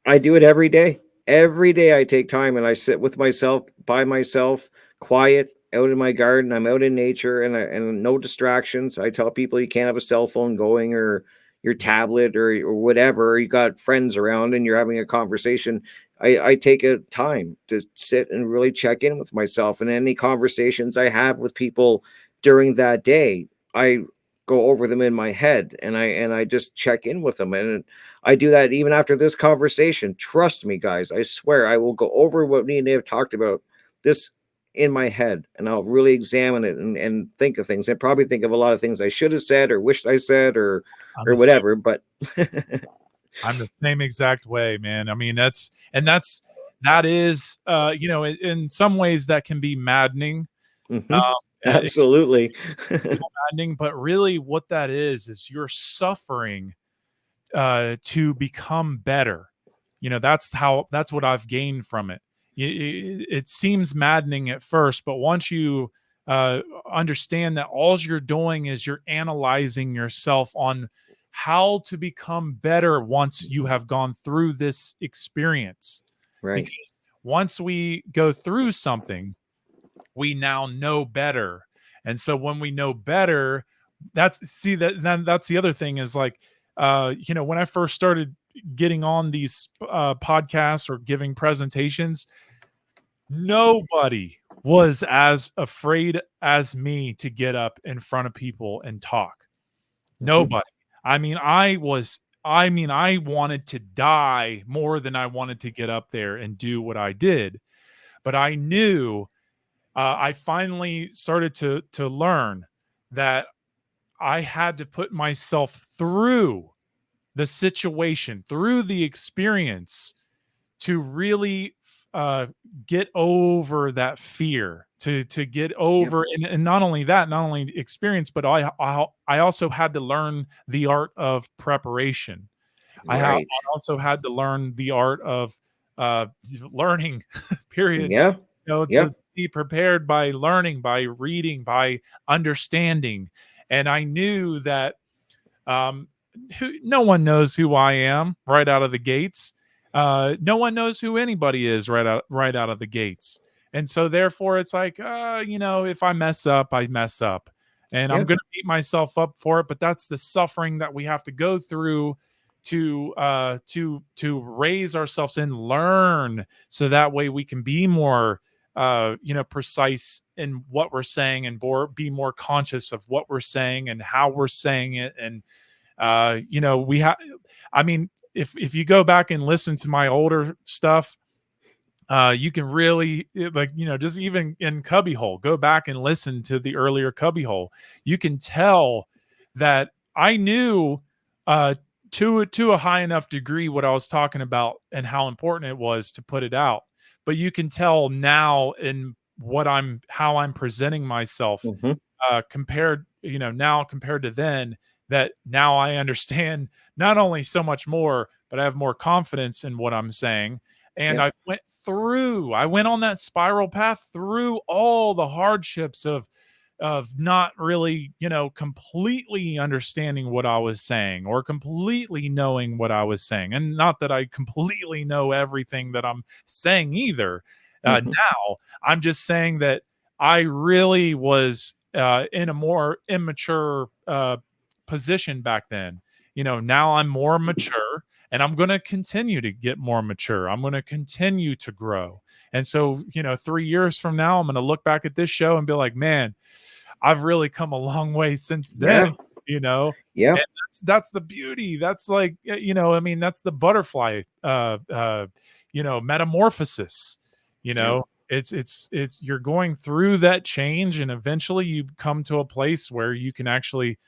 I do it every day. Every day I take time and I sit with myself, by myself, quiet, out in my garden. I'm out in nature, and no distractions. I tell people you can't have a cell phone going, or your tablet, or whatever. Or you got friends around and you're having a conversation. I take a time to sit and really check in with myself, and any conversations I have with people during that day, I go over them in my head, and I just check in with them. And I do that even after this conversation. Trust me, guys. I swear I will go over what me and Dave talked about this in my head, and I'll really examine it, and think of things, and probably think of a lot of things I should have said or wished I said, or I'm or the same. whatever. But I'm the same exact way, man. I mean, that is, in some ways that can be maddening. Um, mhm, it absolutely. can be maddening, but really what that is you're suffering to become better. That's what I've gained from it. It seems maddening at first, but once you understand that all you're doing is you're analyzing yourself on how to become better once you have gone through this experience. Right. Because once we go through something, we now know better. And so when we know better, that's the other thing is like, when I first started getting on these podcasts or giving presentations, nobody was as afraid as me to get up in front of people and talk. Mhm. Nobody. I wanted to die more than I wanted to get up there and do what I did. But I knew, I finally started to learn that I had to put myself through the situation, through the experience, to really uh, get over that fear, to get Yep. over, and not only that, not only experience, but I also had to learn the art of preparation. I Right. also had to learn the art of learning. Period. Yeah. To Yep. be prepared by learning, by reading, by understanding. And I knew that, um, no one knows who I am right out of the gates. No one knows who anybody is right out of the gates. And so therefore it's like, if I mess up, I mess up. And I'm Yeah. gonna beat myself up for it. But that's the suffering that we have to go through to raise ourselves and learn, so that way we can be more precise in what we're saying, and be more conscious of what we're saying and how we're saying it. And we have, I mean, if you go back and listen to my older stuff, you can really, like, just even in Cubbyhole, go back and listen to the earlier Cubbyhole. You can tell that I knew, uh to a high enough degree what I was talking about and how important it was to put it out. But you can tell now in how I'm presenting myself, Mhm. compared, now compared to then, that now I understand not only so much more, but I have more confidence in what I'm saying. And Yep. I went on that spiral path through all the hardships of not really, completely understanding what I was saying or completely knowing what I was saying. And not that I completely know everything that I'm saying either. Mhm. Now, I'm just saying that I really was in a more immature position back then. Now I'm more mature and I'm going to continue to get more mature. I'm going to continue to grow. And so, 3 years from now, I'm going to look back at this show and be like, man, I've really come a long way since then, Yeah. you know? Yep. And that's the beauty. That's like, I mean, that's the butterfly metamorphosis, you Yep. know? It's you're going through that change and eventually you come to a place where you can actually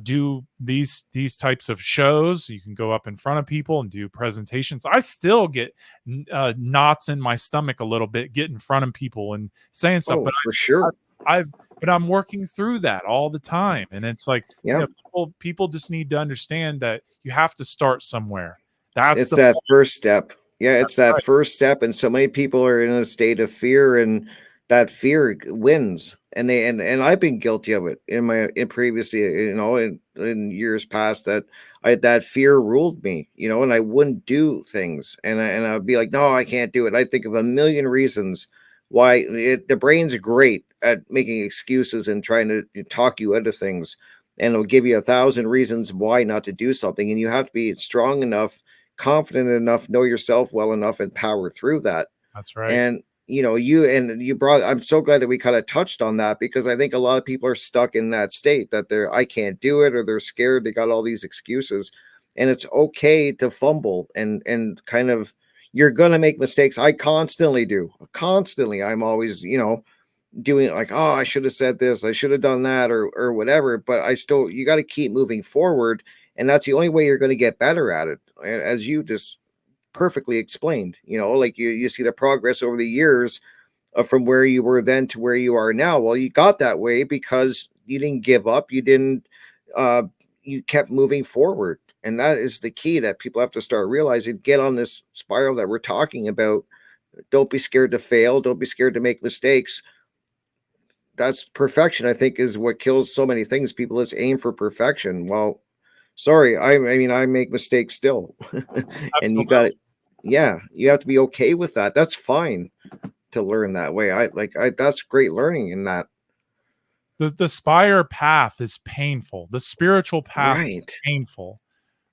do these types of shows. You can go up in front of people and do presentations. I still get knots in my stomach a little bit, get in front of people and saying stuff, Oh, but for sure. I've but I'm working through that all the time. And it's like, Yep. people just need to understand that you have to start somewhere. That's It's the that first step. Yeah, it's That's that right. first step, and so many people are in a state of fear, and that fear wins. And I've been guilty of it in previously, in years past that that fear ruled me, and I wouldn't do things, and I'd be like, no, I can't do it. I think of a million reasons why. The brain's great at making excuses and trying to talk you out of things, and it'll give you 1,000 reasons why not to do something, and you have to be strong enough, confident enough, know yourself well enough, and power through that. That's right. And you brought. I'm so glad that we kind of touched on that, because I think a lot of people are stuck in that state that I can't do it, or they're scared. They got all these excuses, and it's okay to fumble and kind of. You're gonna make mistakes. I constantly do. Constantly, I'm always doing like, oh, I should have said this, I should have done that, or whatever. But you got to keep moving forward, and that's the only way you're going to get better at it, as you just perfectly explained. Like you see the progress over the years, from where you were then to where you are now. Well, you got that way because you didn't give up. You didn't. Uh, you kept moving forward, and that is the key that people have to start realizing. Get on this spiral that we're talking about. Don't be scared to fail. Don't be scared to make mistakes. That's perfection. I think is what kills so many things. People just aim for perfection. Well, sorry, I mean, I make mistakes still, and you got Absolutely. it. Yeah, you have to be okay with that. That's fine to learn that way. I that's great learning in that. The spire path is painful. The spiritual path is Right. painful,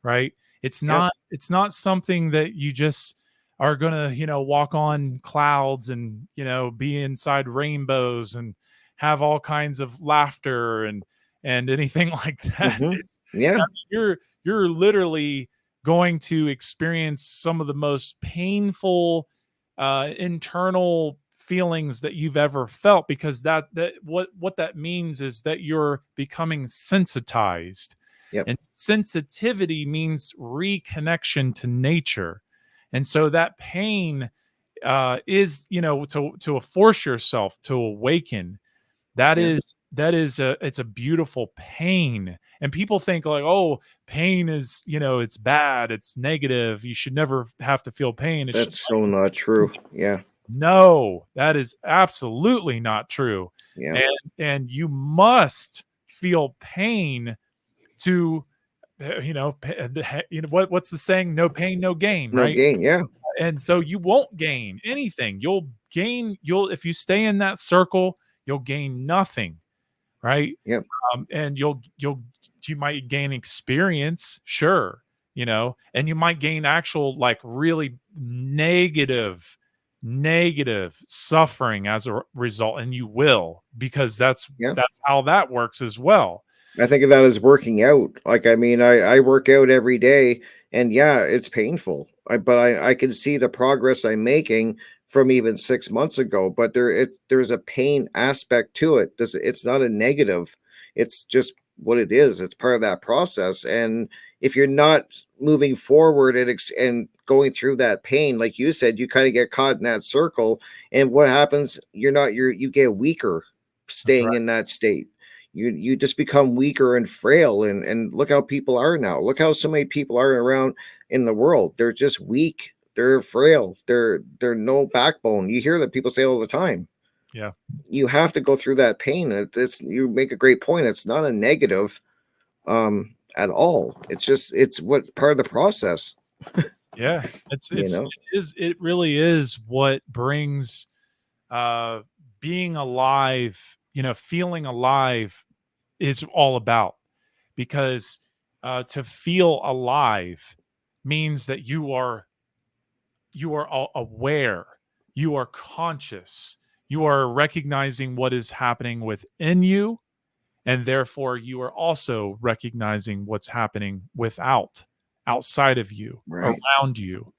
right? Yep. It's not something that you just are gonna, walk on clouds and, be inside rainbows and have all kinds of laughter and anything like that. Mm-hmm. It's Yeah. I mean, you're literally going to experience some of the most painful internal feelings that you've ever felt, because that what that means is that you're becoming sensitized, Yep. and sensitivity means reconnection to nature. And so that pain is, to force yourself to awaken. That Yeah. is it's a beautiful pain. And people think like, oh, pain is, it's bad, it's negative, you should never have to feel pain, it's That's just so not true. Yeah. no, that is absolutely not true. Yeah. And you must feel pain to, what's the saying? No pain, no gain, No right? gain. Yeah. And so you won't gain anything. You'll if you stay in that circle, you'll gain nothing, right? Yep. And you might gain experience, sure, and you might gain actual like really negative suffering as a result, and you will, because Yeah. that's how that works as well. I think of that as working out. Like, I mean, I work out every day, and yeah, it's painful. But I can see the progress I'm making from even 6 months ago. But there's a pain aspect to it. It's not a negative. It's just what it is. It's part of that process. And if you're not moving forward and going through that pain, like you said, you kind of get caught in that circle. And what happens? You get weaker That's staying right. in that state. You just become weaker and frail. And look how people are now. Look how so many people are around in the world. They're just weak. They're frail. They're no backbone. You hear that people say all the time. Yeah. You have to go through that pain. It's you make a great point. It's not a negative at all. It's what part of the process, Yeah. you know. It really is what brings uh being alive, feeling alive is all about. Because to feel alive means that aware, you are conscious, you are recognizing what is happening within you, and therefore you are also recognizing what's happening outside of you, Right. around you.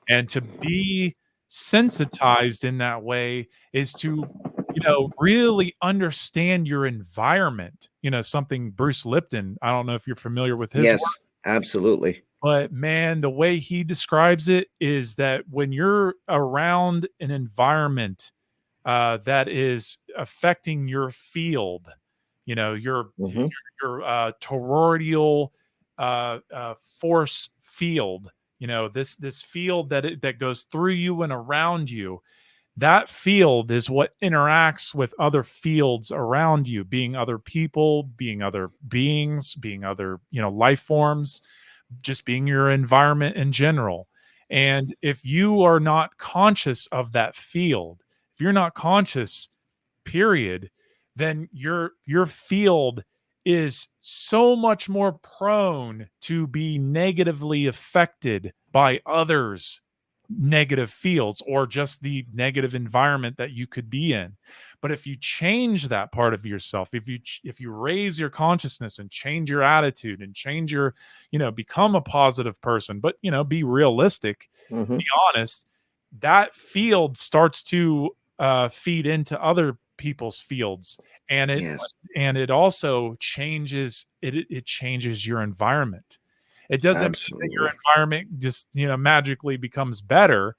And to be sensitized in that way is to, really understand your environment. Something Bruce Lipton, I don't know if you're familiar with his work, Yes, absolutely. but man, the way he describes it is that when you're around an environment that is affecting your field, Hmm. your toroidal force field, this field that goes through you and around you. That field is what interacts with other fields around you, being other people, being other beings, being other, life forms, just being your environment in general. And if you are not conscious of that field, if you're not conscious, period, then your field is so much more prone to be negatively affected by others negative fields or just the negative environment that you could be in. But if you change that part of yourself, if you raise your consciousness and change your attitude and change your, become a positive person, but be realistic, Hmm. be honest, that field starts to feed into other people's fields, and Yes, it also it changes your environment. It doesn't mean that your absolutely. environment just, magically becomes better,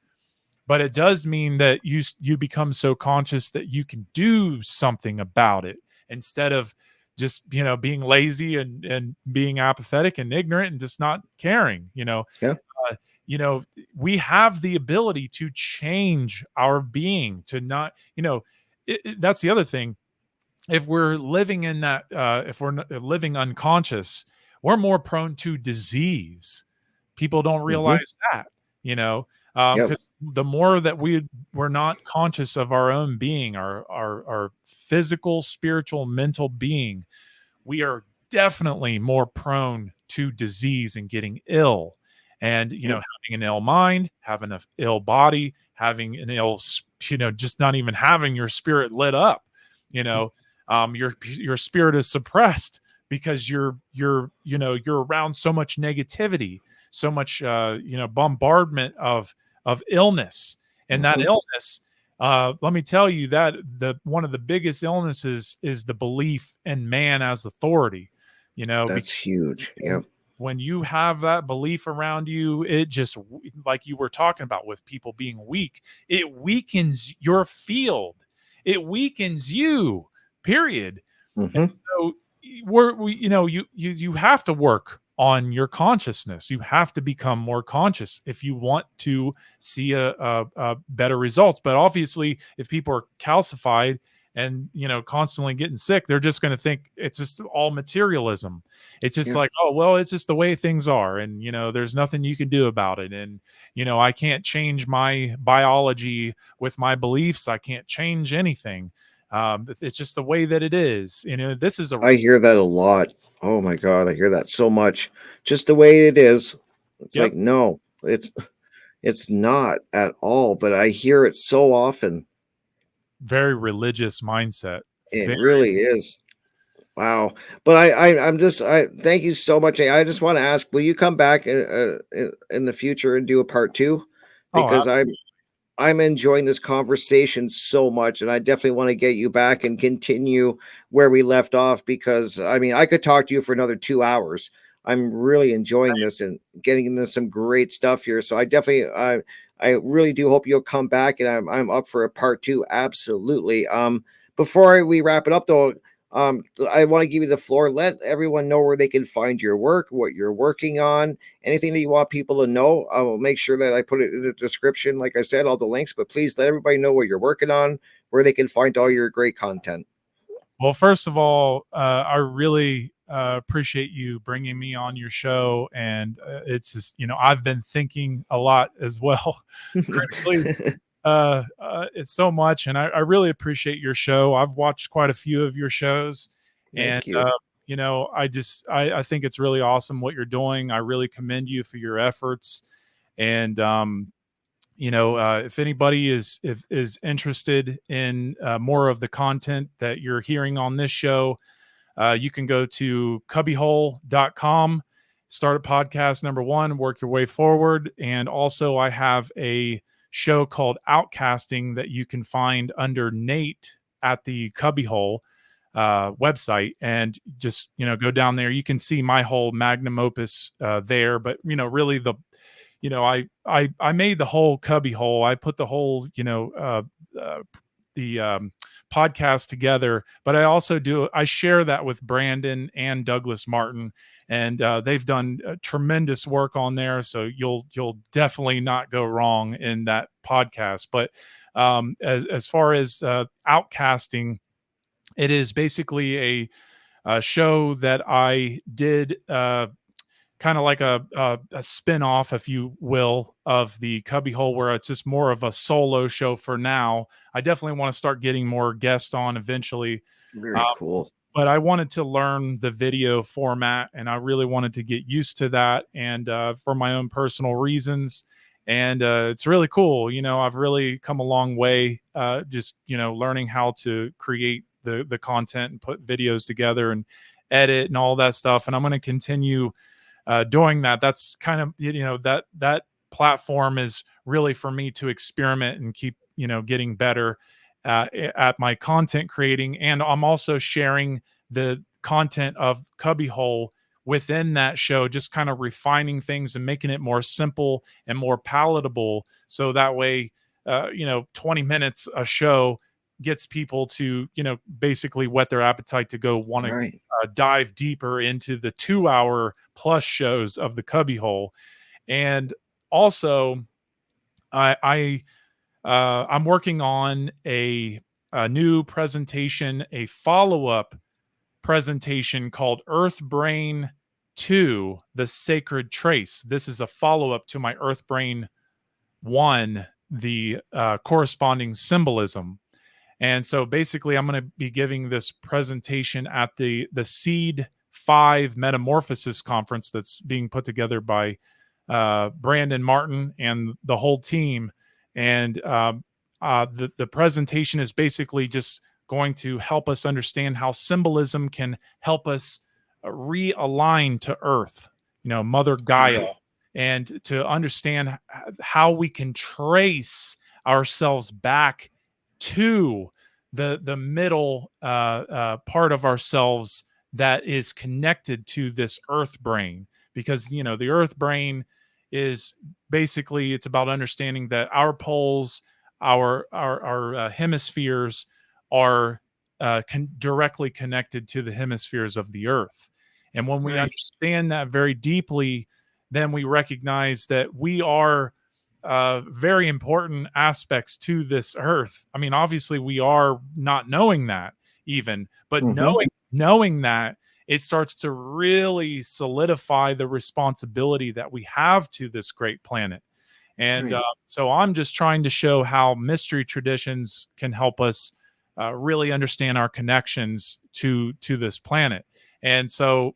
but it does mean that you become so conscious that you can do something about it instead of just, being lazy and being apathetic and ignorant and just not caring. Yeah. Uh, you know, we have the ability to change our being to not, that's the other thing. If we're living in that, if we're living unconscious, we're more prone to disease. People don't Hmm. realize that, you know, Yep. because the more that we're not conscious of our own being, our physical, spiritual, mental being, we are definitely more prone to disease and getting ill. And, Yep. having an ill mind, having an ill body, having an just not even having your spirit lit up, you know, your spirit is suppressed because you're around so much negativity, so much, bombardment of illness. And that Hmm. illness, let me tell you that the one of the biggest illnesses is the belief in man as authority. That's Because huge. Yep. when you have that belief around you, it just, like you were talking about with people being weak, it weakens your field, it weakens you. Period. Hmm. So you have to work on your consciousness. You have to become more conscious if you want to see a better results. But obviously, if people are calcified and constantly getting sick, they're just going to think it's just all materialism. It's just Yeah. like, oh well, it's just the way things are, and there's nothing you can do about it. And I can't change my biology with my beliefs. I can't change anything. It's just the way that it is. This is a I hear that a lot. Oh my God, I hear that so much. Just the way it is. It's yep, like, no, it's not at all, but I hear it so often. very religious mindset. It Very, really is. Wow. But I'm just I thank you so much. I just want to ask, will you come back in the future and do a part two? oh, Because I'm absolutely. I'm enjoying this conversation so much, and I definitely want to get you back and continue where we left off because I mean I could talk to you for another 2 hours. I'm really enjoying this and getting into some great stuff here. So I really do hope you'll come back, and I'm up for a part two. Absolutely. Before we wrap it up though, I want to give you the floor. Let everyone know where they can find your work, what you're working on, anything that you want people to know. I will make sure that I put it in the description, like I said, all the links. But please let everybody know what you're working on, where they can find all your great content. Well, first of all, I really appreciate you bringing me on your show, and it's just I've been thinking a lot as well, critically. It's so much, and I really appreciate your show. I've watched quite a few of your shows, and Thank you. I think it's really awesome what you're doing. I really commend you for your efforts, and if anybody is interested in more of the content that you're hearing on this show, you can go to cubbyhole.com, start a podcast number one, work your way forward. And also I have a show called Outcasting that you can find under Nate at the Cubbyhole website, and just go down there. You can see my whole magnum opus there, but really I made the whole Cubby Hole. I put the whole, the podcast together, but I share that with Brandon and Douglas Martin, and they've done tremendous work on there. So you'll definitely not go wrong in that podcast. But as far as Outcasting, it is basically a show that I did kind of like a spin-off, if you will, of the Cubbyhole, where it's just more of a solo show for now. I definitely want to start getting more guests on eventually. Very cool. But I wanted to learn the video format, and I really wanted to get used to that, and for my own personal reasons. And it's really cool. I've really come a long way, just learning how to create the content and put videos together and edit and all that stuff. And I'm going to continue doing that. That's kind of that platform is really for me to experiment and keep getting better at my content creating. And I'm also sharing the content of Cubbyhole within that show, just kind of refining things and making it more simple and more palatable, so that way 20 minutes a show gets people to basically whet their appetite to go want to Right. dive deeper into the 2 hour plus shows of the Cubbyhole. And also I'm working on a new presentation, a follow-up presentation called Earth Brain 2, The Sacred Trace. This is a follow-up to my Earth Brain 1, the corresponding symbolism. And so basically, I'm going to be giving this presentation at the Seed 5 Metamorphosis Conference that's being put together by Brandon Martin and the whole team. And the presentation is basically just going to help us understand how symbolism can help us realign to Earth, Mother Gaia, and to understand how we can trace ourselves back to the middle part of ourselves that is connected to this Earth brain. Because the Earth brain is basically, it's about understanding that our poles, our hemispheres are directly connected to the hemispheres of the Earth. And when we understand that very deeply, then we recognize that we are very important aspects to this Earth. I mean, obviously we are not knowing that even, but knowing that, it starts to really solidify the responsibility that we have to this great planet. And so I'm just trying to show how mystery traditions can help us really understand our connections to this planet. And so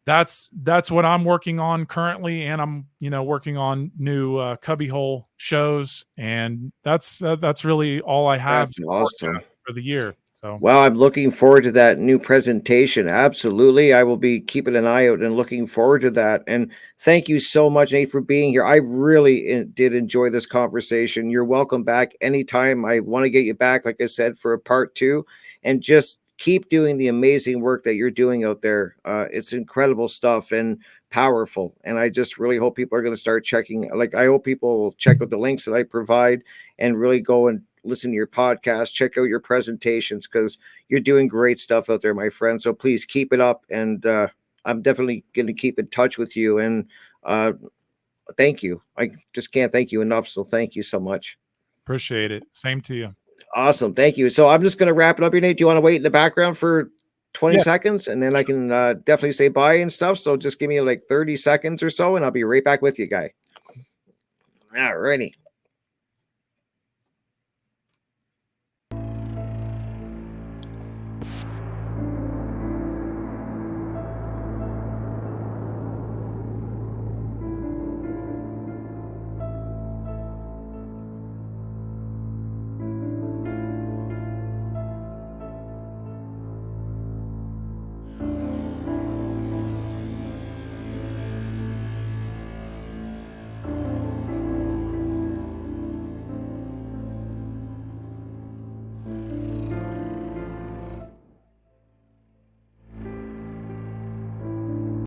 that's what I'm working on currently, and I'm working on new Cubbyhole shows, and that's really all I have That's awesome. for the year. So Well, I'm looking forward to that new presentation. Absolutely. I will be keeping an eye out and looking forward to that. And thank you so much, Nate, for being here. I really did enjoy this conversation. You're welcome back anytime. I want to get you back, like I said, for a part two, and just keep doing the amazing work that you're doing out there. It's incredible stuff and powerful. And I just really hope people are going to start checking. Like, I hope people will check out the links that I provide and really go and listen to your podcast, check out your presentations, because you're doing great stuff out there, my friend. So please keep it up. And I'm definitely going to keep in touch with you. And uh, thank you. I just can't thank you enough. So thank you so much. appreciate it. Same to you. Awesome. Thank you. So I'm just going to wrap it up here, Nate. Do you want to wait in the background for 20 Yeah. seconds and then I can definitely say bye and stuff? So just give me like 30 seconds or so and I'll be right back with you, guy. All righty.